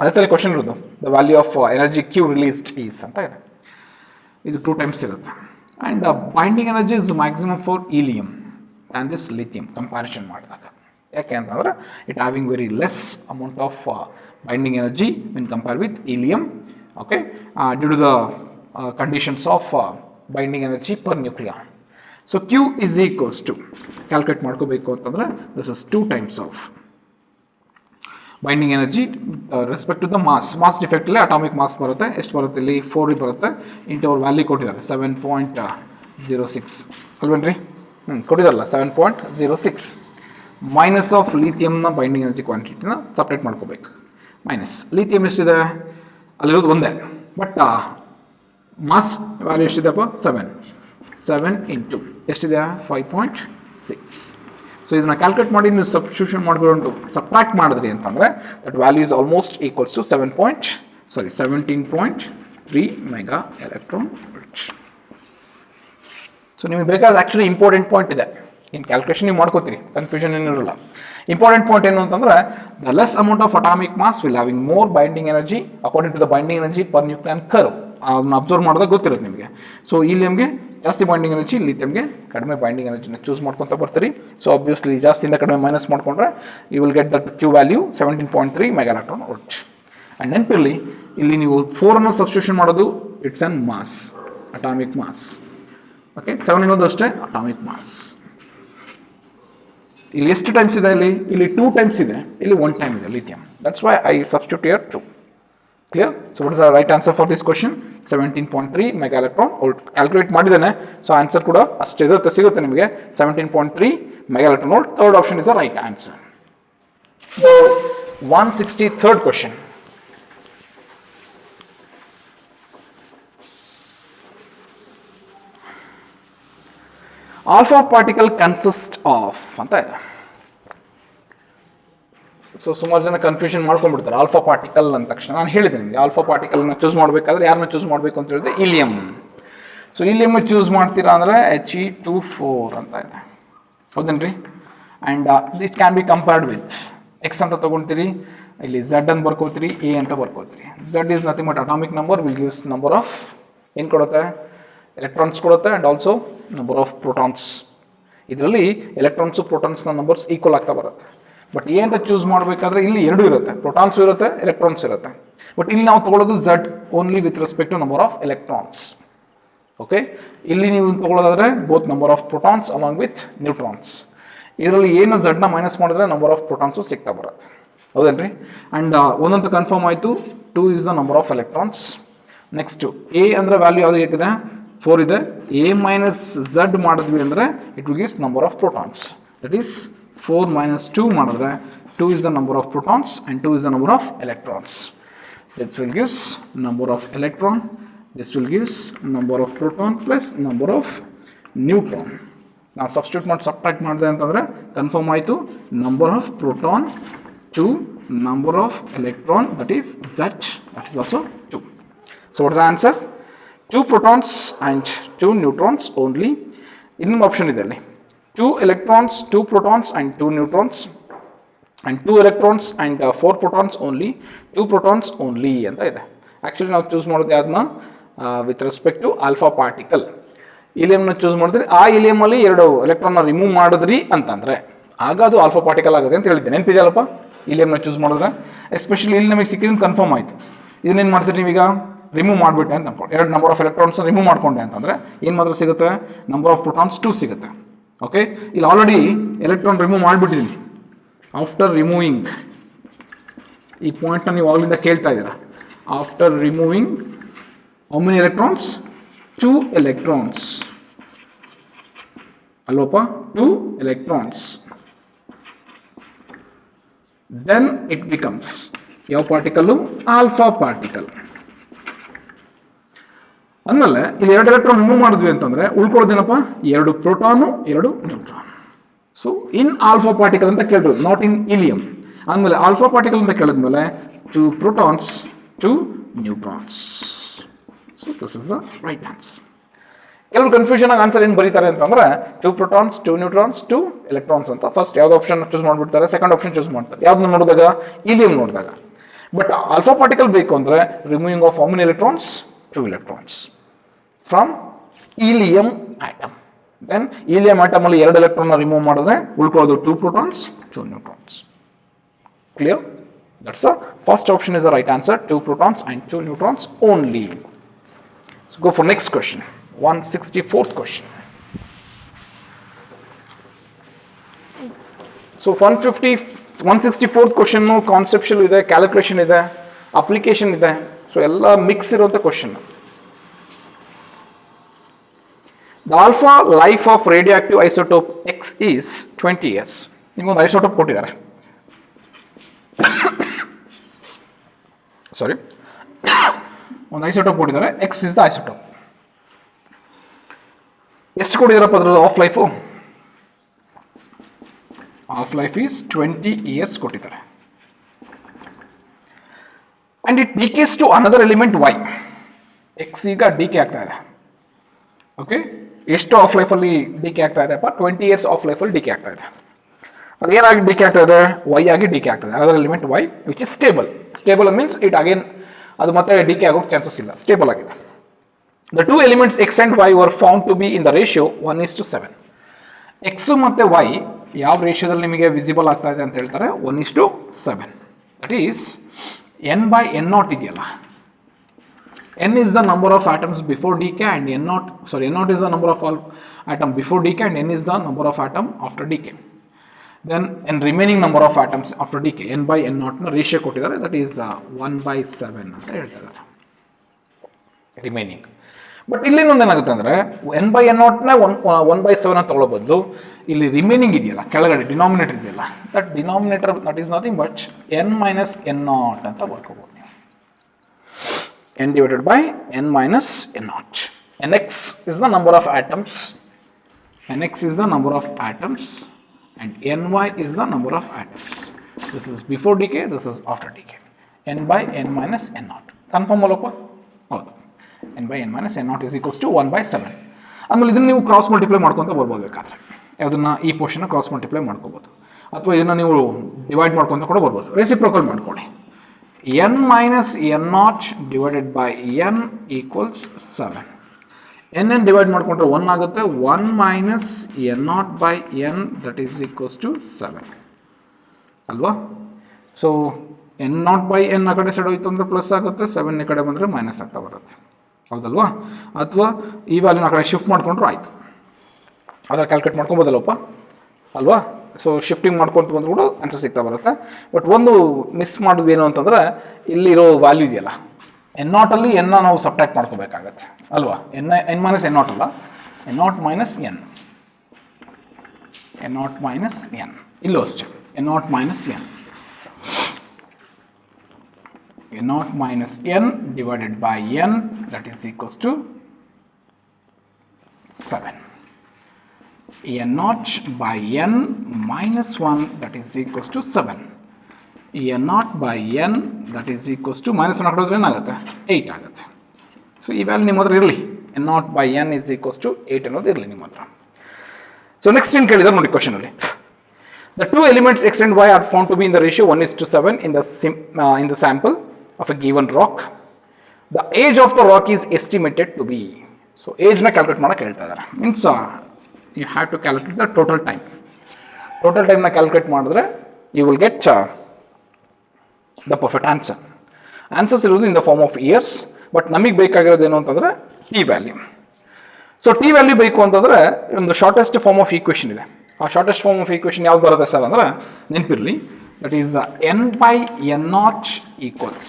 ಅದೇ ಥರ ಕ್ವಶನ್ ಇರೋದು the value of energy Q released is ಅಂತ ಇದೆ. ಇದು 2 ಟೈಮ್ಸ್ ಇರುತ್ತೆ. And binding energy is maximum for helium and this lithium comparison ಮಾಡಿದಾಗ. ಯಾಕೆ ಅಂತಂದರೆ it having very less amount of binding energy when compare with helium. Okay, due to the conditions of binding energy per nucleon. So Q is equals to, calculate ಮಾಡ್ಕೋಬೇಕು ಅಂತಂದ್ರೆ this is 2 times of binding energy respect to the mass defect ಅಲ್ಲಿ atomic mass ಬರುತ್ತೆ. ಎಷ್ಟು ಬರುತ್ತೆ ಇಲ್ಲಿ? 4 ಬರುತ್ತೆ. Into ಅವ್ರ value ಕೊಟ್ಟಿದ್ದಾರೆ 7.06 ಅಲ್ವೇನ್ರಿ? ಕೊಟ್ಟಿದಾರಲ್ಲ 7.06 ಮೈನಸ್ ಆಫ್ ಲಿಥಿಯಮ್ನ ಬೈಂಡಿಂಗ್ ಎನರ್ಜಿ ಕ್ವಾಂಟಿಟಿನ ಸಪ್ರೇಟ್ ಮಾಡ್ಕೋಬೇಕು. ಮೈನಸ್ ಲಿಥಿಯಮ್ ಎಷ್ಟಿದೆ? ಅಲ್ಲಿರೋದು ಒಂದೇ, ಬಟ್ ಮಾಸ್ ವ್ಯಾಲ್ಯೂ ಎಷ್ಟಿದೆಪ್ಪ? 7 ಇಂಟು ಎಷ್ಟಿದೆ? 5.6. ಸೊ ಇದನ್ನು ಕ್ಯಾಲ್ಕುಲೇಟ್ ಮಾಡಿ ನೀವು ಸಬ್ಸ್ಟಿಟ್ಯೂಷನ್ ಮಾಡಿಕೊಂಡು ಸಬ್ಟ್ರಾಕ್ಟ್ ಮಾಡಿದ್ರಿ ಅಂತಂದರೆ that value is almost equals to 17.3 mega electron volt. So ನಿಮಗೆ ಬೇಕಾದ ಆ್ಯಕ್ಚುಲಿ ಇಂಪಾರ್ಟೆಂಟ್ ಪಾಯಿಂಟ್ ಇದೆ. ಇನ್ ಕ್ಯಾಲ್ಕುಲೇಷನ್ ನೀವು ಮಾಡ್ಕೋತೀರಿ, ಕನ್ಫ್ಯೂಷನ್ ಏನಿರಲ್ಲ. ಇಂಪಾರ್ಟೆಂಟ್ ಪಾಯಿಂಟ್ ಏನು ಅಂತಂದ್ರೆ the less amount of atomic mass will having more binding energy according to the binding energy per nucleon curve. ಅದನ್ನ observe ಮಾಡಿದಾಗ ಗೊತ್ತಿರುತ್ತೆ ನಿಮಗೆ. ಸೊ ಹೀಲಿಯಮ್ಗೆ ಜಾಸ್ತಿ ಬೈಂಡಿಂಗ್ ಎನರ್ಜಿ, ಲಿಥಿಯಮ್ಗೆ ಕಡಿಮೆ ಬೈಂಡಿಂಗ್ ಎನರ್ಜಿನ ಚೂಸ್ ಮಾಡ್ಕೊತ ಬರ್ತೀರಿ. ಸೊ ಆಬ್ವಿಯಸ್ಲಿ ಜಾಸ್ತಿಯಿಂದ ಕಡಿಮೆ ಮೈನಸ್ ಮಾಡ್ಕೊಂಡ್ರೆ you will get that Q value 17.3 mega electron volt. And ನೆನಪಿರಲಿ, ಇಲ್ಲಿ ನೀವು 4 ಅನ್ನು ಸಬ್ಸ್ಟಿಟ್ಯೂಷನ್ ಮಾಡೋದು it's an mass, atomic mass. Okay, 7 ಅನ್ನೋದು ಅಷ್ಟೇ ಅಟಾಮಿಕ್ ಮಾಸ್. ಇಲ್ಲಿ ಎಷ್ಟು ಟೈಮ್ಸ್ ಇದೆ? ಇಲ್ಲಿ 2 ಟೈಮ್ಸ್ ಇದೆ, ಇಲ್ಲಿ 1 ಟೈಮ್ ಇದೆ lithium. That's why I substitute here 2. Clear? So what is the right answer for this question? 17.3 mega electron volt. Calculate ಮಾಡಿದ್ದೇನೆ, ಸೊ ಆನ್ಸರ್ ಕೂಡ ಅಷ್ಟೇ ಸಿಗುತ್ತೆ ನಿಮಗೆ, 17.3 mega electron volt. Third option is the right answer. 163rd question. Alpha particle consist of ಅಂತ ಇದೆ. So ಸುಮಾರು ಜನ confusion ಮಾಡ್ಕೊಂಡ್ಬಿಡ್ತಾರೆ alpha particle ಅಂದ ತಕ್ಷಣ. ನಾನು ಹೇಳಿದೆ ನಿಮಗೆ ಆಲ್ಫಾ ಪಾರ್ಟಿಕಲ್ನ ಚೂಸ್ ಮಾಡಬೇಕಾದ್ರೆ ಯಾರನ್ನ ಚೂಸ್ ಮಾಡಬೇಕು ಅಂತ ಹೇಳಿದ್ರೆ ಹೀಲಿಯಂ. ಸೊ ಇಲ್ಲಿ ನಿಮಗೆ ಚೂಸ್ ಮಾಡ್ತೀರಾ ಅಂದರೆ He24 ಅಂತ ಇದೆ, ಹೌದೇನ್ರಿ? And this can be compared with X ಅಂತ ತೊಗೊಳ್ತೀರಿ, ಇಲ್ಲಿ ಝಡ್ ಅಂತ ಬರ್ಕೋತೀರಿ, ಎ ಅಂತ ಬರ್ಕೋತೀರಿ. Z is nothing but atomic number, will gives number of ಏನು ಕೊಡುತ್ತೆ, ಎಲೆಕ್ಟ್ರಾನ್ಸ್ ಕೊಡುತ್ತೆ, and also number of protons. ಇದರಲ್ಲಿ ಎಲೆಕ್ಟ್ರಾನ್ಸು ಪ್ರೋಟಾನ್ಸ್ನ ನಂಬರ್ಸ್ ಈಕ್ವಲ್ ಆಗ್ತಾ ಬರುತ್ತೆ. ಬಟ್ ಎ ಅಂತ ಚೂಸ್ ಮಾಡಬೇಕಾದ್ರೆ ಇಲ್ಲಿ ಎರಡೂ ಇರುತ್ತೆ, ಪ್ರೋಟಾನ್ಸು ಇರುತ್ತೆ, ಎಲೆಕ್ಟ್ರಾನ್ಸ್ ಇರುತ್ತೆ. ಬಟ್ ಇಲ್ಲಿ ನಾವು ತೊಗೊಳ್ಳೋದು Z only with respect to number of electrons. Okay, ಇಲ್ಲಿ ನೀವು ತೊಗೊಳ್ಳೋದಾದ್ರೆ both number of protons along with neutrons. ಇದರಲ್ಲಿ ಏನು ಝಡ್ನ ಮೈನಸ್ ಮಾಡಿದ್ರೆ ನಂಬರ್ ಆಫ್ ಪ್ರೋಟಾನ್ಸು ಸಿಗ್ತಾ ಬರುತ್ತೆ, ಹೌದೇನ್ರಿ? ಆ್ಯಂಡ್ ಒಂದಂತೂ ಕನ್ಫರ್ಮ್ ಆಯಿತು, 2 is the number of electrons. Next A ಅಂದರೆ ವ್ಯಾಲ್ಯೂ ಯಾವುದು ಇದೆ, 4 ಇದೆ. ಎ ಮೈನಸ್ ಝಡ್ ಮಾಡಿದ್ವಿ ಅಂದರೆ it will gives number of protons, that is 4 minus 2 ಮಾಡಿದ್ರೆ 2 is the number of protons and 2 is the number of electrons. This will gives number of electron, this will gives number of proton plus number of neutron. Now substitute ಮಾಡಿ subtract ಮಾಡಿದೆ ಅಂತಂದರೆ confirm ಆಯಿತು, number of proton to number of electron, that is Z, that is also 2. So what is the answer? 2 protons and 2 neutrons only. ಇನ್ನೊಂದು option ಇದೆ ಅಲ್ಲಿ, 2 electrons, 2 protons and 2 neutrons, and 2 electrons and 4 protons only, 2 protons only ಅಂತ ಇದೆ. Actually ನಾವು choose ಮಾಡೋದು ಯಾವ್ದನ್ನ with respect to alpha particle. ಇಲಿಯಮ್ನ choose ಮಾಡಿದ್ರಿ, ಆ ಇಲಿಯಮಲ್ಲಿ 2 ಎಲೆಕ್ಟ್ರಾನ್ನ ರಿಮೂವ್ ಮಾಡಿದ್ರಿ ಅಂತಂದರೆ ಆಗ ಅದು ಆಲ್ಫಾ ಪಾರ್ಟಿಕಲ್ ಆಗುತ್ತೆ ಅಂತ ಹೇಳಿದ್ದೆ, ನೆನಪಿದೆಯಲ್ಲಪ್ಪ? ಇಲಿಯಮ್ನ ಚೂಸ್ ಮಾಡಿದ್ರೆ ಎಸ್ಪೆಷಲಿ ಇಲ್ಲಿ ನಮಗೆ ಸಿಕ್ಕಿದ್ರೆ ಕನ್ಫರ್ಮ್ ಆಯಿತು. ಇದನ್ನೇನು ಮಾಡ್ತೀರಿ ನೀವೀಗ, ರಿಮೂವ್ ಮಾಡಿಬಿಟ್ಟೆ ಅಂತ ಅನ್ಕೊಂಡು 2 ನಂಬರ್ ಆಫ್ ಎಲೆಕ್ಟ್ರಾನ್ಸ್ ರಿಮೂವ್ ಮಾಡ್ಕೊಂಡೆ ಅಂತಂದರೆ ಏನು ಮಾತ್ರ ಸಿಗುತ್ತೆ, ನಂಬರ್ ಆಫ್ ಪ್ರೋಟಾನ್ಸ್ 2 ಸಿಗುತ್ತೆ. ಓಕೆ, ಇಲ್ಲಿ ಆಲ್ರೆಡಿ ಎಲೆಕ್ಟ್ರಾನ್ ರಿಮೂವ್ ಮಾಡಿಬಿಟ್ಟಿದ್ದೀನಿ. ಆಫ್ಟರ್ ರಿಮೂವಿಂಗ್, ಈ ಪಾಯಿಂಟ್ನ ನೀವು ಆಗಲಿಂದ ಕೇಳ್ತಾ ಇದ್ದೀರಾ, after removing how many electrons, 2 electrons ಅಲ್ವಪ್ಪ, 2 electrons. Then it becomes ಯಾವ ಪಾರ್ಟಿಕಲ್ಲು, ಆಲ್ಫಾ ಪಾರ್ಟಿಕಲ್. ಅಂದಮೇಲೆ ಇಲ್ಲಿ 2 ಎಲೆಕ್ಟ್ರಾನ್ ರಿಮೂವ್ ಮಾಡಿದ್ವಿ ಅಂತಂದರೆ ಉಳ್ಕೊಳ್ಳೋದೇನಪ್ಪ, 2 proton 2 neutron. So in alpha particle ಅಂತ ಕೇಳಿದ್ರು, ನಾಟ್ ಇನ್ ಇಲಿಯಮ್. ಅಂದಮೇಲೆ ಆಲ್ಫಾ ಪಾರ್ಟಿಕಲ್ ಅಂತ ಕೇಳಿದ್ಮೇಲೆ 2 protons 2 neutrons. So this is the right answer. ಕೆಲವು ಕನ್ಫ್ಯೂಷನ್ ಆಗಿ ಆನ್ಸರ್ ಏನು ಬರೀತಾರೆ ಅಂತಂದ್ರೆ 2 protons 2 neutrons 2 electrons ಅಂತ ಫಸ್ಟ್ ಯಾವ್ದು ಆಪ್ಷನ್ ಚೂಸ್ ಮಾಡಿಬಿಡ್ತಾರೆ, ಸೆಕೆಂಡ್ ಆಪ್ಷನ್ ಚೂಸ್ ಮಾಡ್ತಾರೆ. ಯಾವ್ದನ್ನ ನೋಡಿದಾಗ, ಇಲಿಯಮ್ ನೋಡಿದಾಗ. ಬಟ್ ಆಲ್ಫಾ ಪಾರ್ಟಿಕಲ್ ಬೇಕು ಅಂದರೆ removing of how many electrons, 2 electrons from helium atom. Then helium atom ಅಲ್ಲಿ 2 ಎಲೆಕ್ಟ್ರಾನ್ ರಿಮೂವ್ ಮಾಡಿದ್ರೆ ಉಳ್ಕೊಳ್ಳೋದು 2 protons 2 neutrons. Clear? That's the first option is the right answer, 2 protons and 2 neutrons only. So go for next question, 164th question. So 164th question conceptual ಇದೆ, calculation ಇದೆ, application ಇದೆ. So ಎಲ್ಲ mix ಇರುವಂಥ question. The alpha life of radioactive isotope X is 20 years. ನಿಮಗೊಂದು isotope ಕೊಟ್ಟಿದ್ದಾರೆ, ಸಾರಿ ಒಂದು isotope ಕೊಟ್ಟಿದ್ದಾರೆ, X is the isotope. ಎಷ್ಟು ಕೊಟ್ಟಿದ್ದಾರಪ್ಪ ಅದ್ರದ್ದು half life? Half life is 20 years ಕೊಟ್ಟಿದ್ದಾರೆ. And it decays to another element Y. X ಈಗ ಡಿಕೆ ಆಗ್ತಾ ಇದೆ. ಓಕೆ, ಎಷ್ಟು ಆಫ್ ಲೈಫಲ್ಲಿ ಡಿಕೆ ಆಗ್ತಾ ಇದೆಪ್ಪ? 20 years ಆಫ್ ಲೈಫಲ್ಲಿ ಡಿಕೆ ಆಗ್ತಾ ಇದೆ. ಅದೇನಾಗಿ ಡಿಕೆ ಆಗ್ತಾ ಇದೆ? ವೈ ಆಗಿ ಡಿಕೆ ಆಗ್ತದೆ. Another element Y which is stable. Stable means it again ಅದು ಮತ್ತೆ ಡಿಕೆ ಆಗೋಕ್ಕೆ ಚಾನ್ಸಸ್ ಇಲ್ಲ, ಸ್ಟೇಬಲ್ ಆಗಿದೆ. The 2 elements X and Y were found to be in the ratio 1:7. X ಮತ್ತು ವೈ ಯಾವ ರೇಷಿಯೋದಲ್ಲಿ ನಿಮಗೆ ವಿಸಿಬಲ್ ಆಗ್ತಾ ಇದೆ ಅಂತ ಹೇಳ್ತಾರೆ? 1:7. ದಟ್ ಈಸ್ n/n0 ಇದೆಯಲ್ಲ, n is the number of atoms before decay and n0 is the number of atom before decay and n is the number of atom after decay. Then n remaining number of atoms after decay, n/n0 ನ ratio ಕೊಟ್ಟಿದ್ದಾರೆ, that is 1/7 ಅಂತ ಹೇಳ್ತಿದ್ದಾರೆ remaining. But ಇಲ್ಲಿ ಇನ್ನೊಂದು ಏನಾಗುತ್ತೆ ಅಂದರೆ n/n0ನ 1/7 ಅಂತ ತಗೊಳ್ಳೋ ಬದಲು ಇಲ್ಲಿ ರಿಮೈನಿಂಗ್ ಇದೆಯಲ್ಲ ಕೆಳಗಡೆ ಡಿನಾಮಿನೇಟರ್ ಇದೆಯಲ್ಲ, that denominator that is nothing but n-n0 ಅಂತ ಬರ್ಕೋಬೋದು ನೀವು. n divided by n-n0. nx is the number of atoms, nx is the number of atoms and ny is the number of atoms. This is before decay, this is after decay. n/n-n0 confirm ಅಲ್ಲಪ್ಪ? ಹೌದು. n by n minus n naught is equals to 1 by 7. ಆಮೇಲೆ ಇದನ್ನು ನೀವು cross multiply ಮಾಡ್ಕೊತ ಬರ್ಬೋದು ಬೇಕಾದರೆ, ಯಾವುದನ್ನು ಈ ಪೋರ್ಷನ್ನ ಕ್ರಾಸ್ ಮಲ್ಟಿಪ್ಲೈ ಮಾಡ್ಕೋಬೋದು, ಅಥವಾ ಇದನ್ನು ನೀವು ಡಿವೈಡ್ ಮಾಡ್ಕೊತ ಕೂಡ ಬರ್ಬೋದು. ರೆಸಿಪ್ರೋಕಲ್ ಮಾಡ್ಕೊಳ್ಳಿ. n minus n naught divided by n equals 7. n divide ಮಾಡಿಕೊಂಡ್ರೆ 1 ಆಗುತ್ತೆ. 1 minus n naught by n that is equals to 7 ಅಲ್ವಾ. So n naught by n ಆ ಕಡೆ ಸೈಡ್ ಹೋಯ್ತು ಅಂದರೆ ಪ್ಲಸ್ ಆಗುತ್ತೆ, 7 ಈ ಕಡೆ ಬಂದರೆ ಮೈನಸ್ ಆಗ್ತಾ ಬರುತ್ತೆ, ಹೌದಲ್ವಾ. ಅಥವಾ ಈ ವ್ಯಾಲ್ಯೂನ ಆ ಕಡೆ ಶಿಫ್ಟ್ ಮಾಡಿಕೊಂಡ್ರು ಆಯಿತು, ಅದರ ಕ್ಯಾಲ್ಕುಲೇಟ್ ಮಾಡ್ಕೊಬೋದಲ್ಲಪ್ಪ ಅಲ್ವಾ. ಸೊ ಶಿಫ್ಟಿಂಗ್ ಮಾಡ್ಕೊಂತ ಬಂದ್ರು ಕೂಡ ಆನ್ಸರ್ ಸಿಗ್ತಾ ಬರುತ್ತೆ. ಬಟ್ ಒಂದು ಮಿಸ್ ಮಾಡೋದು ಏನು ಅಂತಂದರೆ ಇಲ್ಲಿರೋ ವ್ಯಾಲ್ಯೂ ಇದೆಯಲ್ಲ n ನಾಟಲ್ಲಿ n ನಾವು ಸಬ್ಟ್ರಾಕ್ಟ್ ಮಾಡ್ಕೋಬೇಕಾಗತ್ತೆ ಅಲ್ವಾ. n ಮೈನಸ್ n ನಾಟ್ ಅಲ್ಲ, n nought minus n, n nought minus n, ಇಲ್ಲೂ ಅಷ್ಟೇ n nought minus n, n naught minus n divided by n that is equals to 7. n naught by n minus 1 that is equals to 7. n naught by n that is equals to minus 1 ಹಾಕಿದ್ರೆ ಏನಾಗುತ್ತೆ 8 ಆಗುತ್ತೆ. So ಈ value ನಿಮ್ಮ ಹತ್ರ ಇರಲಿ, n naught by n is equals to 8 ಅನ್ನೋದು ಇರಲಿ ನಿಮ್ಮ ಹತ್ರ. ಸೊ ನೆಕ್ಸ್ಟ್ ಏನು ಕೇಳಿದಾರೆ ನೋಡಿ ಕ್ವಶನ್ ಅಲ್ಲಿ. The two elements x and y are found to be in the ratio 1:7 in the sample of a given rock. The age of the rock is estimated to be. So age na calculate ಮಾಡಕ್ಕೆ ಹೇಳ್ತಾ ಇದ್ದಾರೆ. Means you have to calculate the total time. Total time na calculate ಮಾಡಿದ್ರೆ you will get the perfect answer. Answers ಇರೋದು in the form of years, but ನಮಗೆ ಬೇಕಾಗಿರೋದು ಏನು ಅಂತಂದ್ರೆ t value. So t value ಬೇಕು ಅಂತಂದ್ರೆ ಒಂದು ಶಾರ್ಟೆಸ್ಟ್ ಫಾರ್ಮ್ ಆಫ್ ಈಕ್ವೇಷನ್ ಇದೆ. ಆ ಶಾರ್ಟೆಸ್ಟ್ ಫಾರ್ಮ್ ಆಫ್ ಈಕ್ವೇಷನ್ ಯಾವ್ದು ಬರುತ್ತೆ ಸರ್ ಅಂದ್ರೆ ನೆನಪಿರಲಿ, that is n by n naught equals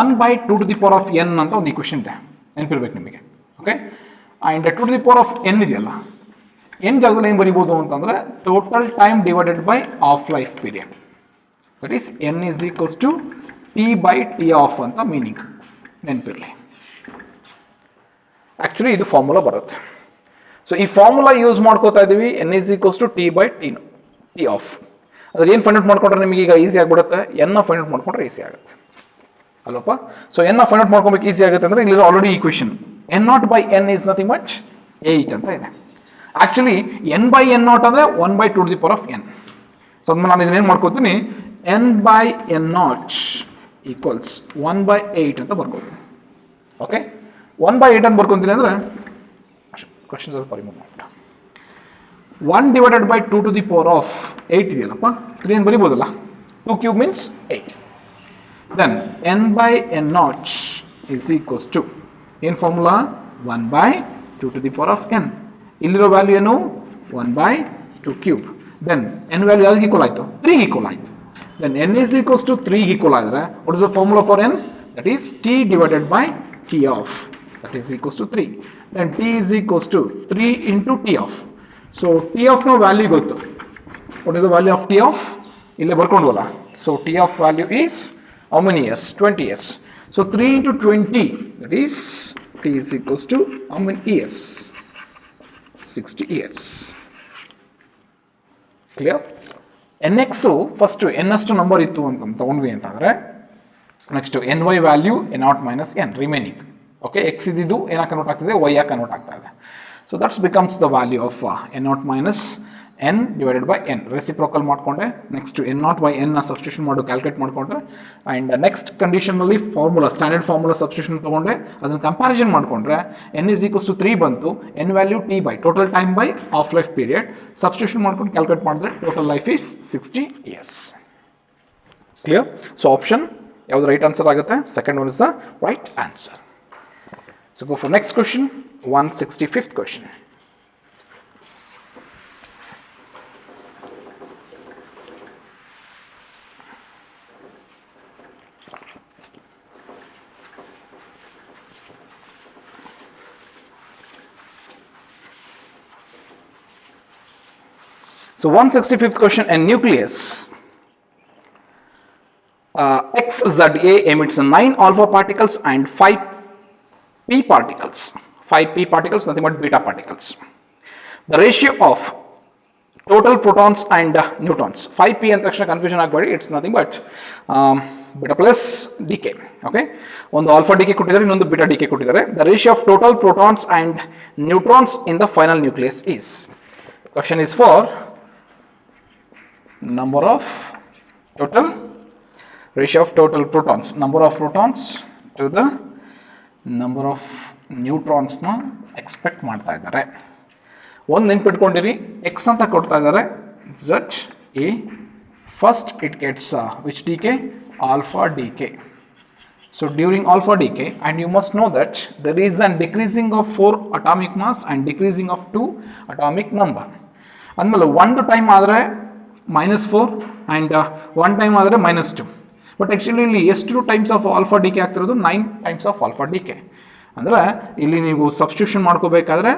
1 by 2 to the power of n ಅಂತ ಒಂದು ಈಕ್ವೇಷನ್ ಇದೆ, ನೆನಪಿರ್ಬೇಕು ನಿಮಗೆ. Okay, and 2 to the power of n ಇದೆಯಲ್ಲ, n ಜಾಗದಲ್ಲಿ ಏನು ಬರಿಬೋದು ಅಂತಂದರೆ total time divided by of life period, that is n is equals to t by t of ಅಂತ ಮೀನಿಂಗ್ ನೆನಪಿರಲಿ. ಆ್ಯಕ್ಚುಲಿ ಇದು ಫಾರ್ಮುಲಾ ಬರುತ್ತೆ. ಸೊ ಈ ಫಾರ್ಮುಲಾ ಯೂಸ್ ಮಾಡ್ಕೋತಾ ಇದ್ದೀವಿ, n is equals to t by t of. ಅದ್ರ ಏನು find out ಮಾಡ್ಕೊಂಡ್ರೆ ನಿಮಗೆ ಈಗ ಈಸಿ ಆಗಿಬಿಡುತ್ತೆ, n ಫೈಂಡ್ ಔಟ್ ಮಾಡ್ಕೊಂಡ್ರೆ ಈಸಿ ಆಗುತ್ತೆ ಅಲ್ಲಪ್ಪ. ಸೊ n ಫೈಂಡ್ ಔಟ್ ಮಾಡ್ಕೊಬೇಕು ಈಸಿ ಆಗುತ್ತೆ ಅಂದರೆ ಇಲ್ಲಿ already equation n nought by n is nothing much 8 ಅಂತ ಇದೆ. Actually n by n not ಅಂದರೆ 1 by 2 to the power of n. So ಅದ್ಮೇಲೆ ನಾನು ಇದನ್ನೇನು ಮಾಡ್ಕೋತೀನಿ, n by n naught equals 1 by 8 ಅಂತ ಬರ್ಕೋತೀನಿ. ಓಕೆ, 1 by 8 ಅಂತ ಬರ್ಕೊತೀನಿ ಅಂದರೆ ಕ್ವಶನ್ ಸ್ವಲ್ಪ ರಿಮೂವ್ ಮಾಡ್ಬಿಟ್ಟು 1 divided by 2 to the power of 8 ಇದೆಯಲ್ಲಪ್ಪ, 3 ಅಂತ ಬರಿಬೋದಲ್ಲ, 2 cube means 8. Then n by n naught is equals to ಏನು formula 1 by 2 to the power of n. ಇಲ್ಲಿರೋ value ಏನು 1 by 2 cube. Then n value ಯಾವ್ದು equal ಆಯಿತು, 3 equal ಆಯಿತು. Then n is equals to 3 equal ಆದರೆ what is the formula for n? That is t divided by t of, that is equals to 3. Then t is equals to 3 into t of. So t of no value ಗೊತ್ತು. What is the value of t of? ಇಲ್ಲೇ ಬರ್ಕೊಂಡ್ವಲ್ಲ. So t of value is how many years? 20 years. So 3 into 20, that is t is equals to how many years? 60 years. Clear? nx first n ಅಷ್ಟು number ಇತ್ತು ಅಂತ ತಗೊಂಡ್ವಿ ಅಂತಂದರೆ next ny value n nought minus n remaining. Okay, X ಇದ್ದಿದ್ದು ಏನಾಗಿ convert ಆಗ್ತಿದೆ, Y ಆಗಿ convert ಆಗ್ತಾ ಇದೆ. So that's becomes the value of n nought minus n divided by n. Reciprocal ಮಾಡಿಕೊಂಡೆ, next n nought by n ನ substitution ಮಾಡಿ calculate ಮಾಡಿಕೊಂಡ್ರೆ, ಆ್ಯಂಡ್ ನೆಕ್ಸ್ಟ್ ಕಂಡೀಷನಲ್ಲಿ ಫಾರ್ಮುಲಾ ಸ್ಟ್ಯಾಂಡರ್ಡ್ ಫಾರ್ಮುಲಾ ಸಬ್ಸ್ಟಿಟ್ಯೂಷನ್ ತೊಗೊಂಡೆ, ಅದನ್ನು ಕಂಪ್ಯಾರಿಸನ್ ಮಾಡಿಕೊಂಡ್ರೆ n is equals to 3 ಬಂತು, n value t by total time by of life period substitution ಮಾಡ್ಕೊಂಡು ಕ್ಯಾಲ್ಕುಲೇಟ್ ಮಾಡಿದ್ರೆ total life is 60 years. Clear? So option ಯಾವುದು right answer ಆಗುತ್ತೆ, second one is the right answer. So go for next question, 165th question. So 165th question, a nucleus XZA emits 9 alpha particles and 5 p particles, 5 p particles, nothing but beta particles. The ratio of total protons and neutrons 5p ಅಂದ ತಕ್ಷಣ confusion ಆಗಬೇಡಿ, it's nothing but beta plus decay. Okay, ಒಂದು alpha decay ಕೊಟ್ಟಿದ್ದಾರೆ, ಇನ್ನೊಂದು beta decay ಕೊಟ್ಟಿದ್ದಾರೆ. The ratio of total protons and neutrons in the final nucleus is. Question is for number of total ratio of total protons, number of protons to the number of neutrons ನ expect ಮಾಡ್ತಾ ಇದ್ದಾರೆ. ಒಂದು ನೆನ್ಪಿಟ್ಕೊಂಡಿರಿ, X ಅಂತ ಕೊಡ್ತಾ ಇದ್ದಾರೆ, z a first it gets which decay, alpha decay. So during alpha decay, and you must know that there is a decreasing of 4 atomic mass and decreasing of 2 atomic number. ಅಂದಮೇಲೆ ಒಂದು time ಆದರೆ -4 and one time ಆದರೆ -2. But actually ಇಲ್ಲಿ ಎಷ್ಟು times of alpha decay ಆಗ್ತಿರೋದು? 9 times of alpha decay. ಅಂದರೆ ಇಲ್ಲಿ ನೀವು ಸಬ್ಸ್ಟಿಟ್ಯೂಷನ್ ಮಾಡ್ಕೋಬೇಕಾದ್ರೆ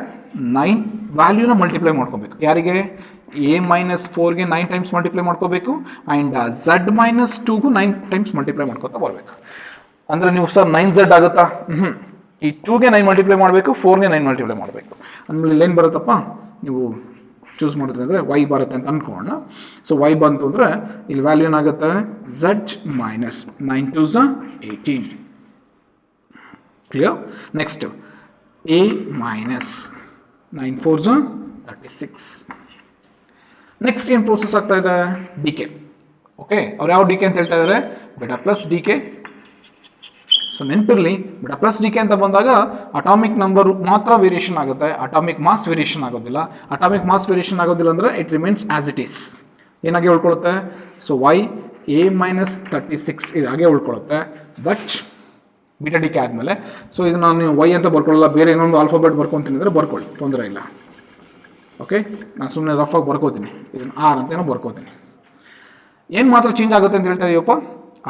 9 ವ್ಯಾಲ್ಯೂನ ಮಲ್ಟಿಪ್ಲೈ ಮಾಡ್ಕೋಬೇಕು. ಯಾರಿಗೆ? a-4ಗೆ 9 ಟೈಮ್ಸ್ ಮಲ್ಟಿಪ್ಲೈ ಮಾಡ್ಕೋಬೇಕು ಆ್ಯಂಡ್ z-2ಗೂ 9 ಟೈಮ್ಸ್ ಮಲ್ಟಿಪ್ಲೈ ಮಾಡ್ಕೋತಾ ಬರಬೇಕು. ಅಂದರೆ ನೀವು ಸರ್ 9z ಆಗುತ್ತಾ? ಈ 2ಗೆ 9 ಮಲ್ಟಿಪ್ಲೈ ಮಾಡಬೇಕು, 4ಗೆ 9 ಮಲ್ಟಿಪ್ಲೈ ಮಾಡಬೇಕು. ಅಂದಮೇಲೆ ಇಲ್ಲೇನು ಬರುತ್ತಪ್ಪ, ನೀವು ಚೂಸ್ ಮಾಡಿದ್ರೆ ಅಂದರೆ y ಬರುತ್ತೆ ಅಂತ ಅಂದ್ಕೊಳ್ಳೋಣ. ಸೊ y ಬಂತು ಅಂದರೆ ಇಲ್ಲಿ ವ್ಯಾಲ್ಯೂ ಏನಾಗುತ್ತೆ? z minus 9 2s 18. Clear? Next a minus 9 4s 36. Next ಏನು ಪ್ರೋಸೆಸ್ ಆಗ್ತಾ ಇದೆ? D K. ಓಕೆ, ಅವ್ರು ಯಾವ ಡಿ ಕೆ ಅಂತ ಹೇಳ್ತಾ ಇದ್ದಾರೆ? Beta plus decay. So ನೆನಪಿರಲಿ, ಬಿಟಾ ಪ್ಲಸ್ ಡಿ ಕೆ ಅಂತ ಬಂದಾಗ ಅಟಾಮಿಕ್ ನಂಬರ್ ಮಾತ್ರ ವೇರಿಯೇಷನ್ ಆಗುತ್ತೆ, ಅಟಾಮಿಕ್ ಮಾಸ್ ವೇರಿಯೇಷನ್ ಆಗೋದಿಲ್ಲ. ಅಟಾಮಿಕ್ ಮಾಸ್ ವೇರಿಯೇಷನ್ ಆಗೋದಿಲ್ಲ ಅಂದರೆ it remains as it is, ಏನಾಗೆ ಉಳ್ಕೊಳ್ಳುತ್ತೆ? ಸೊ y a ಮೈನಸ್ 36 ಇದಾಗೆ ಉಳ್ಕೊಳ್ಳುತ್ತೆ. ಬಟ್ ಬಿಟಾ ಡಿ ಕೆ ಆದಮೇಲೆ, ಸೊ ಇದು ನಾನು y ಅಂತ ಬರ್ಕೊಳ್ಳಲ್ಲ, ಬೇರೆ ಇನ್ನೊಂದು ಆಲ್ಫಾಬೆಟ್ ಬರ್ಕೊತೀನಿ ಅಂದರೆ ಬರ್ಕೊಳ್ಳಿ, ತೊಂದರೆ ಇಲ್ಲ. ಓಕೆ, ನಾನು ಸುಮ್ಮನೆ ರಫ್ ಆಗಿ ಬರ್ಕೋತೀನಿ, ಇದನ್ನು ಆರ್ ಅಂತೇನೋ ಬರ್ಕೋತೀನಿ. ಏನು ಮಾತ್ರ ಚೇಂಜ್ ಆಗುತ್ತೆ ಅಂತ ಹೇಳ್ತಾ ಇದೀವಪ್ಪ?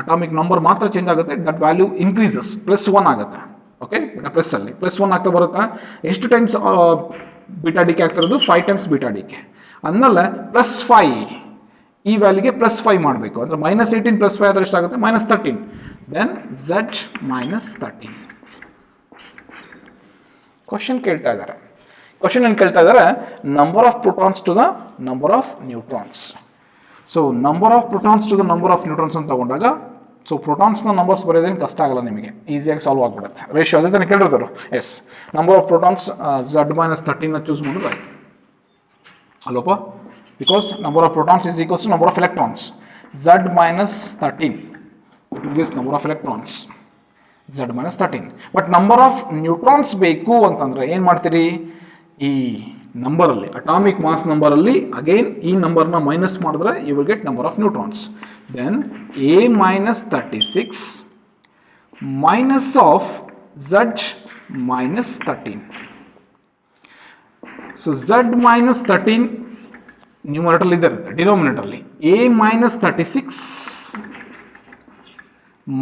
ಅಟಾಮಿಕ್ ನಂಬರ್ ಮಾತ್ರ ಚೇಂಜ್ ಆಗುತ್ತೆ, ದಟ್ ವ್ಯಾಲ್ಯೂ ಇನ್ಕ್ರೀಸಸ್, +1 ಆಗುತ್ತೆ. ಓಕೆ, ಬಿಟಾ ಪ್ಲಸ್ ಅಲ್ಲಿ +1 ಆಗ್ತಾ ಬರುತ್ತಾ? ಎಷ್ಟು ಟೈಮ್ಸ್ ಬಿಟಾ ಡಿ ಕೆ ಆಗ್ತಿರೋದು? 5 ಟೈಮ್ಸ್ ಬಿಟಾ ಡಿ ಕೆ. ಅಂದಮೇಲೆ +5 ಈ ವ್ಯಾಲ್ಯೂಗೆ +5 ಮಾಡಬೇಕು. ಅಂದರೆ -18 +5 ಆದರೆ ಎಷ್ಟಾಗುತ್ತೆ? -13. Then z -13. ಕ್ವಶನ್ ಕೇಳ್ತಾ ಇದ್ದಾರೆ. ಕ್ವಶನ್ ಏನು ಕೇಳ್ತಾ ಇದ್ದಾರೆ? Number of protons to the number of neutrons. So number of protons to the number of neutrons ಅಂತ ತಗೊಂಡಾಗ, ಸೊ ಪ್ರೋಟಾನ್ಸ್ನ ನಂಬರ್ಸ್ ಬರೆಯೋದೇನು ಕಷ್ಟ ಆಗಲ್ಲ ನಿಮಗೆ, ಈಸಿಯಾಗಿ ಸಾಲ್ವ್ ಆಗಿಬಿಡುತ್ತೆ. ರೇಷಿಯೋ ಅದೇ ತಾನೇ ಕೇಳಿರ್ತಾರೆ. Yes, number of protons z -13ನ ಚೂಸ್ ಮಾಡಿದ್ರೆ ಆಯ್ತು ಅಲ್ಲಪ್ಪ, because number of protons is equals to number of electrons. z -13 it gives number of electrons, z -13. But number of neutrons ಬೇಕು ಅಂತಂದರೆ ಏನು ಮಾಡ್ತೀರಿ? ಈ ನಂಬರಲ್ಲಿ, ಅಟಾಮಿಕ್ ಮಾಸ್ ನಂಬರಲ್ಲಿ ಅಗೇನ್ ಈ ನಂಬರ್ನ ಮೈನಸ್ ಮಾಡಿದ್ರೆ you will get number of neutrons. Then a -36 minus of z -13. So z -13 numerator ಇರುತ್ತೆ, ಡಿನೋಮಿನೇಟರ್ಲಿ a -36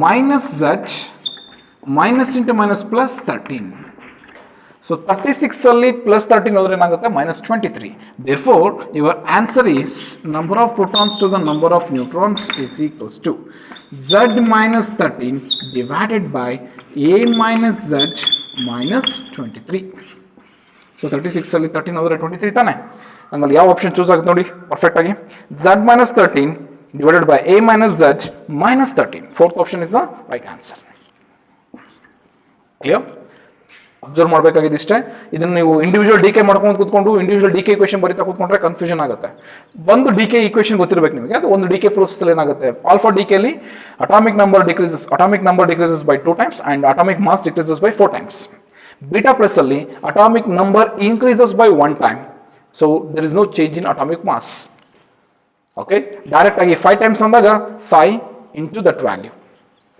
minus z minus into minus +13. So 36 ಅಲ್ಲಿ +13 ಹೋದ್ರೆ ಏನಾಗುತ್ತೆ? -23. Therefore, your answer is number of protons to the number of neutrons is equals to z -13 divided by a minus z minus 23. So 36 ಅಲ್ಲಿ 13 ಹೋದ್ರೆ 23 ತಾನೆ? ಆಮೇಲೆ ಯಾವ option choose ಆಗುತ್ತೆ ನೋಡಿ ಪರ್ಫೆಕ್ಟ್ ಆಗಿ? z -13 divided by a minus z minus 13. Fourth option is the right answer. Clear? Observe ಮಾಡಬೇಕಾಗಿದೆ ಇಷ್ಟೇ. ಇದನ್ನು ನೀವು ಇಂಡಿವಿಜುವಲ್ ಡಿ ಕೆ ಮಾಡ್ಕೊಂಡು ಕೂತ್ಕೊಂಡು ಇಂಡಿವಿಜುವಲ್ ಡಿ ಕೆ ಇಕ್ವೇಷನ್ ಬರೀತಾ ಕೂತ್ಕೊಂಡ್ರೆ ಕನ್ಫ್ಯೂಷನ್ ಆಗುತ್ತೆ. ಒಂದು ಡಿ ಕೆ ಇಕ್ವೇಷನ್ ಗೊತ್ತಿರಬೇಕು ನಿಮಗೆ. ಅದು ಒಂದು ಡಿ ಕೆ ಪ್ರೋಸೆಸ್ ಅಲ್ಲಿ ಏನಾಗುತ್ತೆ? ಆಲ್ಫಾ ಡಿ ಕೆಲಿ atomic number decreases by 2 times and atomic mass decreases by 4 times. Beta plus ಅಲ್ಲಿ atomic number increases by 1 time. So there is no change in atomic mass. Okay, direct ಆಗಿ 5 times ಅಂದಾಗ 5 into that value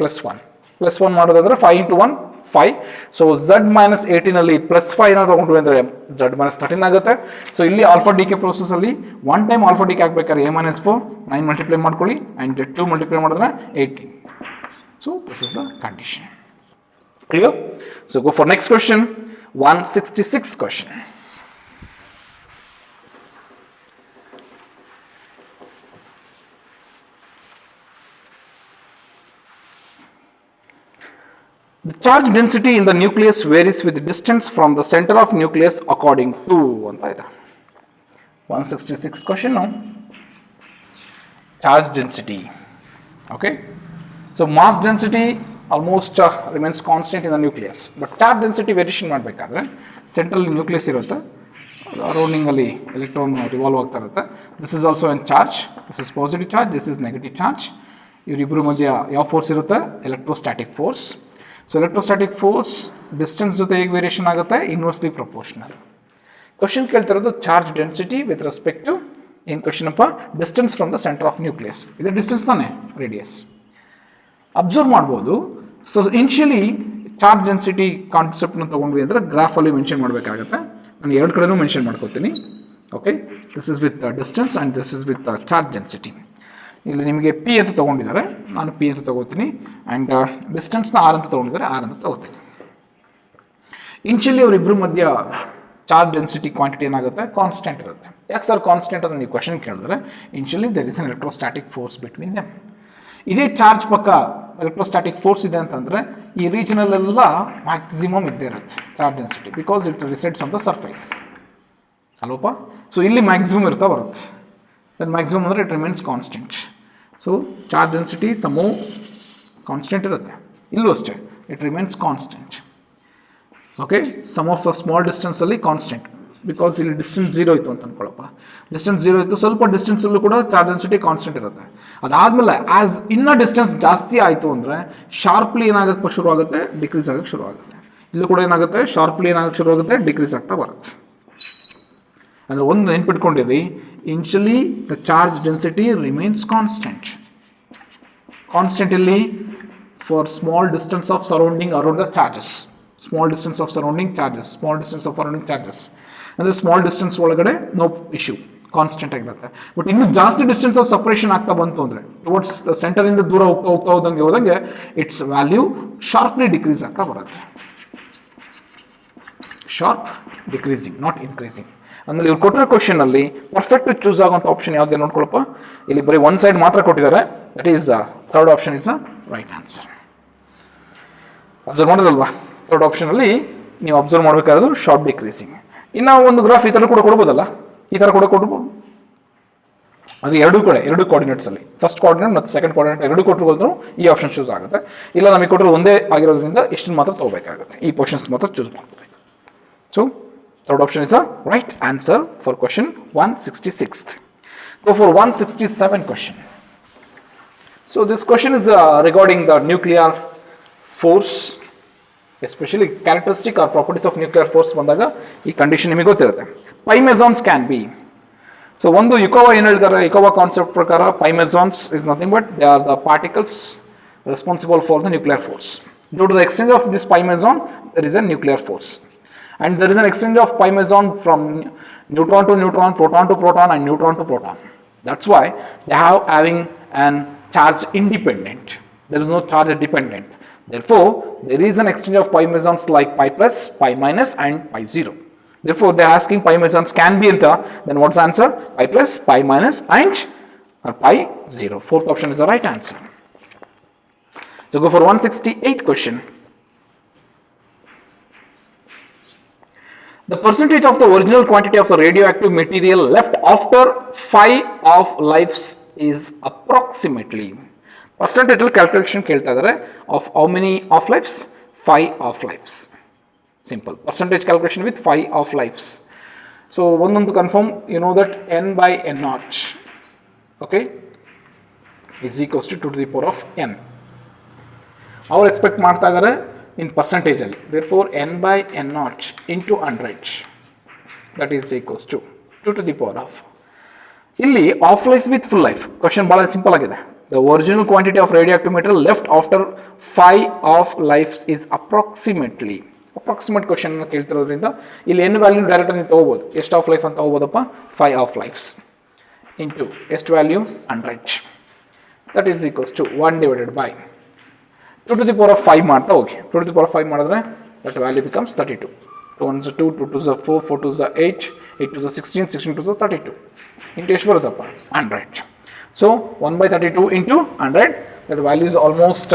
+1 ಮಾಡೋದಾದ್ರೆ 5 into 1 5. So z -18 ಅಲ್ಲಿ +5 ನ ತಗೊಂಡ್ವಿ ಅಂದರೆ z -13 ಆಗುತ್ತೆ. So ಇಲ್ಲಿ ಆಲ್ಫಾ ಡಿ ಕೆ ಪ್ರೋಸೆಸ್ ಅಲ್ಲಿ 1 ಟೈಮ್ ಆಲ್ಫಾ ಡಿ ಕೆ ಹಾಕ್ಬೇಕಾದ್ರೆ a -4 9 ಮಲ್ಟಿಪ್ಲೈ ಮಾಡ್ಕೊಳ್ಳಿ ಆ್ಯಂಡ್ 2 ಮಲ್ಟಿಪ್ಲೈ ಮಾಡಿದ್ರೆ 18. So this is the condition. Clear? So go for next question, 166 question. The charge density in the nucleus varies with distance from the center of nucleus according to ಅಂತ ಇದೆ. 166 question now. Charge density. Okay, so mass density almost remains constant in the nucleus, but charge density variation ಮಾಡಬೇಕಾದ್ರೆ central nucleus ಇರುತ್ತೆ, ಅರೌಂಡಿಂಗ್ ಅಲ್ಲಿ electron revolve ಆಗ್ತಾ ಇರುತ್ತೆ. This is also an charge, this is positive charge, this is negative charge. ಇವರಿಬ್ಬರು ಮಧ್ಯ ಯಾವ force ಇರುತ್ತೆ? Electrostatic force. So electrostatic force distance ಜೊತೆ ಹೇಗೆ ವೇರಿಯೇಷನ್ ಆಗುತ್ತೆ? Inversely proportional. ಕ್ವಶನ್ ಕೇಳ್ತಿರೋದು charge density with respect to ಏನು ಕ್ವಶನ್ ಅಪ್ಪ? Distance from the centre of nucleus. ಇದು ಡಿಸ್ಟೆನ್ಸ್ ತಾನೆ, ರೇಡಿಯಸ್. ಅಬ್ಸರ್ವ್ ಮಾಡ್ಬೋದು. ಸೊ ಇನಿಷಿಯಲಿ ಚಾರ್ಜ್ ಡೆನ್ಸಿಟಿ ಕಾನ್ಸೆಪ್ಟ್ನ ತೊಗೊಂಡ್ವಿ ಅಂದರೆ ಗ್ರಾಫಲ್ಲಿ ಮೆನ್ಷನ್ ಮಾಡಬೇಕಾಗುತ್ತೆ. ನಾನು ಎರಡು ಕಡೆನೂ ಮೆನ್ಷನ್ ಮಾಡ್ಕೋತೀನಿ. Okay, this is with distance and this is with charge density. ಇಲ್ಲಿ ನಿಮಗೆ ಪಿ ಅಂತ ತೊಗೊಂಡಿದ್ದಾರೆ, ನಾನು ಪಿ ಅಂತ ತೊಗೋತೀನಿ. ಆ್ಯಂಡ್ ಡಿಸ್ಟೆನ್ಸ್ನ ಆರ್ ಅಂತ ತೊಗೊಂಡಿದ್ದಾರೆ, ಆರ್ ಅಂತ ತೊಗೋತೀನಿ. ಇನಿಷಿಯಲಿ ಅವರಿಬ್ಬರ ಮಧ್ಯ ಚಾರ್ಜ್ ಡೆನ್ಸಿಟಿ ಕ್ವಾಂಟಿಟಿ ಏನಾಗುತ್ತೆ? ಕಾನ್ಸ್ಟೆಂಟ್ ಇರುತ್ತೆ. ಯಾಕೆ ಸರ್ ಕಾನ್ಸ್ಟೆಂಟ್ ಅಂತ ನೀವು ಕ್ವಶನ್ ಕೇಳಿದ್ರೆ, initially there is an electrostatic force between them. ಇದೇ ಚಾರ್ಜ್ ಪಕ್ಕ ಎಲೆಕ್ಟ್ರೋಸ್ಟ್ಯಾಟಿಕ್ ಫೋರ್ಸ್ ಇದೆ ಅಂತಂದರೆ ಈ ರೀಜನಲ್ಲೆಲ್ಲ ಮ್ಯಾಕ್ಸಿಮಮ್ ಇದ್ದೇ ಇರುತ್ತೆ charge density, because it resides on the surface ಅಲ್ವಪ್ಪ. ಸೊ ಇಲ್ಲಿ ಮ್ಯಾಕ್ಸಿಮಮ್ ಇರ್ತಾ ಬರುತ್ತೆ. ದೆನ್ ಮ್ಯಾಕ್ಸಿಮಮ್ ಅಂದರೆ it remains constant. So charge density ಸಮೋ ಕಾನ್ಸ್ಟೆಂಟ್ ಇರುತ್ತೆ. ಇಲ್ಲೂ ಅಷ್ಟೇ, it remains constant. Okay, some of the small ಡಿಸ್ಟೆನ್ಸಲ್ಲಿ ಕಾನ್ಸ್ಟೆಂಟ್, ಬಿಕಾಸ್ ಇಲ್ಲಿ ಡಿಸ್ಟೆನ್ಸ್ 0 ಇತ್ತು ಅಂತ ಅನ್ಕೊಳ್ಳಪ್ಪ. ಡಿಸ್ಟೆನ್ಸ್ 0 ಇತ್ತು, ಸ್ವಲ್ಪ ಡಿಸ್ಟೆನ್ಸಲ್ಲೂ ಕೂಡ ಚಾರ್ಜ್ ಡೆನ್ಸಿಟಿ ಕಾನ್ಸ್ಟೆಂಟ್ ಇರುತ್ತೆ. ಅದಾದಮೇಲೆ ಆ್ಯಸ್ ಇನ್ನೂ ಡಿಸ್ಟೆನ್ಸ್ ಜಾಸ್ತಿ ಆಯಿತು ಅಂದರೆ ಶಾರ್ಪ್ಲಿ ಏನಾಗಕ್ಕೆ ಶುರುವಾಗುತ್ತೆ? ಡಿಕ್ರೀಸ್ ಆಗೋಕ್ಕೆ ಶುರುವಾಗುತ್ತೆ. ಇಲ್ಲೂ ಕೂಡ ಏನಾಗುತ್ತೆ? ಶಾರ್ಪ್ಲಿ ಏನಾಗಕ್ಕೆ ಶುರುವಾಗುತ್ತೆ? ಡಿಕ್ರೀಸ್ ಆಗ್ತಾ ಬರುತ್ತೆ. ಅಂದರೆ ಒಂದು ನೆನ್ಪಿಟ್ಕೊಂಡಿರಿ, initially the charge density remains constant. Constant ಇಲ್ಲಿ for small distance of surrounding around the charges. Small distance of surrounding charges, small distance of surrounding charges ಅಂದರೆ ಸ್ಮಾಲ್ ಡಿಸ್ಟೆನ್ಸ್ ಒಳಗಡೆ ನೋ ಇಶ್ಯೂ, ಕಾನ್ಸ್ಟೆಂಟ್ ಆಗಿರುತ್ತೆ. But ಇನ್ನೂ ಜಾಸ್ತಿ distance of separation ಆಗ್ತಾ ಬಂತು ಅಂದರೆ towards ಸೆಂಟರಿಂದ ದೂರ ಹೋದಂಗೆ ಇಟ್ಸ್ ವ್ಯಾಲ್ಯೂ ಶಾರ್ಪ್ಲಿ ಡಿಕ್ರೀಸ್ ಆಗ್ತಾ ಬರುತ್ತೆ. Sharp decreasing, not increasing. ಆಮೇಲೆ ಇವ್ರು ಕೊಟ್ಟಿರೋ ಕ್ವಶನಲ್ಲಿ ಪರ್ಫೆಕ್ಟ್ ಚೂಸ್ ಆಗುವಂಥ ಆಪ್ಷನ್ ಯಾವುದೇ ನೋಡ್ಕೊಳಪ್ಪ. ಇಲ್ಲಿ ಬರೀ ಒನ್ ಸೈಡ್ ಮಾತ್ರ ಕೊಟ್ಟಿದ್ದಾರೆ, that is third option is the right answer. Observe ಮಾಡೋದಲ್ವಾ? ಥರ್ಡ್ ಆಪ್ಷನಲ್ಲಿ ನೀವು ಅಬ್ಸರ್ವ್ ಮಾಡಬೇಕಾದ್ರು ಶಾರ್ಪ್ ಡಿಕ್ರೀಸಿಂಗ್. ಇನ್ನು ಒಂದು ಗ್ರಾಫ್ ಈ ಥರ ಕೂಡ ಕೊಡ್ಬೋದಲ್ಲ, ಈ ಥರ ಕೂಡ ಕೊಡ್ಬೋದು. ಅದು ಎರಡು ಕೋಆರ್ಡಿನೇಟ್ಸಲ್ಲಿ, ಫಸ್ಟ್ ಕೋಆರ್ಡಿನೇಟ್ ಮತ್ತು ಸೆಕೆಂಡ್ ಕೋಆರ್ಡಿನೇಟ್ ಎರಡು ಕೊಟ್ಟಿರೋದ್ರು ಈ ಆಪ್ಷನ್ ಚೂಸ್ ಆಗುತ್ತೆ. ಇಲ್ಲ ನಮಗೆ ಕೊಟ್ಟರು ಒಂದೇ ಆಗಿರೋದ್ರಿಂದ ಇಷ್ಟನ್ನು ಮಾತ್ರ ತೊಗೋಬೇಕಾಗುತ್ತೆ, ಈ ಪೋರ್ಷನ್ಸ್ ಮಾತ್ರ ಚೂಸ್ ಮಾಡ್ಕೋಬೇಕು. So third option is a right answer for question 166. Go for 167 question. So this question is regarding the nuclear force, especially characteristic or properties of nuclear force ಬಂದಾಗ ಈ ಕಂಡೀಷನ್ ನಿಮಗೆ ಗೊತ್ತಿರುತ್ತೆ. ಪೈಮೆಸಾನ್ಸ್ ಕ್ಯಾನ್ ಬಿ. ಸೊ ಒಂದು ಯುಕೋವಾ ಏನು ಹೇಳ್ತಾರೆ? Yukawa concept ಪ್ರಕಾರ pi mesons is nothing but they are the particles responsible for the nuclear force. Due to the exchange of this pi meson there is a nuclear force, and there is an exchange of pi meson from neutron to neutron, proton to proton, and neutron to proton. That's why they have having an charge independent. There is no charge dependent. Therefore, there is an exchange of pi mesons like pi plus, pi minus, and pi 0. Therefore, they are asking pi mesons can be enter. Then what's the answer? Pi plus, pi minus, and pi 0. Fourth option is the right answer. So go for 168 question. The percentage of the original quantity of the radioactive material left after 5 of lives is approximately. Percentage calculation ಕೇಳ್ತಾ ಇದ್ದಾರೆ of how many of lives? 5 of lives. Simple. Percentage calculation with 5 of lives. So ಒಂದೊಂದು confirm, you know that n by n naught, okay, is equals to 2 to the power of n. ಅವ್ರು expect ಮಾಡ್ತಾ ಇದ್ದಾರೆ in percentage ಅಲ್ಲಿ. Therefore n by n naught into 100, that is equals to 2 to the power of. ಇಲ್ಲಿ of life with full life question ಭಾಳ simple ಆಗಿದೆ. The original quantity of radioactive material left after 5 of lives is approximately. Approximate question ಕೇಳ್ತಿರೋದ್ರಿಂದ ಇಲ್ಲಿ n value direct ನೀವು ತೊಗೋಬೋದು. ಎಷ್ಟು half life ಅಂತ ತೊಗೋಬೋದಪ್ಪ? 5 ಆಫ್ ಲೈಫ್ಸ್ ಇಂಟು ಎಷ್ಟು value? 100. That is equals to 1 divided by 2 to the power of 5 ಮಾಡ್ತಾ ಹೋಗಿ. 2 to the power of 5 ಮಾಡಿದ್ರೆ that value becomes 32. 2 1s are 2, 2 2s are 4, 4 2s are 8, 8 2s are 16, 16 2s are 32. Into ಎಷ್ಟು ಬರುತ್ತಪ್ಪ? 100. So 1 by 32 into 100, that value is almost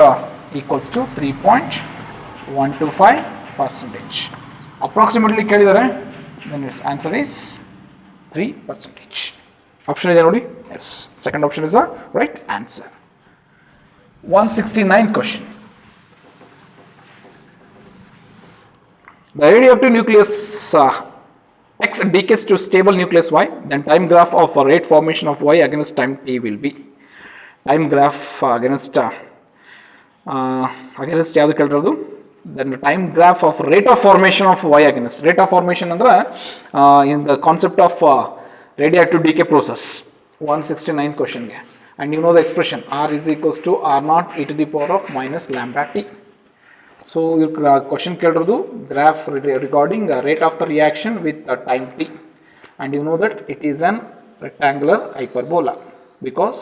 equals to 3.125%. Approximately ಕೇಳಿದರೆ, then its answer is 3%. Option is ನೋಡಿ. Yes. Second option is the right answer. 169th question. The radioactive nucleus X decays to stable nucleus Y, then time graph of rate formation of Y against time T will be. Time graph against ಯಾವುದು ಕೇಳಿರೋದು, then the time graph of rate of formation of Y against. Rate of formation ಅಂದ್ರೆ in the concept of radioactive decay process. 169th question ಗೆ. And you know the expression R is equals to R naught e to the power of minus lambda T. So your question ಕೇಳಿರೋದು graph regarding rate of the reaction with time T. And you know that it is an rectangular hyperbola because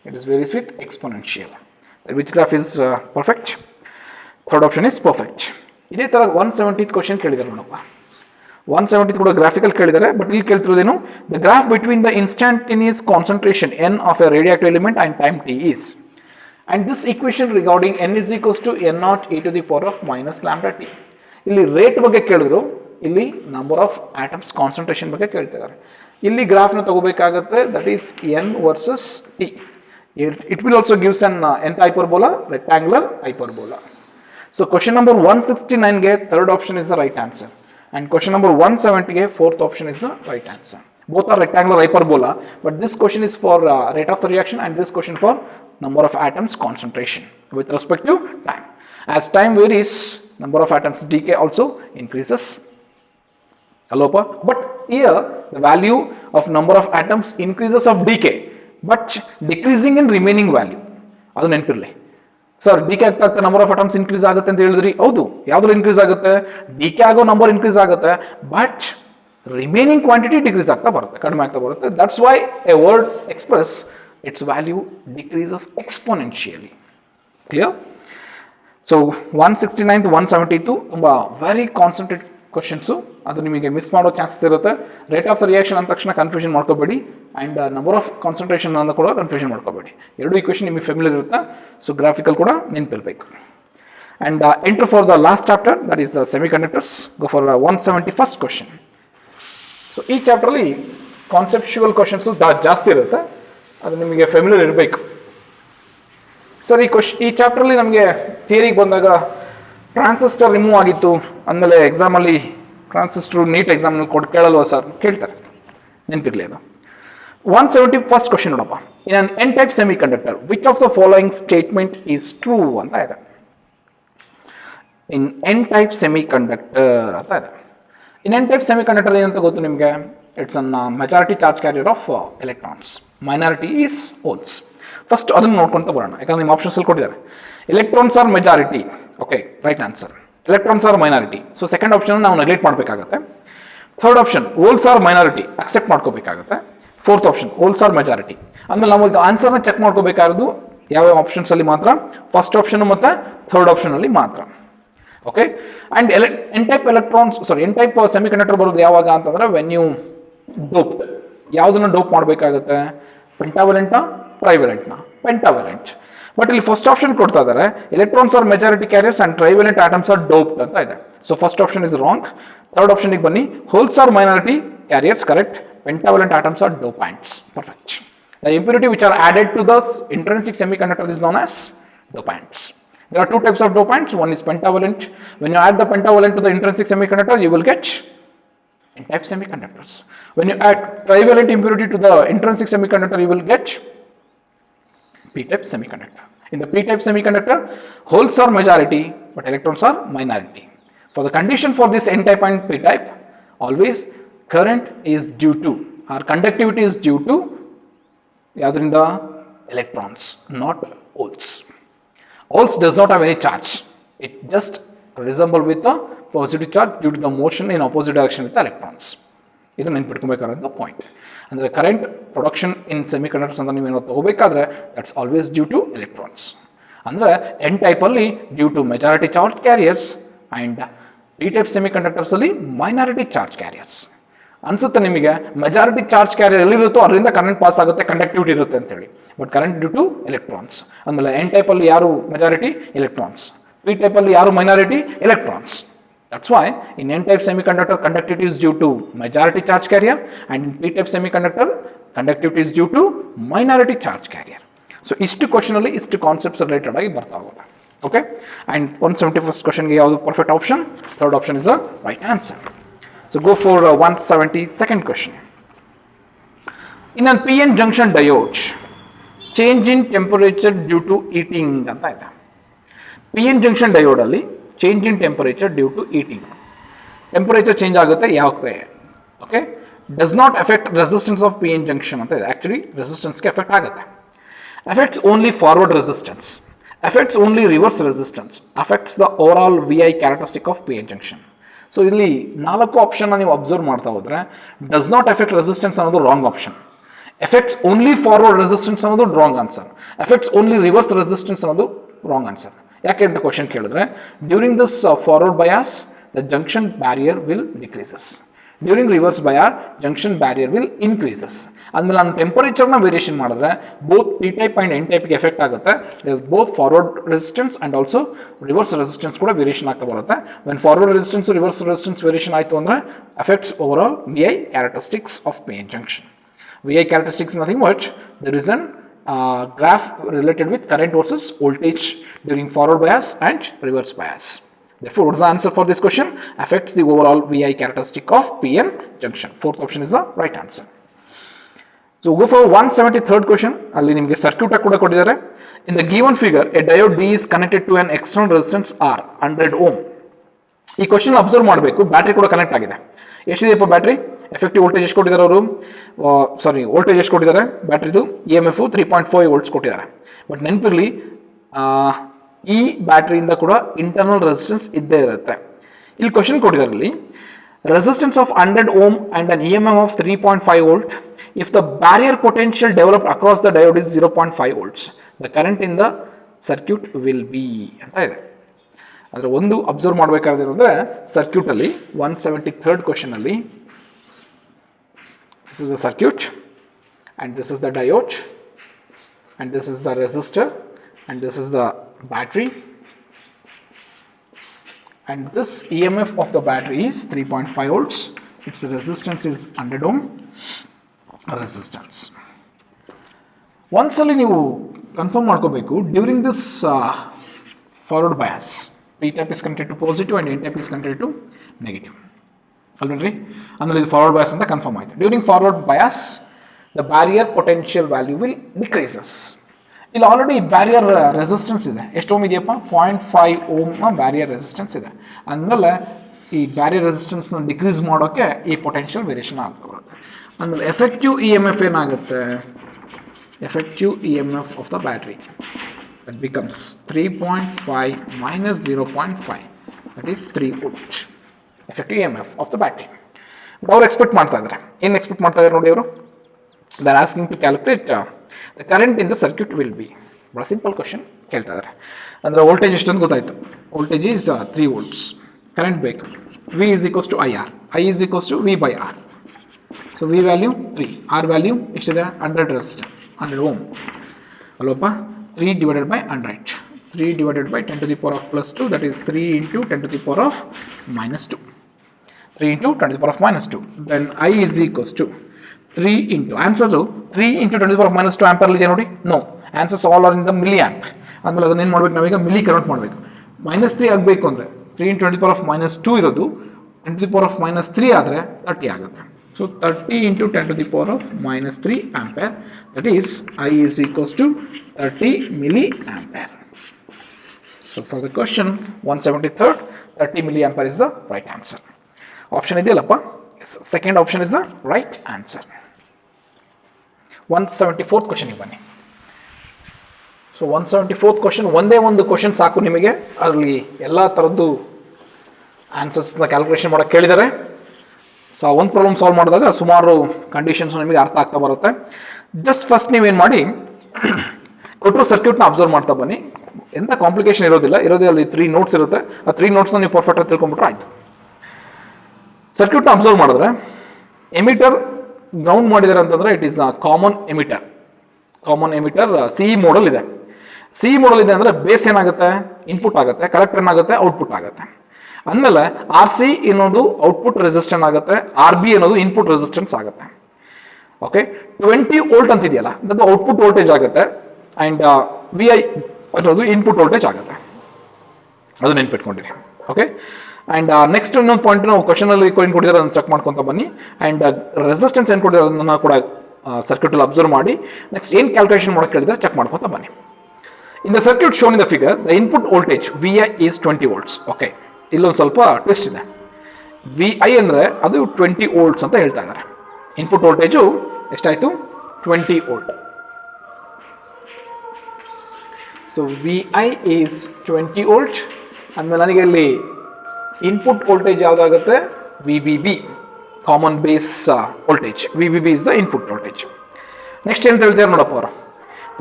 it is varies with exponential. Which graph is perfect? Third option is perfect. ಇದೇ ತರ 170th question ಕೇಳಿದ್ದಾರೆ ನೋಡಪ್ಪ. 170th ಕೂಡ graphical ಕೇಳಿದ್ದಾರೆ, but ಇಲ್ಲಿ ಕೇಳ್ತಿರೋದೇನು, the graph between the instantaneous concentration n of a radioactive element and time t is. And this equation regarding n is equals to n naught e to the power of minus lambda t. ಇಲ್ಲಿ rate ಬಗ್ಗೆ ಕೇಳಿದ್ರು, ಇಲ್ಲಿ number of atoms concentration ಬಗ್ಗೆ ಕೇಳ್ತಿದ್ದಾರೆ. ಇಲ್ಲಿ ಗ್ರಾಫ್ನ ತಗೋಬೇಕಾಗುತ್ತೆ, that is n versus t. It will also gives an nth hyperbola, rectangular hyperbola. So question number 169 ge third option is the right answer, and question number 170 ge fourth option is the right answer. Both are rectangular hyperbola, but this question is for rate of the reaction and this question for number of atoms concentration with respect to time. As time varies, number of atoms decay also increases. Hello, but here the value of number of atoms increases of decay, but decreasing in remaining value. ಅದು ನೆನಪಿರಲಿ sir. DK ಆಗ್ತಾ ಆಗ್ತಾ number of atoms increase ಆಗುತ್ತೆ ಅಂತ ಹೇಳಿದ್ರಿ, ಹೌದು. ಯಾವ್ದ್ರಲ್ಲಿ increase ಆಗುತ್ತೆ? ಡಿಕೆ ಆಗೋ ನಂಬರ್ ಇನ್ಕ್ರೀಸ್ ಆಗುತ್ತೆ, ಬಟ್ ರಿಮೈನಿಂಗ್ ಕ್ವಾಂಟಿಟಿ ಡಿಕ್ರೀಸ್ ಆಗ್ತಾ ಬರುತ್ತೆ, ಕಡಿಮೆ ಆಗ್ತಾ ಬರುತ್ತೆ. That's why A word express it's value decreases exponentially. Clear? So 169 172 ತುಂಬ ವೆರಿ ಕಾನ್ಸಂಟ್ರೇಟ್ ಕ್ವಶನ್ಸು, ಅದು ನಿಮಗೆ ಮಿಸ್ ಮಾಡೋ ಚಾನ್ಸಸ್ ಇರುತ್ತೆ. ರೇಟ್ ಆಫ್ ದ ರಿಯಾಕ್ಷನ್ ಅಂದ ತಕ್ಷಣ ಕನ್ಫ್ಯೂಷನ್ ಮಾಡ್ಕೋಬೇಡಿ, ಆ್ಯಂಡ್ ನಂಬರ್ ಆಫ್ ಕಾನ್ಸಂಟ್ರೇಷನ್ ಅನ್ನು ಕೂಡ ಕನ್ಫ್ಯೂಷನ್ ಮಾಡ್ಕೋಬೇಡಿ. ಎರಡು ಈಕ್ವೇಷನ್ ನಿಮಗೆ ಫೆಮಿಲಿಯರ್ ಇರುತ್ತೆ, ಸೊ ಗ್ರಾಫಿಕಲ್ ಕೂಡ ನೆನಪಿರಬೇಕು. And enter for the last chapter, that is semiconductors. Go for 171st question. So ಈ ಚಾಪ್ಟರ್ಲಿ ಕಾನ್ಸೆಪ್ಚುವಲ್ ಕ್ವಶನ್ಸು ಜಾಸ್ತಿ ಇರುತ್ತೆ, ಅದು ನಿಮಗೆ ಫೆಮಿಲಿಯರ್ ಇರಬೇಕು. ಸರ್ ಈ ಚಾಪ್ಟರ್ಲಿ ನಮಗೆ ಥಿಯರಿಗೆ ಬಂದಾಗ ಟ್ರಾನ್ಸಿಸ್ಟರ್ ರಿಮೂವ್ ಆಗಿತ್ತು ಅಂದಮೇಲೆ ಎಕ್ಸಾಮಲ್ಲಿ ಟ್ರಾನ್ಸಿಸ್ಟರ್ ನೀಟ್ ಎಕ್ಸಾಮ್ನಲ್ಲಿ ಕೇಳಲ್ವ ಸರ್? ಕೇಳ್ತಾರೆ, ನೆನಪಿರಲಿ ಅದು. 171st ಕ್ವಶನ್ ನೋಡಪ್ಪ. In an N type semiconductor which of the following statement is true ಅಂತ ಇದೆ. In N type semiconductor ಅಂತ ಇದೆ. In N type semiconductor ಏನಂತ ಗೊತ್ತು ನಿಮಗೆ? It's an majority charge carrier of electrons, minority is holes. First ಅದನ್ನು ನೋಡ್ಕೊಂತ ಬರೋಣ, ಯಾಕಂದ್ರೆ ನಿಮ್ಮ ಆಪ್ಷನ್ಸ್ ಅಲ್ಲಿ ಕೊಟ್ಟಿದ್ದಾರೆ. Electrons are majority, okay, right answer. Electrons are minority, so second option ನಾವು ನೆಗ್ಲೆಕ್ಟ್ ಮಾಡಬೇಕಾಗುತ್ತೆ. Third option holes are minority, accept ಮಾಡ್ಕೋಬೇಕಾಗುತ್ತೆ. Fourth option holes are majority. ಆಮೇಲೆ ನಾವು ಈಗ ಆನ್ಸರ್ನ ಚೆಕ್ ಮಾಡ್ಕೋಬೇಕಾಗಿರೋದು ಯಾವ್ಯಾವ ಆಪ್ಷನ್ಸ್ ಅಲ್ಲಿ ಮಾತ್ರ, ಫಸ್ಟ್ ಆಪ್ಷನ್ ಮತ್ತು ಥರ್ಡ್ ಆಪ್ಷನ್ ಅಲ್ಲಿ ಮಾತ್ರ. Okay, and N type N type semiconductor ಬರೋದು ಯಾವಾಗ ಅಂತಂದ್ರೆ ವೆನ್ ಯು ಡೋಪ್. ಯಾವುದನ್ನ ಡೋಪ್ ಮಾಡಬೇಕಾಗುತ್ತೆ? ಪೆಂಟಾವಲೆಂಟಾ ಟ್ರೈವೆಲೆಂಟ್ನ? ಪೆಂಟಾವಲೆಂಟ್. ಬಟ್ ಇಲ್ಲಿ ಫಸ್ಟ್ ಆಪ್ಷನ್ ಕೊಡ್ತಾ ಇದ್ದಾರೆ, electrons are majority carriers and trivalent atoms are doped ಅಂತ ಇದೆ. So first option is wrong. Third ಆಪ್ಷನ್ಗೆ ಬನ್ನಿ, holes are minority carriers correct, pentavalent atoms are dopants, perfect. The impurity which are added to the intrinsic semiconductor is known as dopants. There are two types of dopants. One is pentavalent. When you add the pentavalent to the intrinsic semiconductor, you will get n-type semiconductors. When you add trivalent impurity to the intrinsic semiconductor, you will get p-type semiconductor. In the p-type semiconductor, holes are majority but electrons are minority. For the condition for this n-type and p-type, always current is due to, or conductivity is due to the electrons, not holes. Holes does not have any charge. It just resemble with the positive charge due to the motion in opposite direction with the electrons. ಇದು ನೆನ್ಪಿಟ್ಕೋಬೇಕಾದ point. ಅಂದರೆ current production in semiconductors ಅಂತ ನೀವೇನು ತಗೋಬೇಕಾದ್ರೆ that's always due to electrons. ಅಂದರೆ N ಟೈಪಲ್ಲಿ due to majority charge carriers and P type semiconductors ಅಲ್ಲಿ minority charge carriers. ಅನ್ಸುತ್ತೆ ನಿಮಗೆ ಮೆಜಾರಿಟಿ ಚಾರ್ಜ್ ಕ್ಯಾರಿಯರ್ ಎಲ್ಲಿರುತ್ತೋ ಅದರಿಂದ ಕರೆಂಟ್ ಪಾಸ್ ಆಗುತ್ತೆ, ಕಂಡಕ್ಟಿವಿಟಿ ಇರುತ್ತೆ ಅಂತೇಳಿ. But current due to electrons. ಆಮೇಲೆ ಎನ್ ಟೈಪಲ್ಲಿ ಯಾರು ಮೆಜಾರಿಟಿ? ಎಲೆಕ್ಟ್ರಾನ್ಸ್. ಪಿ ಟೈಪಲ್ಲಿ ಯಾರು minority? Electrons. That's why in n-type semiconductor, conductivity is due to majority charge carrier, and in p-type semiconductor, conductivity is due to minority charge carrier. So ಇಷ್ಟು question ಅಲ್ಲಿ ಇಷ್ಟು concepts related ಆಗಿ ಬರ್ತಾ ಹೋಗುತ್ತೆ. Okay, and 171st ಕ್ವಶನ್ಗೆ ಯಾವುದು perfect option? Third option is the right answer. So go for 172nd question. In an P N junction diode change in temperature due to heating ಅಂತ ಇದೆ. P N junction diode ಅಲ್ಲಿ change in temperature due to heating. Temperature change ಆಗುತ್ತೆ ಯಾಕೆ? Okay, does not effect resistance of P N junction ಅಂತ ಇದೆ. Actually ರೆಸಿಸ್ಟೆನ್ಸ್ಗೆ effect ಆಗುತ್ತೆ. Effects only forward resistance, effects only reverse resistance, affects the overall V I characteristic of P N junction. So ಇಲ್ಲಿ 4 option ನೀವು observe ಮಾಡ್ತಾ ಹೋದ್ರೆ does not effect resistance ಅನ್ನೋದು wrong option, affects only forward resistance ಅನ್ನೋದು wrong answer, affects only reverse resistance ಅನ್ನೋದು wrong answer. ಯಾಕೆ ಅಂತ question ಕೇಳಿದ್ರೆ during this forward bias the junction barrier will decreases, during reverse bias junction barrier will increases. ಆದ್ಮೇಲೆ ನಾನು ಟೆಂಪರೇಚರ್ನ variation ಮಾಡಿದ್ರೆ both P type and N ಟೈಪ್ಗೆ effect ಆಗುತ್ತೆ. Both forward resistance and also reverse resistance ಕೂಡ variation ಆಗ್ತಾ ಬರುತ್ತೆ. When forward resistance reverse resistance variation ಆಯಿತು ಅಂದರೆ affects overall V I characteristics of P N junction. V I characteristics nothing but the reason graph related with current versus voltage during forward bias and reverse bias. Therefore, what is the answer for this question? Affects the overall VI characteristic of PN junction. Fourth option is the right answer. So go for 173rd question. ಅಲ್ಲಿ ನಿಮಗೆ circuit ಕೂಡ ಕೊಟ್ಟಿದ್ದಾರೆ. In the given figure, a diode D is connected to an external resistance R 100 ohm. ಈ question observe ಮಾಡಬೇಕು. Battery ಕೂಡ connect ಆಗಿದೆ. ಎಷ್ಟಿದೆಯಪ್ಪ battery? Effective voltage ಎಷ್ಟು ಕೊಟ್ಟಿದ್ದಾರೆ ಅವರು? ವೋಲ್ಟೇಜ್ ಎಷ್ಟು ಕೊಟ್ಟಿದ್ದಾರೆ ಬ್ಯಾಟ್ರಿದು? ಇ ಎಮ್ ಎಫ್ 3.5 ವೋಲ್ಟ್ಸ್ ಕೊಟ್ಟಿದ್ದಾರೆ. ಬಟ್ ನೆನಪಿರಲಿ, ಈ ಬ್ಯಾಟ್ರಿಯಿಂದ ಕೂಡ ಇಂಟರ್ನಲ್ ರೆಸಿಸ್ಟೆನ್ಸ್ ಇದ್ದೇ ಇರುತ್ತೆ. ಇಲ್ಲಿ ಕ್ವಶನ್ ಕೊಟ್ಟಿದ್ದಾರೆ ಅಲ್ಲಿ resistance of 100 ohm and an E M F of 3.5 volt if the barrier potential developed across the diode is 0.5 volts the current in the circuit will be ಅಂತ ಇದೆ. ಅಂದರೆ ಒಂದು ಅಬ್ಸರ್ವ್ ಮಾಡಬೇಕಾದ್ರೆ ಅಂದರೆ ಸರ್ಕ್ಯೂಟಲ್ಲಿ 173rd ಕ್ವಶನ್ ಅಲ್ಲಿ this is the circuit and this is the diode and this is the resistor and this is the battery and this EMF of the battery is 3.5 volts. Its resistance is 100 ohm resistance. Once ಅಲ್ಲಿ ನೀವು confirm ಮಾಡ್ಕೋಬೇಕು during this forward bias P type is connected to positive and N type is connected to negative ಅಲ್ವೇನ್ರಿ? ಅಂದರೆ ಇದು forward bias ಅಂತ confirm ಆಯಿತು. During forward bias the barrier potential value will decreases. ಇಲ್ಲಿ already barrier resistance ಇದೆ. ಎಷ್ಟು ohm ಇದೆಯಪ್ಪ? 0.5 ohm barrier resistance ಇದೆ. ಅಂದಮೇಲೆ ಈ ಬ್ಯಾರಿಯರ್ ರೆಸಿಸ್ಟೆನ್ಸ್ನ ಡಿಕ್ರೀಸ್ ಮಾಡೋಕ್ಕೆ ಈ ಪೊಟೆನ್ಷಿಯಲ್ ವೇರಿಯೇಷನ್ ಆಗ್ತಾ ಬರುತ್ತೆ. ಆಮೇಲೆ ಎಫೆಕ್ಟಿವ್ ಇ ಎಮ್ ಎಫ್ ಏನಾಗುತ್ತೆ? Effective E M F of the battery that becomes 3.5 minus 0.5 that is 3 volt. Effective E M F of the battery. But ಅವ್ರು ಎಕ್ಸ್ಪೆಕ್ಟ್ ಮಾಡ್ತಾ ಇದ್ದಾರೆ, ಏನು ಎಕ್ಸ್ಪೆಕ್ಟ್ ಮಾಡ್ತಾ ಇದ್ದಾರೆ ನೋಡಿ ಅವರು? They are asking to calculate the current in the circuit will be. ಭಾಳ simple question ಕೇಳ್ತಾ ಇದ್ದಾರೆ. ಅಂದರೆ ವೋಲ್ಟೇಜ್ ಎಷ್ಟೊಂದು ಗೊತ್ತಾಯಿತು. Voltage is 3 volts. ಕರೆಂಟ್ ಬೇಕು. V is equals to I R, I is equals to V by R. So V value 3, R value ಎಷ್ಟಿದೆ? 100 resistor, 100 ohm ಅಲ್ವಪ್ಪ? 3 divided by 100, 3 divided by 10 to the power of plus 2, that is 3 into 10 to the power of minus 2. 3 into 10 to the power of minus 2. Then I is equals to 3 into, answer 3 into 10 to the power of minus 2 ampere ಇದೆ ನೋಡಿ? No. Answers all are in the milliamp. ಆದ್ಮೇಲೆ ಅದನ್ನ ಏನು ಮಾಡಬೇಕು ನಾವೀಗ? Milli convert ಮಾಡಬೇಕು. -3 ಆಗಬೇಕು ಅಂದರೆ 3 into 10 to the power of minus 2 ಇರೋದು 10 to the power of minus 3 ಆದರೆ 30 ಆಗುತ್ತೆ. So 30 into 10 to the power of minus 3 ampere, that is I is equals to 30 milliampere. So for the question 173rd, 30 milliampere is the right answer. Option ಇದೆಯಲ್ಲಪ್ಪ? Yes. Second option is the right answer. 174th question ಬನ್ನಿ. So 174th question ಒಂದೇ ಒಂದು question ಸಾಕು ನಿಮಗೆ. ಅದರಲ್ಲಿ ಎಲ್ಲ ಥರದ್ದು ಆನ್ಸರ್ಸ್ನ calculation ಮಾಡೋಕ್ಕೆ ಕೇಳಿದ್ದಾರೆ. ಸೊ ಆ ಒಂದು ಪ್ರಾಬ್ಲಮ್ ಸಾಲ್ವ್ ಮಾಡಿದಾಗ ಸುಮಾರು ಕಂಡೀಷನ್ಸ್ ನಿಮಗೆ ಅರ್ಥ ಆಗ್ತಾ ಬರುತ್ತೆ. ಜಸ್ಟ್ ಫಸ್ಟ್ ನೀವೇನು ಮಾಡಿ ಕೊಟ್ಟರು ಸರ್ಕ್ಯೂಟ್ನ ಅಬ್ಸರ್ವ್ ಮಾಡ್ತಾ ಬನ್ನಿ. ಎಂಥ ಕಾಂಪ್ಲಿಕೇಶನ್ ಇರೋದಿಲ್ಲ. ಅಲ್ಲಿ 3 ನೋಟ್ಸ್ ಇರುತ್ತೆ. ಆ 3 ನೋಟ್ಸ್ನ ನೀವು ಪರ್ಫೆಕ್ಟಾಗಿ ತಿಳ್ಕೊಂಬಿಟ್ರೆ ಆಯಿತು. ಸರ್ಕ್ಯೂಟ್ನ ಅಬ್ಸರ್ವ್ ಮಾಡಿದ್ರೆ ಎಮಿಟರ್ ಗ್ರೌಂಡ್ ಮಾಡಿದ್ದಾರೆ ಅಂತಂದರೆ it is common emitter. C ಮೋಡಲ್ ಇದೆ. ಅಂದರೆ ಬೇಸ್ ಏನಾಗುತ್ತೆ? ಇನ್ಪುಟ್ ಆಗುತ್ತೆ. ಕಲೆಕ್ಟರ್ ಏನಾಗುತ್ತೆ? ಔಟ್ಪುಟ್ ಆಗುತ್ತೆ. ಅಂದಮೇಲೆ ಆರ್ ಸಿ ಅನ್ನೋದು ಔಟ್ಪುಟ್ ರೆಸಿಸ್ಟೆನ್ಸ್ ಆಗುತ್ತೆ, ಆರ್ ಬಿ ಅನ್ನೋದು ಇನ್ಪುಟ್ ರೆಸಿಸ್ಟೆನ್ಸ್ ಆಗುತ್ತೆ. ಓಕೆ, 20 ವೋಲ್ಟ್ ಅಂತಿದೆಯಲ್ಲ ಅದು ಔಟ್ಪುಟ್ ವೋಲ್ಟೇಜ್ ಆಗುತ್ತೆ ಆ್ಯಂಡ್ ವಿ ಐ ಅನ್ನೋದು ಇನ್ಪುಟ್ ವೋಲ್ಟೇಜ್ ಆಗುತ್ತೆ. ಅದು ನೆನ್ಪಿಟ್ಕೊಂಡಿರಿ. ಓಕೆ, ಆ್ಯಂಡ್ ನೆಕ್ಸ್ಟ್ ಇನ್ನೊಂದು ಪಾಯಿಂಟ್ ನಾವು ಕ್ವಶನಲ್ಲಿ ಏನು ಕೊಟ್ಟಿದ್ದಾರೆ ಅದನ್ನು ಚೆಕ್ ಮಾಡ್ಕೊತ ಬನ್ನಿ. ಆ್ಯಂಡ್ ರೆಸಿಸ್ಟೆನ್ಸ್ ಏನು ಕೊಟ್ಟಿದ್ದಾರೆ ಅದನ್ನು ಕೂಡ ಸರ್ಕ್ಯೂಟಲ್ಲಿ ಅಬ್ಸರ್ವ್ ಮಾಡಿ ನೆಕ್ಸ್ಟ್ ಏನು ಕ್ಯಾಲ್ಕುಲೇಷನ್ ಮಾಡೋಕೆ ಕೇಳಿದರೆ ಚೆಕ್ ಮಾಡ್ಕೊತ ಬನ್ನಿ. In the circuit shown in the figure the input voltage V I is 20 volts. Okay, ಇಲ್ಲೊಂದು ಸ್ವಲ್ಪ ಟ್ವಿಸ್ಟ್ ಇದೆ. ವಿ ಐ ಅಂದರೆ ಅದು 20 ವೋಲ್ಟ್ಸ್ ಅಂತ ಹೇಳ್ತಾ ಇದ್ದಾರೆ. ಇನ್ಪುಟ್ ವೋಲ್ಟೇಜು ಎಷ್ಟಾಯಿತು? 20 volt. So V I is 20 volt ಅಂದಮೇಲೆ ನನಗೆ ಇಲ್ಲಿ ಇನ್ಪುಟ್ ವೋಲ್ಟೇಜ್ ಯಾವುದಾಗುತ್ತೆ? V B B, common base voltage. V B B is the input voltage. Next ಏನು ಹೇಳ್ತಾರೆ ನೋಡಪ್ಪ ಅವರು,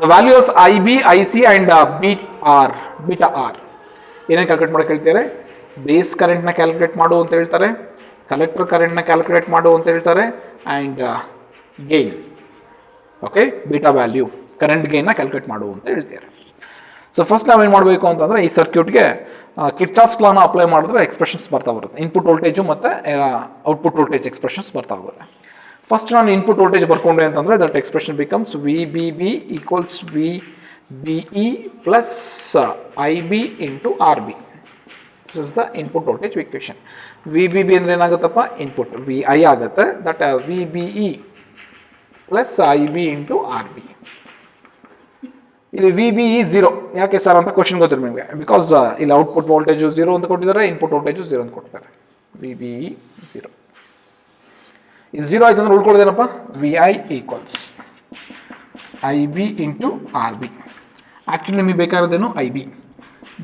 the values I B, I C and beta are ಏನೇನು calculate ಮಾಡೋಕೆ ಹೇಳ್ತಾರೆ? ಬೇಸ್ ಕರೆಂಟ್ನ ಕ್ಯಾಲ್ಕುಲೇಟ್ ಮಾಡು ಅಂತ ಹೇಳ್ತಾರೆ, ಕಲೆಕ್ಟರ್ ಕರೆಂಟ್ನ ಕ್ಯಾಲ್ಕುಲೇಟ್ ಮಾಡು ಅಂತ ಹೇಳ್ತಾರೆ, and gain. Okay, beta value current ಗೇನ್ನ ಕ್ಯಾಲ್ಕುಲೇಟ್ ಮಾಡು ಅಂತ ಹೇಳ್ತಾರೆ. ಸೊ ಫಸ್ಟ್ ನಾವೇನು ಮಾಡಬೇಕು ಅಂತಂದರೆ ಈ ಸರ್ಕ್ಯೂಟ್ಗೆ ಕಿರ್ಚಾಫ್ಸ್ ಲಾನ ಅಪ್ಲೈ ಮಾಡಿದ್ರೆ ಎಕ್ಸ್ಪ್ರೆಷನ್ಸ್ ಬರ್ತಾ ಬರುತ್ತೆ. ಇನ್ಪುಟ್ ವೋಲ್ಟೇಜು ಮತ್ತು ಔಟ್ಪುಟ್ ವೋಲ್ಟೇಜ್ ಎಕ್ಸ್ಪ್ರೆಷನ್ಸ್ ಬರ್ತಾ ಹೋಗುತ್ತೆ. ಫಸ್ಟ್ ನಾನು ಇನ್ಪುಟ್ ವೋಲ್ಟೇಜ್ ಬರ್ಕೊಂಡೆ ಅಂತಂದರೆ that expression becomes V B B equals V B E plus I B into R B. This is the input voltage equation. V B B ಅಂದರೆ ಏನಾಗುತ್ತಪ್ಪ? Input V I ಆಗುತ್ತೆ. That V B E plus I B into R B. ಇಲ್ಲಿ V B E 0 ಯಾಕೆ sir ಅಂತ question ಗೊತ್ತಿರ ನಿಮಗೆ. Because ಇಲ್ಲಿ output voltage 0 ಅಂತ ಕೊಟ್ಟಿದ್ದಾರೆ, ಇನ್ಪುಟ್ ವೋಲ್ಟೇಜು 0 ಅಂತ ಕೊಟ್ಟಿದ್ದಾರೆ. ವಿ ಬಿ ಇ 0 ಇದು 0 ಆಯ್ತು ಅಂದ್ರೆ ಉಳ್ಕೊಳ್ಳೋದೇನಪ್ಪ? V I equals I B into R B. Actually ನಿಮಗೆ ಬೇಕಾಗಿರೋದೇನು? I B.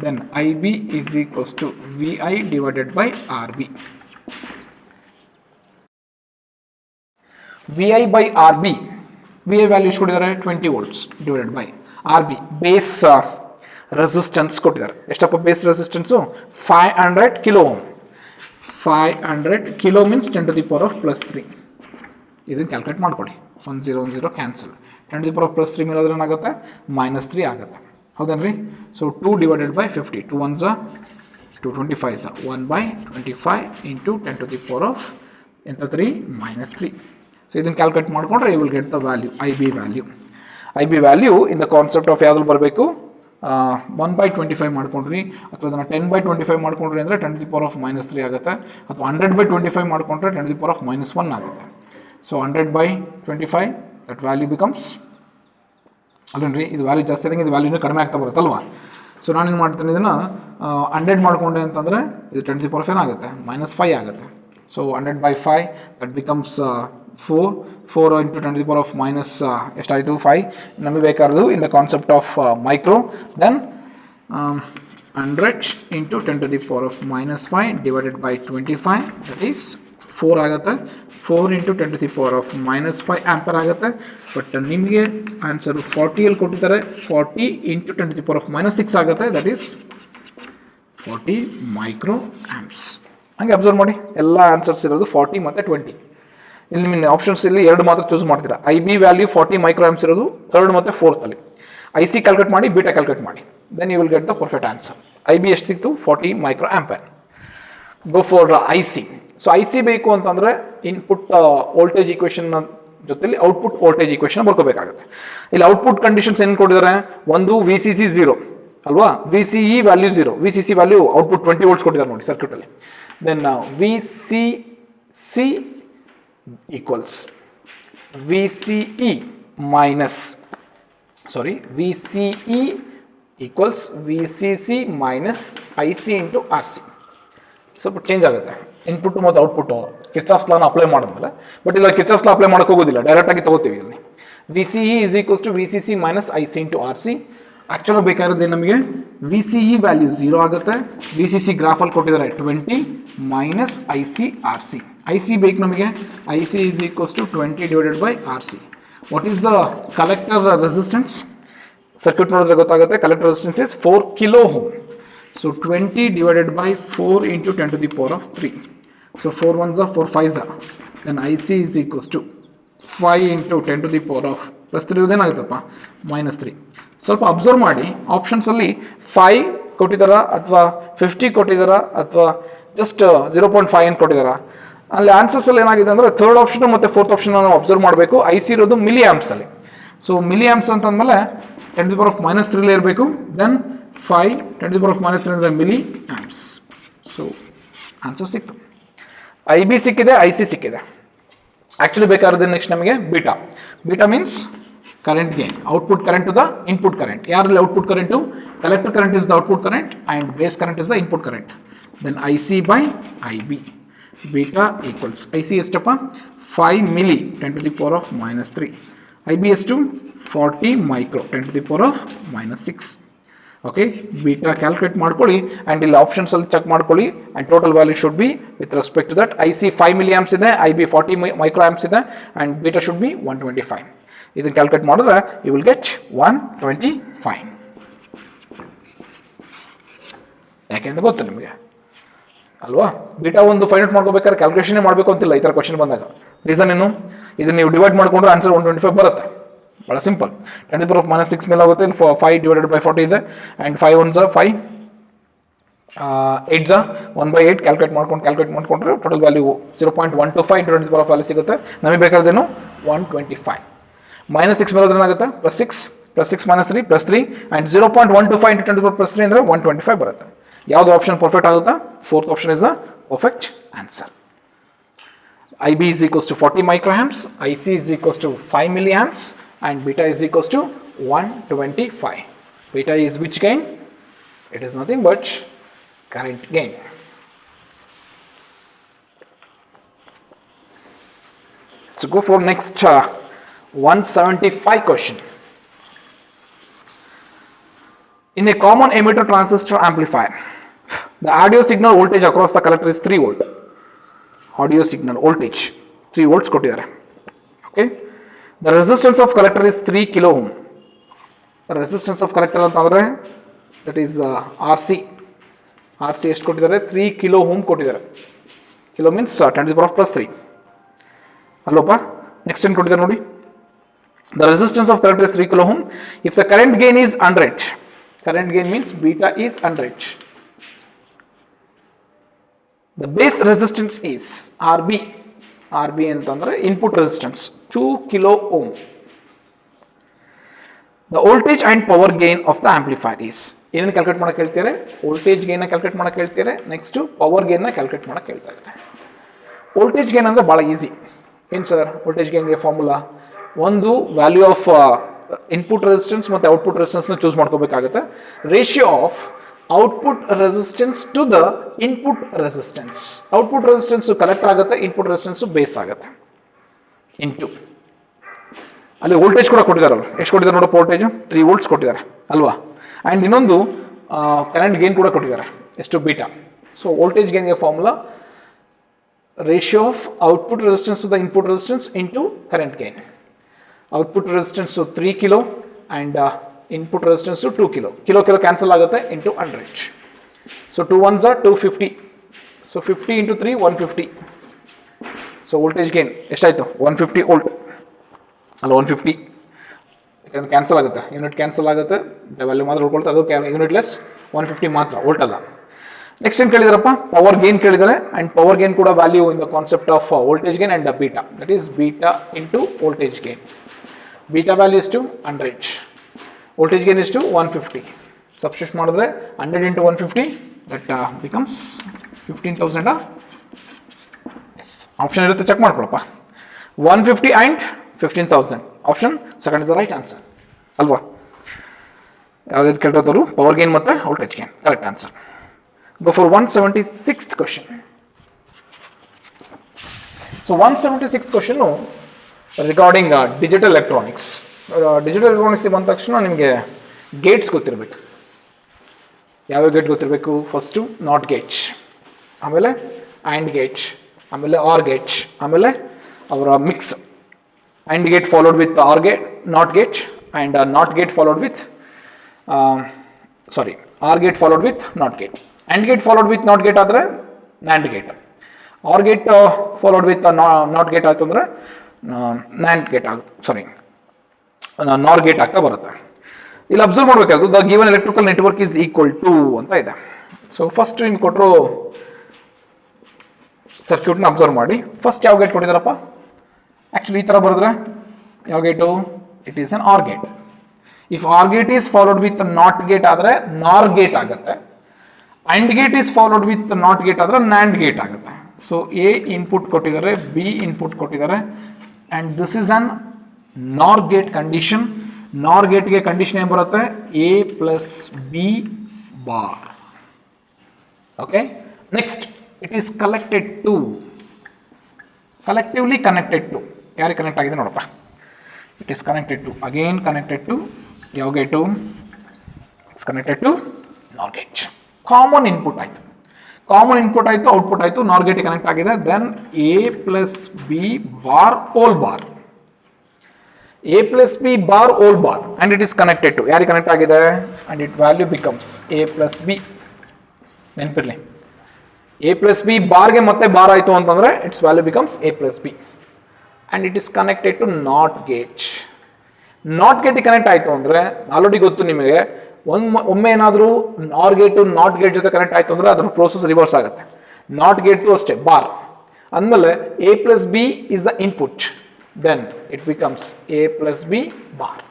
Then I B is equals to V I divided by R B. V I by R B, V I values ಕೊಟ್ಟಿದ್ದಾರೆ 20 volts divided by R B base resistance ಕೊಟ್ಟಿದ್ದಾರೆ. ಎಷ್ಟಪ್ಪ base resistance? 500 kilo ohm. 500 kilo means 10 to the power of plus 3. ಇದನ್ನು calculate ಮಾಡ್ಕೊಳ್ಳಿ. 1010 cancel. 10 to the power of plus 3 ಮೇಲೆ ಹೋದ್ರೆ ಏನಾಗುತ್ತೆ? -3 ಆಗುತ್ತೆ. ಹೌದೇನ್ರಿ? So 2 divided by 50. 2 1s 225 1/25 into 10 to the power of 3 -3. So ಇದನ್ನು ಕ್ಯಾಲ್ಕುಲೇಟ್ ಮಾಡಿಕೊಂಡ್ರೆ you will get the value, I B value. I B value in the concept of ಯಾವ್ದು ಬರಬೇಕು? 1/25 ಮಾಡ್ಕೊಂಡ್ರಿ ಅಥವಾ ಅದನ್ನು 10/25 ಮಾಡ್ಕೊಂಡ್ರಿ ಅಂದರೆ 10 to the power of -3 ಆಗುತ್ತೆ. ಅಥವಾ 100/25 ಮಾಡ್ಕೊಂಡ್ರೆ 10 to the power of -1 ಆಗುತ್ತೆ. ಸೊ 100/25 ದಟ್ ವ್ಯಾಲ್ಯೂ ಬಿಕಮ್ಸ್, ಅಲ್ಲೇನ್ರಿ ಇದು ವ್ಯಾಲ್ಯೂ ಜಾಸ್ತಿ ಆದಂಗೆ ಇದು ವ್ಯಾಲ್ಯೂನೇ ಕಡಿಮೆ ಆಗ್ತಾ ಬರುತ್ತಲ್ವಾ. ಸೊ ನಾನೇನು ಮಾಡ್ತೀನಿ, ಇದನ್ನು 100 ಮಾಡ್ಕೊಂಡೆ ಅಂತಂದರೆ ಇದು 10 to the power of ಏನಾಗುತ್ತೆ? -5 ಆಗುತ್ತೆ. So 100/5 that becomes 4 into 10 to the power of ಎಷ್ಟಾಯಿತು? 5. ನಮಗೆ ಬೇಕಾದ್ದು in the concept of micro. Then 100 into 10 to the power of -5 divided by 25 that is 4 ಆಗುತ್ತೆ. 4 into 10 to the power of -5 ampere ಆಗುತ್ತೆ. But ನಿಮಗೆ answer 40 ಕೊಟ್ಟಿದ್ದಾರೆ. 40 into 10 to the power of -6 ಆಗುತ್ತೆ. That is 40 micro amps. ಹಾಗೆ observe ಮಾಡಿ, ಎಲ್ಲ answers ಇರೋದು 40 ಮತ್ತು 20. ಇಲ್ಲಿ ನಿಮ್ಮ ಆಪ್ಷನ್ಸ್ ಇಲ್ಲಿ 2 ಮಾತ್ರ ಚೂಸ್ ಮಾಡ್ತೀರಾ. I B value 40 micro amps ಇರೋದು 3rd ಮತ್ತು 4th ಅಲ್ಲಿ. ಐ ಸಿ ಕ್ಯಾಲ್ಕುಲೇಟ್ ಮಾಡಿ, ಬೀಟಾ ಕ್ಯಾಲ್ಕುಲೇಟ್ ಮಾಡಿ, then you will get the perfect answer. I B ಎಷ್ಟು ಸಿಕ್ತು? 40 micro ampere. Go for I C. So I C ಬೇಕು ಅಂತಂದರೆ ಇನ್ಪುಟ್ ವೋಲ್ಟೇಜ್ ಇಕ್ವೇಷನ್ ಜೊತೆಲಿ ಔಟ್ಪುಟ್ ವೋಲ್ಟೇಜ್ ಇಕ್ವೇಷನ್ ಬರ್ಕೋಬೇಕಾಗುತ್ತೆ. ಇಲ್ಲಿ ಔಟ್ಪುಟ್ ಕಂಡೀಷನ್ಸ್ ಏನು ಕೊಟ್ಟಿದ್ದಾರೆ? ಒಂದು ವಿ ಸಿ ಸಿ 0 ಅಲ್ವಾ, V C E value 0, V C C value output 20 volts ಕೊಟ್ಟಿದ್ದಾರೆ ನೋಡಿ ಸರ್ಕ್ಯೂಟಲ್ಲಿ. Then V C C equals V C E minus V C E equals V C C minus I C into R C. ಸ್ವಲ್ಪ change ಆಗುತ್ತೆ input ಮತ್ತು output Kirchhoff's ಲಾನ apply ಮಾಡಿದ್ಮೇಲೆ. But ಇಲ್ಲ Kirchhoff's law apply ಮಾಡೋಕೆ ಹೋಗೋದಿಲ್ಲ, ಡೈರೆಕ್ಟಾಗಿ ತೊಗೋತೀವಿ ಇಲ್ಲಿ. V C E is equals to V C C minus I C into R C. Actually ಬೇಕಾಗಿರೋದು ನಮಗೆ ವಿ ಸಿ ಇ ವ್ಯಾಲ್ಯೂ 0 ಆಗುತ್ತೆ. ವಿ ಸಿ ಸಿ ಗ್ರಾಫಲ್ಲಿ ಕೊಟ್ಟಿದ್ದಾರೆ 20 minus I C R C. I C ಬೇಕು ನಮಗೆ. I C is equals to 20 divided by R C. What is the collector resistance? Circuit ನೋಡಿದ್ರೆ ಗೊತ್ತಾಗುತ್ತೆ. Collector resistance is 4 kilo ohm. So 20 divided by 4 into 10 to the power of 3. So 4 1s 4 5s. Then I C is equals to 5 into 10 to the power of plus 3 ಇರೋದೇನಾಗುತ್ತಪ್ಪ? -3. ಸ್ವಲ್ಪ observe ಮಾಡಿ, ಆಪ್ಷನ್ಸಲ್ಲಿ 5 ಕೊಟ್ಟಿದ್ದಾರಾ ಅಥವಾ 50 ಕೊಟ್ಟಿದ್ದಾರಾ ಅಥವಾ just 0.5 ಅಂತ ಕೊಟ್ಟಿದ್ದಾರೆ. ಅಲ್ಲಿ ಆನ್ಸರ್ಸಲ್ಲಿ ಏನಾಗಿದೆ ಅಂದರೆ ಥರ್ಡ್ ಆಪ್ಷನ್ ಮತ್ತು ಫೋರ್ತ್ ಆಪ್ಷನ್ ನಾವು ಅಬ್ಸರ್ವ್ ಮಾಡಬೇಕು. ಐ ಸಿ ಇರೋದು ಮಿಲಿ ಆ್ಯಮ್ಸಲ್ಲಿ. ಸೊ ಮಿಲಿ ಆ್ಯಮ್ಸ್ ಅಂತಂದಮೇಲೆ 10⁻³ ಇರಬೇಕು. ದೆನ್ 5 10⁻³ ಅಂದರೆ ಮಿಲಿ ಆ್ಯಮ್ಸ್. ಸೊ ಆನ್ಸರ್ ಸಿಕ್ತು. ಐ ಬಿ ಸಿಕ್ಕಿದೆ, ಐ ಸಿ ಸಿಕ್ಕಿದೆ. ಆ್ಯಕ್ಚುಲಿ ಬೇಕಾದ್ರೆ ನೆಕ್ಸ್ಟ್ ನಮಗೆ beta. Beta means current gain, output current to the input current. Yaaralli output current to collector current is the output current and base current is the input current. Then IC by IB, beta equals IC is to 5 milli 10 to the power of -3, IB is to 40 micro 10 to the power of -6. Okay, beta calculate ಮಾಡ್ಕೊಳ್ಳಿ and ಇಲ್ಲಿ options ಅಲ್ಲಿ check ಮಾಡ್ಕೊಳ್ಳಿ and total value should be with respect to that. IC 5 milliamps ಇದೆ, IB 40 microamps ಇದೆ and beta should be 125. ಇದನ್ನು calculate ಮಾಡಿದ್ರೆ you will get 125. ಯಾಕೆಂದ್ರೆ ಗೊತ್ತು ನಿಮಗೆ ಅಲ್ವಾ, ಬೀಟಾ ಒಂದು ಫೈಂಡ್ ಔಟ್ ಮಾಡ್ಕೋಬೇಕಾದ್ರೆ ಕ್ಯಾಲ್ಕುಲೇಷನ್ ಮಾಡಬೇಕು ಅಂತಿಲ್ಲ ಈ ಥರ ಕ್ವಶನ್ ಬಂದಾಗ. ರೀಸನ್ ಏನು, ಇದನ್ನು ನೀವು ಡಿವೈಡ್ ಮಾಡಿಕೊಂಡ್ರೆ ಆನ್ಸರ್ 125 ಬರುತ್ತೆ. ಭಾಳ ಸಿಂಪಲ್. 10⁻⁻6 ಮೇಲೆ ಆಗುತ್ತೆ. 5 ಡಿವೈಡೆಡ್ ಬೈ 40 ಇದೆ ಆ್ಯಂಡ್ 5 1 5 8 1/8 ಕ್ಯಾಲ್ಕುಲೇಟ್ ಮಾಡ್ಕೊಂಡ್ರೆ ಟೋಟಲ್ ವ್ಯಾಲ್ಯೂ 0.125 ವ್ಯಾಲ್ಯೂ ಸಿಗುತ್ತೆ. ನಮಗೆ ಬೇಕಾದ್ರೇನು 125. -6 ಮೇಲೆ ಏನಾಗುತ್ತೆ +6 -3 +3 ಆ್ಯಂಡ್ 0.125 into 10⁻³ ಅಂದರೆ 125 ಬರುತ್ತೆ. ಯಾವುದು ಆಪ್ಷನ್ ಪರ್ಫೆಕ್ಟ್ ಆಗುತ್ತಾ? Fourth option is the perfect answer. IB is equals to 40 microamps, IC is equals to 5 milliamps and beta is equals to 125. Beta is which gain? It is nothing but current gain. So go for next 175 question. In a common emitter transistor amplifier, the audio signal voltage across the collector is 3 volt. Audio signal voltage 3 volts ಕೊಟ್ಟಿದ್ದಾರೆ. Okay, the resistance of collector is 3 kilo ohm. The resistance of collector ಅಂತಂದ್ರೆ that is RC ಎಷ್ಟು ಕೊಟ್ಟಿದ್ದಾರೆ? 3 kilo ohm ಕೊಟ್ಟಿದ್ದಾರೆ. Kilo means 10⁻+3 ಅಲ್ಲೋಪ. Next ಏನು ಕೊಟ್ಟಿದ್ದಾರೆ ನೋಡಿ, the resistance of collector is 3 kilo ohm. If the current gain is 100, current gain means beta is 100. The base resistance is RB. RB ಅಂತಂದ್ರೆ input resistance 2 kilo ohm. The voltage and power gain of the amplifier is, ಏನನ್ನು calculate ಮಾಡಕ್ಕೆ ಹೇಳ್ತಾರೆ? Voltage ಗೇನ್ನ calculate ಮಾಡಕ್ಕೆ ಹೇಳ್ತಾರೆ. Next power ಗೇನ್ನ calculate ಮಾಡಕ್ಕೆ ಹೇಳ್ತಾ ಇದ್ದಾರೆ. Voltage gain ಅಂದರೆ ಭಾಳ ಈಸಿ. ಏನು ಸರ್ ವೋಲ್ಟೇಜ್ ಗೇನ್ಗೆ ಫಾರ್ಮುಲಾ? ಒಂದು ವ್ಯಾಲ್ಯೂ ಆಫ್ ಇನ್ಪುಟ್ ರೆಸಿಸ್ಟೆನ್ಸ್ ಮತ್ತು ಔಟ್ಪುಟ್ ರೆಸಿಸ್ಟೆನ್ಸ್ನ ಚೂಸ್ ಮಾಡ್ಕೋಬೇಕಾಗುತ್ತೆ. Ratio of output resistance to the input resistance. Output resistance collect ಆಗುತ್ತೆ, ಇನ್ಪುಟ್ ರೆಸಿಸ್ಟೆನ್ಸು ಬೇಸ್ ಆಗುತ್ತೆ. ಇಂಟು ಅಲ್ಲಿ ವೋಲ್ಟೇಜ್ ಕೂಡ ಕೊಟ್ಟಿದ್ದಾರೆ. ಅವರು ಎಷ್ಟು ಕೊಟ್ಟಿದ್ದಾರೆ ನೋಡೋ ವೋಲ್ಟೇಜು? 3 volts ಕೊಟ್ಟಿದ್ದಾರೆ ಅಲ್ವಾ. ಆ್ಯಂಡ್ ಇನ್ನೊಂದು ಕರೆಂಟ್ ಗೇನ್ ಕೂಡ ಕೊಟ್ಟಿದ್ದಾರೆ. ಎಷ್ಟು? ಬೀಟಾ. ಸೊ ವೋಲ್ಟೇಜ್ ಗೇನ್ಗೆ formula ratio of output resistance to the input resistance into current gain. Output resistance 3 kilo and input resistance 2 kilo. Kilo cancel ಆಗುತ್ತೆ ಇಂಟು 100. ಸೊ 2 1s are 250. ಸೊ 50 into 3 150. ಸೊ voltage gain ಎಷ್ಟಾಯಿತು? 150 volt ಅಲ್ಲ 150. ಯಾಕಂದ್ರೆ cancel ಆಗುತ್ತೆ, unit cancel ಆಗುತ್ತೆ, value ಮಾತ್ರ ಉಳ್ಕೊಳ್ತಾ, ಅದು ಯೂನಿಟ್ ಲೆಸ್ 150 ಮಾತ್ರ, ವೋಲ್ಟ್ ಅಲ್ಲ. ನೆಕ್ಸ್ಟ್ ಏನು ಕೇಳಿದಾರಪ್ಪ? ಪವರ್ ಗೇನ್ ಕೇಳಿದ್ದಾರೆ. ಆ್ಯಂಡ್ ಪವರ್ ಗೇನ್ ಕೂಡ value in the concept of voltage gain and beta. That is beta into voltage gain. Beta value is to 100, voltage gain is to 150. Substitute ಮಾಡಿದ್ರೆ 100 into 150 that becomes 15,000. Yes, option ಇರುತ್ತೆ, check ಮಾಡ್ಕೊಳಪ್ಪ. 150 and 15,000. Option second is the right answer ಅಲ್ವಾ. ಯಾವುದಾದ್ರು ಕೇಳ್ತವರು power gain ಮತ್ತು voltage gain. Correct answer. Go for 176th question. So 176th question regarding digital electronics. Digital electronics ಬಂದ ತಕ್ಷಣ ನಿಮಗೆ Gates ಗೊತ್ತಿರಬೇಕು. ಯಾವ ಗೇಟ್ ಗೊತ್ತಿರಬೇಕು? ಫಸ್ಟು ನಾಟ್ ಗೇಟ್, ಆಮೇಲೆ ಆ್ಯಂಡ್ ಗೇಟ್, ಆಮೇಲೆ ಆರ್ ಗೇಟ್, ಆಮೇಲೆ ಅವರ mix. And gate followed with or gate, not gate, and not gate followed with or gate followed with not gate. And gate followed with not gate ಆದರೆ NAND gate. Or gate followed with not gate ಆಯಿತು ಅಂದರೆ NAND gate ಆಗುತ್ತೆ, ನಾರ್ gate ಆಗ್ತಾ ಬರುತ್ತೆ. ಇಲ್ಲಿ observe ಮಾಡಬೇಕಾದ್ರು the given electrical network is equal to ಅಂತ ಇದೆ. ಸೊ ಫಸ್ಟ್ ನಿಮ್ಗೆ ಕೊಟ್ಟರು ಸರ್ಕ್ಯೂಟ್ನ ಅಬ್ಸರ್ವ್ ಮಾಡಿ. ಫಸ್ಟ್ ಯಾವ ಗೇಟ್ ಕೊಟ್ಟಿದ್ದಾರಪ್ಪ? ಆ್ಯಕ್ಚುಲಿ ಈ ಥರ ಬರೆದ್ರೆ ಯಾವ gate? It is an or gate. If or gate is followed with not gate ಆದರೆ ನಾರ್ ಗೇಟ್ ಆಗುತ್ತೆ. And gate is followed with not gate ಆದರೆ ನ್ಯಾಂಡ್ ಗೇಟ್ ಆಗುತ್ತೆ. ಸೊ ಎ ಇನ್ಪುಟ್ ಕೊಟ್ಟಿದ್ದಾರೆ, ಬಿ ಇನ್ಪುಟ್ ಕೊಟ್ಟಿದ್ದಾರೆ, and this is an nor gate condition. Nor ಗೇಟ್ಗೆ condition ಏನು ಬರುತ್ತೆ? A plus B bar. Okay, next it is collected to, collectively connected to, ಯಾರಿಗೆ connect ಆಗಿದೆ ನೋಡಪ್ಪ. It is connected to, again connected to ಯಾವ ಗೇಟು? It's connected to NOR gate. Common input ಆಯಿತು, common input ಆಯಿತು, output ಆಯಿತು, NOR gate connect ಆಗಿದೆ. Then A plus B bar whole bar, A plus B bar whole bar, and it is connected to ಯಾರಿಗೆ connect ಆಗಿದೆ? And it value becomes A plus B. ನೆನಪಿರಲಿ, A plus B ಬಾರ್ಗೆ ಮತ್ತೆ bar ಆಯಿತು ಅಂತಂದರೆ its value becomes A plus B, and it is connected to not gate. Not ಗೇಟಿಗೆ connect ಆಯಿತು ಅಂದರೆ ಆಲ್ರೆಡಿ ಗೊತ್ತು ನಿಮಗೆ, ಒಮ್ಮೆ ಏನಾದರೂ ನಾರ್ ಗೇಟು ನಾಟ್ ಗೇಟ್ ಜೊತೆ ಕನೆಕ್ಟ್ ಆಯಿತು ಅಂದರೆ ಅದ್ರ ಪ್ರೋಸೆಸ್ ರಿವರ್ಸ್ ಆಗುತ್ತೆ. ನಾಟ್ ಗೇಟು ಅಷ್ಟೇ ಬಾರ್ ಅಂದಮೇಲೆ A plus B is the input, then it becomes A plus B bar.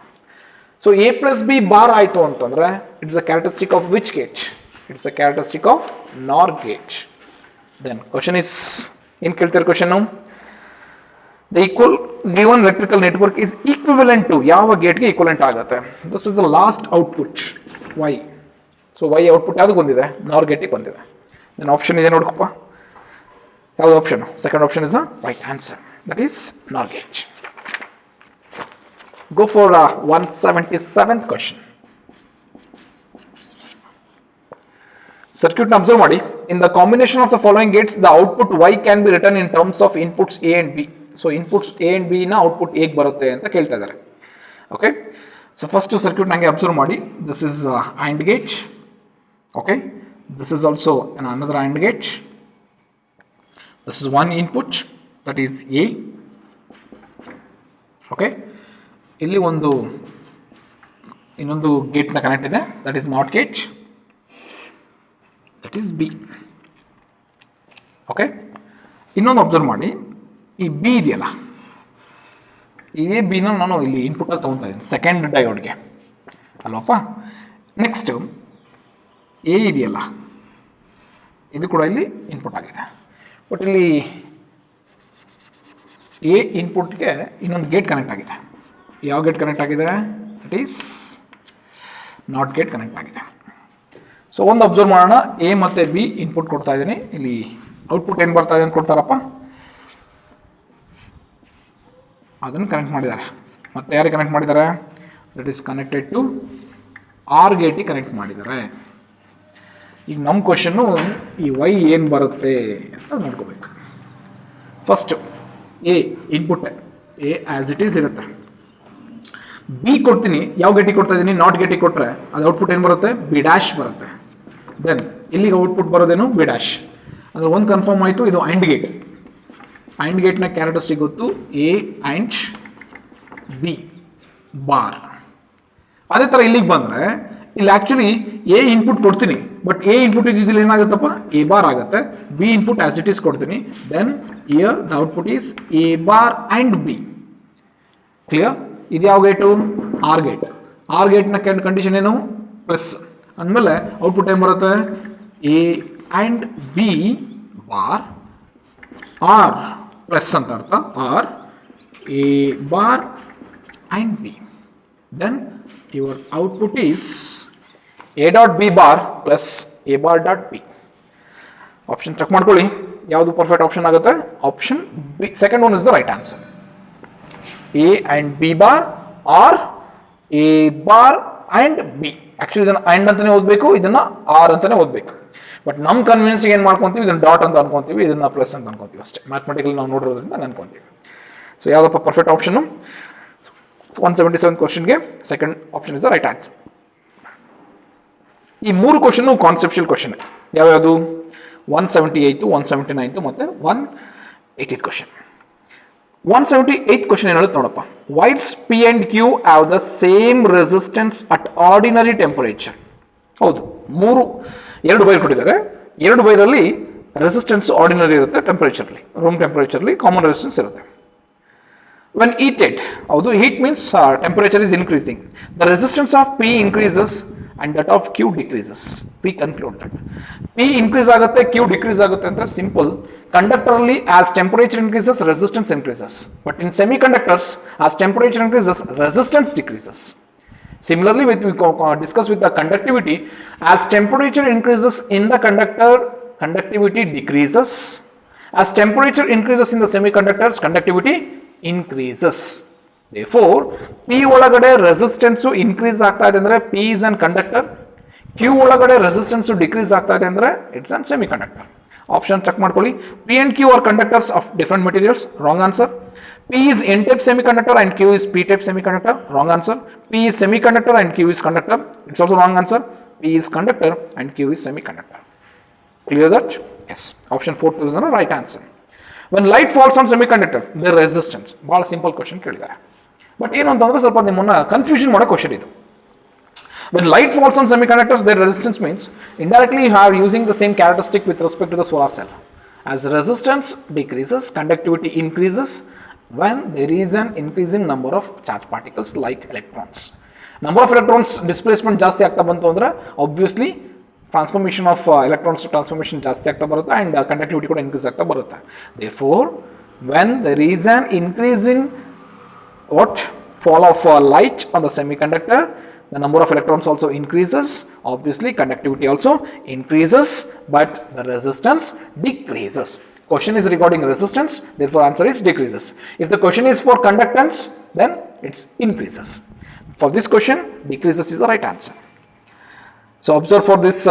So A plus B bar ಆಯಿತು ಅಂತಂದರೆ it's a characteristic of which gate? It's a characteristic of NOR gate. Then question is, in ಕೇಳ್ತಿರೋ question, the equal given electrical network is equivalent to ಯಾವ ಗೇಟ್ಗೆ equivalent ಆಗುತ್ತೆ? This is the last output Y. So Y output ಯಾವ್ದು ಬಂದಿದೆ? ನಾರ್ ಗೇಟಿಗೆ ಬಂದಿದೆ. Then option ಇದೆ ನೋಡ್ಕಪ್ಪ, ಯಾವ್ದು option? Second option is the right answer, that is ನಾರ್ gate. Go for 177th question. ಸರ್ಕ್ಯೂಟ್ನ ಅಬ್ಸರ್ವ್ ಮಾಡಿ. In the combination of the following Gates the output Y can be return in terms of inputs A and B. So inputs A and B ನ output ಹೇಗೆ ಬರುತ್ತೆ ಅಂತ ಕೇಳ್ತಾ ಇದ್ದಾರೆ. Okay, so first circuit ನಂಗೆ observe ಮಾಡಿ. This is AND gate. Okay, this is also another AND gate. This is one input, that is A. Okay, ಇಲ್ಲಿ ಒಂದು ಇನ್ನೊಂದು ಗೇಟ್ನ ಕನೆಕ್ಟ್ ಇದೆ, that is not gate, that is B. Okay, ಇನ್ನೊಂದು observe ಮಾಡಿ, ಈ B ಇದೆಯಲ್ಲ, ಇದೇ ಬಿನ ನಾನು ಇಲ್ಲಿ ಇನ್ಪುಟಾಗಿ ತೊಗೊತಾ ಇದ್ದೀನಿ ಸೆಕೆಂಡ್ ಡಯೋಡ್ಗೆ ಅಲ್ವಪ್ಪ. ನೆಕ್ಸ್ಟು ಎ ಇದೆಯಲ್ಲ, ಇದು ಕೂಡ ಇಲ್ಲಿ ಇನ್ಪುಟ್ ಆಗಿದೆ. ಬಟ್ ಇಲ್ಲಿ ಎ ಇನ್ಪುಟ್ಗೆ ಇನ್ನೊಂದು ಗೇಟ್ ಕನೆಕ್ಟ್ ಆಗಿದೆ. ಯಾವ ಗೇಟ್ ಕನೆಕ್ಟ್ ಆಗಿದೆ? That is not gate connect ಆಗಿದೆ. ಸೊ ಒಂದು ಅಬ್ಸರ್ವ್ ಮಾಡೋಣ, ಎ ಮತ್ತು ಬಿ ಇನ್ಪುಟ್ ಕೊಡ್ತಾ ಇದ್ದೀನಿ. ಇಲ್ಲಿ ಔಟ್ಪುಟ್ ಏನು ಬರ್ತಾ ಇದೆ ಅಂತ ಕೊಡ್ತಾರಪ್ಪ, ಅದನ್ನು ಕನೆಕ್ಟ್ ಮಾಡಿದ್ದಾರೆ. ಮತ್ತೆ ಯಾರಿಗೆ ಕನೆಕ್ಟ್ ಮಾಡಿದ್ದಾರೆ? That is connected to or ಗೇಟಿಗೆ ಕನೆಕ್ಟ್ ಮಾಡಿದ್ದಾರೆ. ಈಗ ನಮ್ಮ ಕ್ವಶನ್ನು ಈ ವೈ ಏನು ಬರುತ್ತೆ ಅಂತ ನೋಡ್ಕೋಬೇಕು. First A input, A as it is ಇರುತ್ತೆ. ಬಿ ಕೊಡ್ತೀನಿ, ಯಾವ ಗೇಟಿಗೆ ಕೊಡ್ತಾ ಇದ್ದೀನಿ? ನಾಟ್ ಗೇಟಿಗೆ ಕೊಟ್ಟರೆ ಅದು ಔಟ್ಪುಟ್ ಏನು ಬರುತ್ತೆ? ಬಿ ಡ್ಯಾಶ್ ಬರುತ್ತೆ. ದೆನ್ ಇಲ್ಲಿಗೆ ಔಟ್ಪುಟ್ ಬರೋದೇನು? B dash. ಅಂದರೆ ಒಂದು ಕನ್ಫರ್ಮ್ ಆಯಿತು, ಇದು AND ಗೇಟ್. AND ಗೇಟ್ನ ಕ್ಯಾರೆಕ್ಟರಿಸ್ಟಿಕ್ ಗೊತ್ತು, ಎ ಆ್ಯಂಡ್ ಬಿ ಬಾರ್. ಅದೇ ಥರ ಇಲ್ಲಿಗೆ ಬಂದರೆ ಇಲ್ಲಿ ಆ್ಯಕ್ಚುಲಿ ಎ ಇನ್ಪುಟ್ ಕೊಡ್ತೀನಿ, ಬಟ್ ಎ ಇನ್ಪುಟ್ ಇದ್ದಿದ್ದಲ್ಲಿ ಏನಾಗುತ್ತಪ್ಪ? ಎ ಬಾರ್ ಆಗುತ್ತೆ. B input as it is ಕೊಡ್ತೀನಿ, then here the output is A bar and B. Clear? ಇದು ಯಾವ ಗೇಟು? OR gate. ಆರ್ ಗೇಟ್ನ ಕಂಡೀಷನ್ ಏನು? ಪ್ಲಸ್ ಅಂದಮೇಲೆ ಔಟ್ಪುಟ್ ಏನು ಬರುತ್ತೆ? A and B bar or plus ಅಂತ ಅರ್ಥ, or A bar and B. Then your output is A dot B bar plus A bar dot B. Option check ಮಾಡ್ಕೊಳ್ಳಿ, ಯಾವುದು perfect option ಆಗುತ್ತೆ? Option B, second one is the right answer. A and B bar or A bar and B. Actually ಇದನ್ನು and ಅಂತಲೇ ಓದಬೇಕು, ಇದನ್ನು R ಅಂತಲೇ ಓದಬೇಕು. But ನಮ್ಮ ಕನ್ವಿನ್ಸಿಗೆ ಏನು ಮಾಡ್ಕೊತೀವಿ? ಇದನ್ನು ಡಾಟ್ ಅಂತ ಅನ್ಕೊತೀವಿ, ಇದನ್ನು ಪ್ಲಸ್ ಅಂತ ಅನ್ಕೊತೀವಿ ಅಷ್ಟೇ. ಮ್ಯಾಥಮೆಟಿಕಲಿ ನಾವು ನೋಡಿರೋದ್ರಿಂದ ಅನ್ಕೊತೀವಿ. ಸೊ ಯಾವುದಪ್ಪ ಪರ್ಫೆಕ್ಟ್ ಆಪ್ಷನ್ನು? 177 ಕ್ವಶನ್ಗೆ second option is the right answer. ಈ ಮೂರು ಕ್ವಶನ್ನು ಕಾನ್ಸೆಪ್ಷುಯಲ್ ಕ್ವಶನ್. ಯಾವ್ಯಾವುದು? 178, 179 ಮತ್ತು 180 ಕ್ವಶನ್. 178 ಕ್ವಶನ್ ಏನು ಹೇಳುತ್ತೆ ನೋಡಪ್ಪ. Wires P and Q have the same resistance at ordinary temperature. ಹೌದು, ಎರಡು ವೈರ್ ಕೊಟ್ಟಿದ್ದಾರೆ. ಎರಡು ವೈರಲ್ಲಿ ರೆಸಿಸ್ಟೆನ್ಸ್ ಆರ್ಡಿನರಿ ಇರುತ್ತೆ ಟೆಂಪರೇಚರ್ಲಿ, ರೂಮ್ ಟೆಂಪರೇಚರ್ಲಿ ಕಾಮನ್ ರೆಸಿಸ್ಟೆನ್ಸ್ ಇರುತ್ತೆ. When heated, although heat means temperature is increasing, the resistance of P increases and that of Q decreases. We conclude that P increase ಆಗುತ್ತೆ, Q decrease ಆಗುತ್ತೆ ಅಂತ simple. Conductorly, as temperature increases, resistance increases. But in semiconductors, as temperature increases, resistance decreases. Similarly, we discuss with the conductivity, as temperature increases in the conductor, conductivity decreases. As temperature increases in the semiconductors, conductivity increases. Therefore, P ಒಳಗಡೆ resistance increase ಆಗ್ತಾ ಇದೆ ಅಂದ್ರೆ P is an conductor. Q ಒಳಗಡೆ resistance decrease ಆಗ್ತಾ ಇದೆ ಅಂದ್ರೆ it's an semiconductor. Option check ಮಾಡ್ಕೊಳ್ಳಿ. P and Q are conductors of different materials. Wrong answer. P is N-type semiconductor and Q is P-type semiconductor. Wrong answer. P is semiconductor and Q is conductor. It's also wrong answer. P is conductor and Q is semiconductor. Clear that? Yes. Option 4 is the right answer. When light falls on semiconductor, their resistance. ಭಾಳ simple question ಕೇಳಿದ್ದಾರೆ. But ಏನು ಅಂತಂದ್ರೆ ಸ್ವಲ್ಪ ನಿಮ್ಮನ್ನ confusion ಮಾಡೋ question ಇದು. When light falls on semiconductors, their resistance means indirectly you are using the same characteristic with respect to the solar cell. As resistance decreases, conductivity increases when there is an increasing number of charged particles like electrons. Number of electrons displacement ಜಾಸ್ತಿ ಆಗ್ತಾ ಬಂತು ಅಂದ್ರೆ obviously transformation of electrons transformation ಜಾಸ್ತಿ ಆಗ್ತಾ ಬರುತ್ತೆ and conductivity ಕೂಡ increase ಆಗ್ತಾ ಬರುತ್ತೆ. Therefore when there is an increase in what fall of light on the semiconductor, the number of electrons also increases, obviously conductivity also increases, but the resistance decreases. Question is regarding resistance, therefore answer is decreases. If the question is for conductance, then it's increases. For this question, decreases is the right answer. So observe for this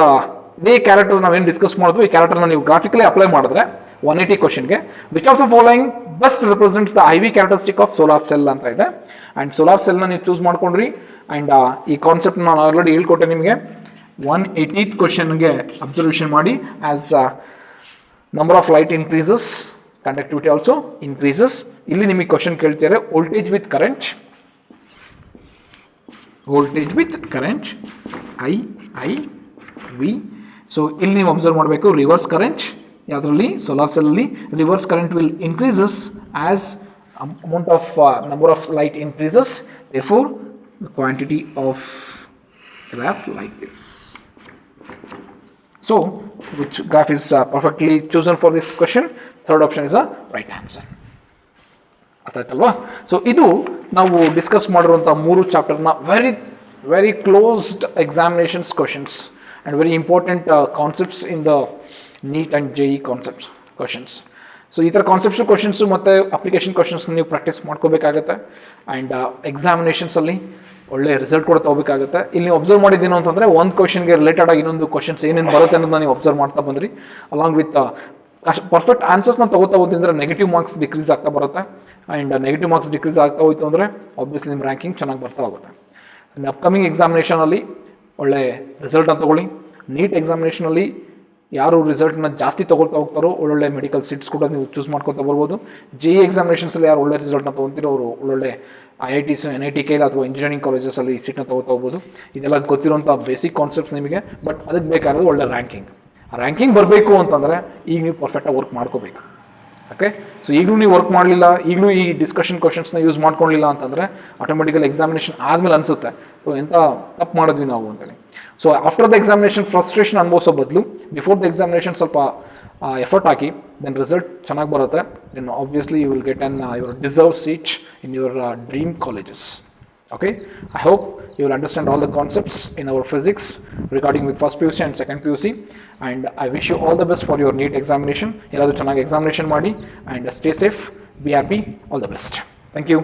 ಇದೇ character ನಾವೇನು discuss ಮಾಡಿದ್ವಿ, ಈ ಕ್ಯಾರೆಕ್ಟರ್ನ ನೀವು graphically apply ಮಾಡಿದ್ರೆ 180 ಕ್ವಶನ್ಗೆ which of the following best represents the I V characteristic of solar cell ಅಂತ ಇದೆ. ಆ್ಯಂಡ್ ಸೋಲಾರ್ ಸೆಲ್ನ ನೀವು ಚೂಸ್ ಮಾಡ್ಕೊಂಡ್ರಿ ಆ್ಯಂಡ್ ಈ ಕಾನ್ಸೆಪ್ಟ್ ನಾನು ಆಲ್ರೆಡಿ ಹೇಳ್ಕೊಟ್ಟೆ ನಿಮಗೆ. 180th ಕ್ವಶನ್ಗೆ ಅಬ್ಸರ್ವೇಷನ್ ಮಾಡಿ. As number of light increases, conductivity also increases. ಇಲ್ಲಿ ನಿಮಗೆ ಕ್ವಶನ್ ಕೇಳ್ತಾರೆ voltage with current, voltage with current I V. So ಇಲ್ಲಿ ನೀವು ಅಬ್ಸರ್ವ್ ಮಾಡಬೇಕು ರಿವರ್ಸ್ ಕರೆಂಟ್. ಯಾವುದರಲ್ಲಿ ಸೋಲಾರ್ ಸೆಲ್ಲಲ್ಲಿ reverse current will increases as amount of number of light increases, therefore the quantity of graph like this. So which graph is perfectly chosen for this question? Third option is the right answer. ಅರ್ಥ ಆಯ್ತಲ್ವಾ? So ಇದು ನಾವು discuss ಮಾಡಿರುವಂಥ 3 ಚಾಪ್ಟರ್ನ very closed examinations questions and very important concepts in the Neet and JEE concepts questions. So ಈ ಥರ ಕಾನ್ಸೆಪ್ಷಲ್ questions ಮತ್ತು application questions ನೀವು ಪ್ರಾಕ್ಟೀಸ್ ಮಾಡ್ಕೋಬೇಕಾಗತ್ತೆ ಆ್ಯಂಡ್ ಎಕ್ಸಾಮಿನೇಷನ್ಸಲ್ಲಿ ಒಳ್ಳೆ ರಿಸಲ್ಟ್ ಕೂಡ ತೊಗೋಬೇಕಾಗುತ್ತೆ. ಇಲ್ಲಿ ನೀವು ಅಬ್ಸರ್ವ್ ಮಾಡಿದ್ದೇನು ಅಂತಂದರೆ ಒಂದು ಕ್ವಶನ್ಗೆ ರಿಲೇಟೆಡ್ ಆಗಿ ಇನ್ನೊಂದು ಕ್ವಶನ್ಸ್ ಏನೇನು ಬರುತ್ತೆ ಅನ್ನೋದನ್ನ ನೀವು ಅಬ್ಸರ್ವ್ ಮಾಡ್ತಾ ಬಂದ್ರಿ. ಅಲಾಂಗ್ ವಿತ್ ಪರ್ಫೆಕ್ಟ್ ಆನ್ಸರ್ಸ್ನ ತೊಗೋತಾ ಹೋದ್ರೆ ನೆಗೆಟಿವ್ ಮಾರ್ಕ್ಸ್ ಡಿಕ್ರೀಸ್ ಆಗ್ತಾ ಬರುತ್ತೆ ಆ್ಯಂಡ್ ನೆಗೆಟಿವ್ ಮಾರ್ಕ್ಸ್ ಡಿಕ್ರೀಸ್ ಆಗ್ತಾ ಹೋಯ್ತು ಅಂದರೆ ಆಬ್ವಿಯಸ್ಲಿ ನಿಮ್ಮ ರ್ಯಾಂಕಿಂಗ್ ಚೆನ್ನಾಗಿ ಬರ್ತಾ ಹೋಗುತ್ತೆ. ಅಪ್ಕಮಿಂಗ್ ಎಕ್ಸಾಮಿನೇಷನಲ್ಲಿ ಒಳ್ಳೆ ರಿಸಲ್ಟನ್ನು ತೊಗೊಳ್ಳಿ. ನೀಟ್ ಎಕ್ಸಾಮಿನೇಷನಲ್ಲಿ ಯಾರು ರಿಸಲ್ಟ್ನ ಜಾಸ್ತಿ ತೊಗೊಳ್ತಾ ಹೋಗ್ತಾರೋ ಒಳ್ಳೊಳ್ಳೆ ಮೆಡಿಕಲ್ ಸೀಟ್ಸ್ ಕೂಡ ನೀವು ಚೂಸ್ ಮಾಡ್ಕೊತಾ ಬರ್ಬೋದು. JEE ಎಕ್ಸಾಮಿನೇಷನ್ಸಲ್ಲಿ ಯಾರು ಒಳ್ಳೆ ರಿಸಲ್ಟ್ನ ತೊಗೊತಿರೋ ಅವರು ಒಳ್ಳೊಳ್ಳೆ IITs NIT ಕೈಲಿ ಅಥವಾ ಇಂಜಿನಿಯರಿಂಗ್ ಕಾಲೇಜಸಲ್ಲಿ ಸೀಟ್ನ ತೊಗೋತಾ ಹೋಗ್ಬೋದು. ಇದೆಲ್ಲ ಗೊತ್ತಿರೋಂಥ ಬೇಸಿಕ್ ಕಾನ್ಸೆಪ್ಟ್ಸ್ ನಿಮಗೆ. ಬಟ್ ಅದಕ್ಕೆ ಬೇಕಾಗಿರೋದು ಒಳ್ಳೆ ರ್ಯಾಂಕಿಂಗ್ ಬರಬೇಕು ಅಂತಂದರೆ ಈಗ ನೀವು ಪರ್ಫೆಕ್ಟಾಗಿ ವರ್ಕ್ ಮಾಡ್ಕೋಬೇಕು. ಓಕೆ, ಸೊ ಈಗಲೂ ನೀವು ವರ್ಕ್ ಮಾಡಲಿಲ್ಲ, ಈಗಲೂ ಈ ಡಿಸ್ಕಷನ್ ಕ್ವಶನ್ಸ್ನ ಯೂಸ್ ಮಾಡ್ಕೊಳ್ಳಿಲ್ಲ ಅಂತಂದರೆ ಆಟೋಮೆಟಿಕಲ್ ಎಕ್ಸಾಮಿನೇಷನ್ ಆದಮೇಲೆ ಅನಿಸುತ್ತೆ ಸೊ ಎಂಥ ತಪ್ಪು ಮಾಡಿದ್ವಿ ನಾವು ಅಂತೇಳಿ. So after the examination frustration ಅನುಭವಿಸೋ ಬದಲು ಬಿಫೋರ್ ದ ಎಕ್ಸಾಮಿನೇಷನ್ ಸ್ವಲ್ಪ ಎಫರ್ಟ್ ಹಾಕಿ, ದೆನ್ ರಿಸಲ್ಟ್ ಚೆನ್ನಾಗಿ ಬರುತ್ತೆ. Then obviously you will get your deserve seat in your dream colleges. Okay, I hope you will understand all the concepts in our physics regarding with first PUC and second PUC, and I wish you all the best for your NEET examination. Eladu chennagi examination ಮಾಡಿ and stay safe, be happy, all the best. Thank you.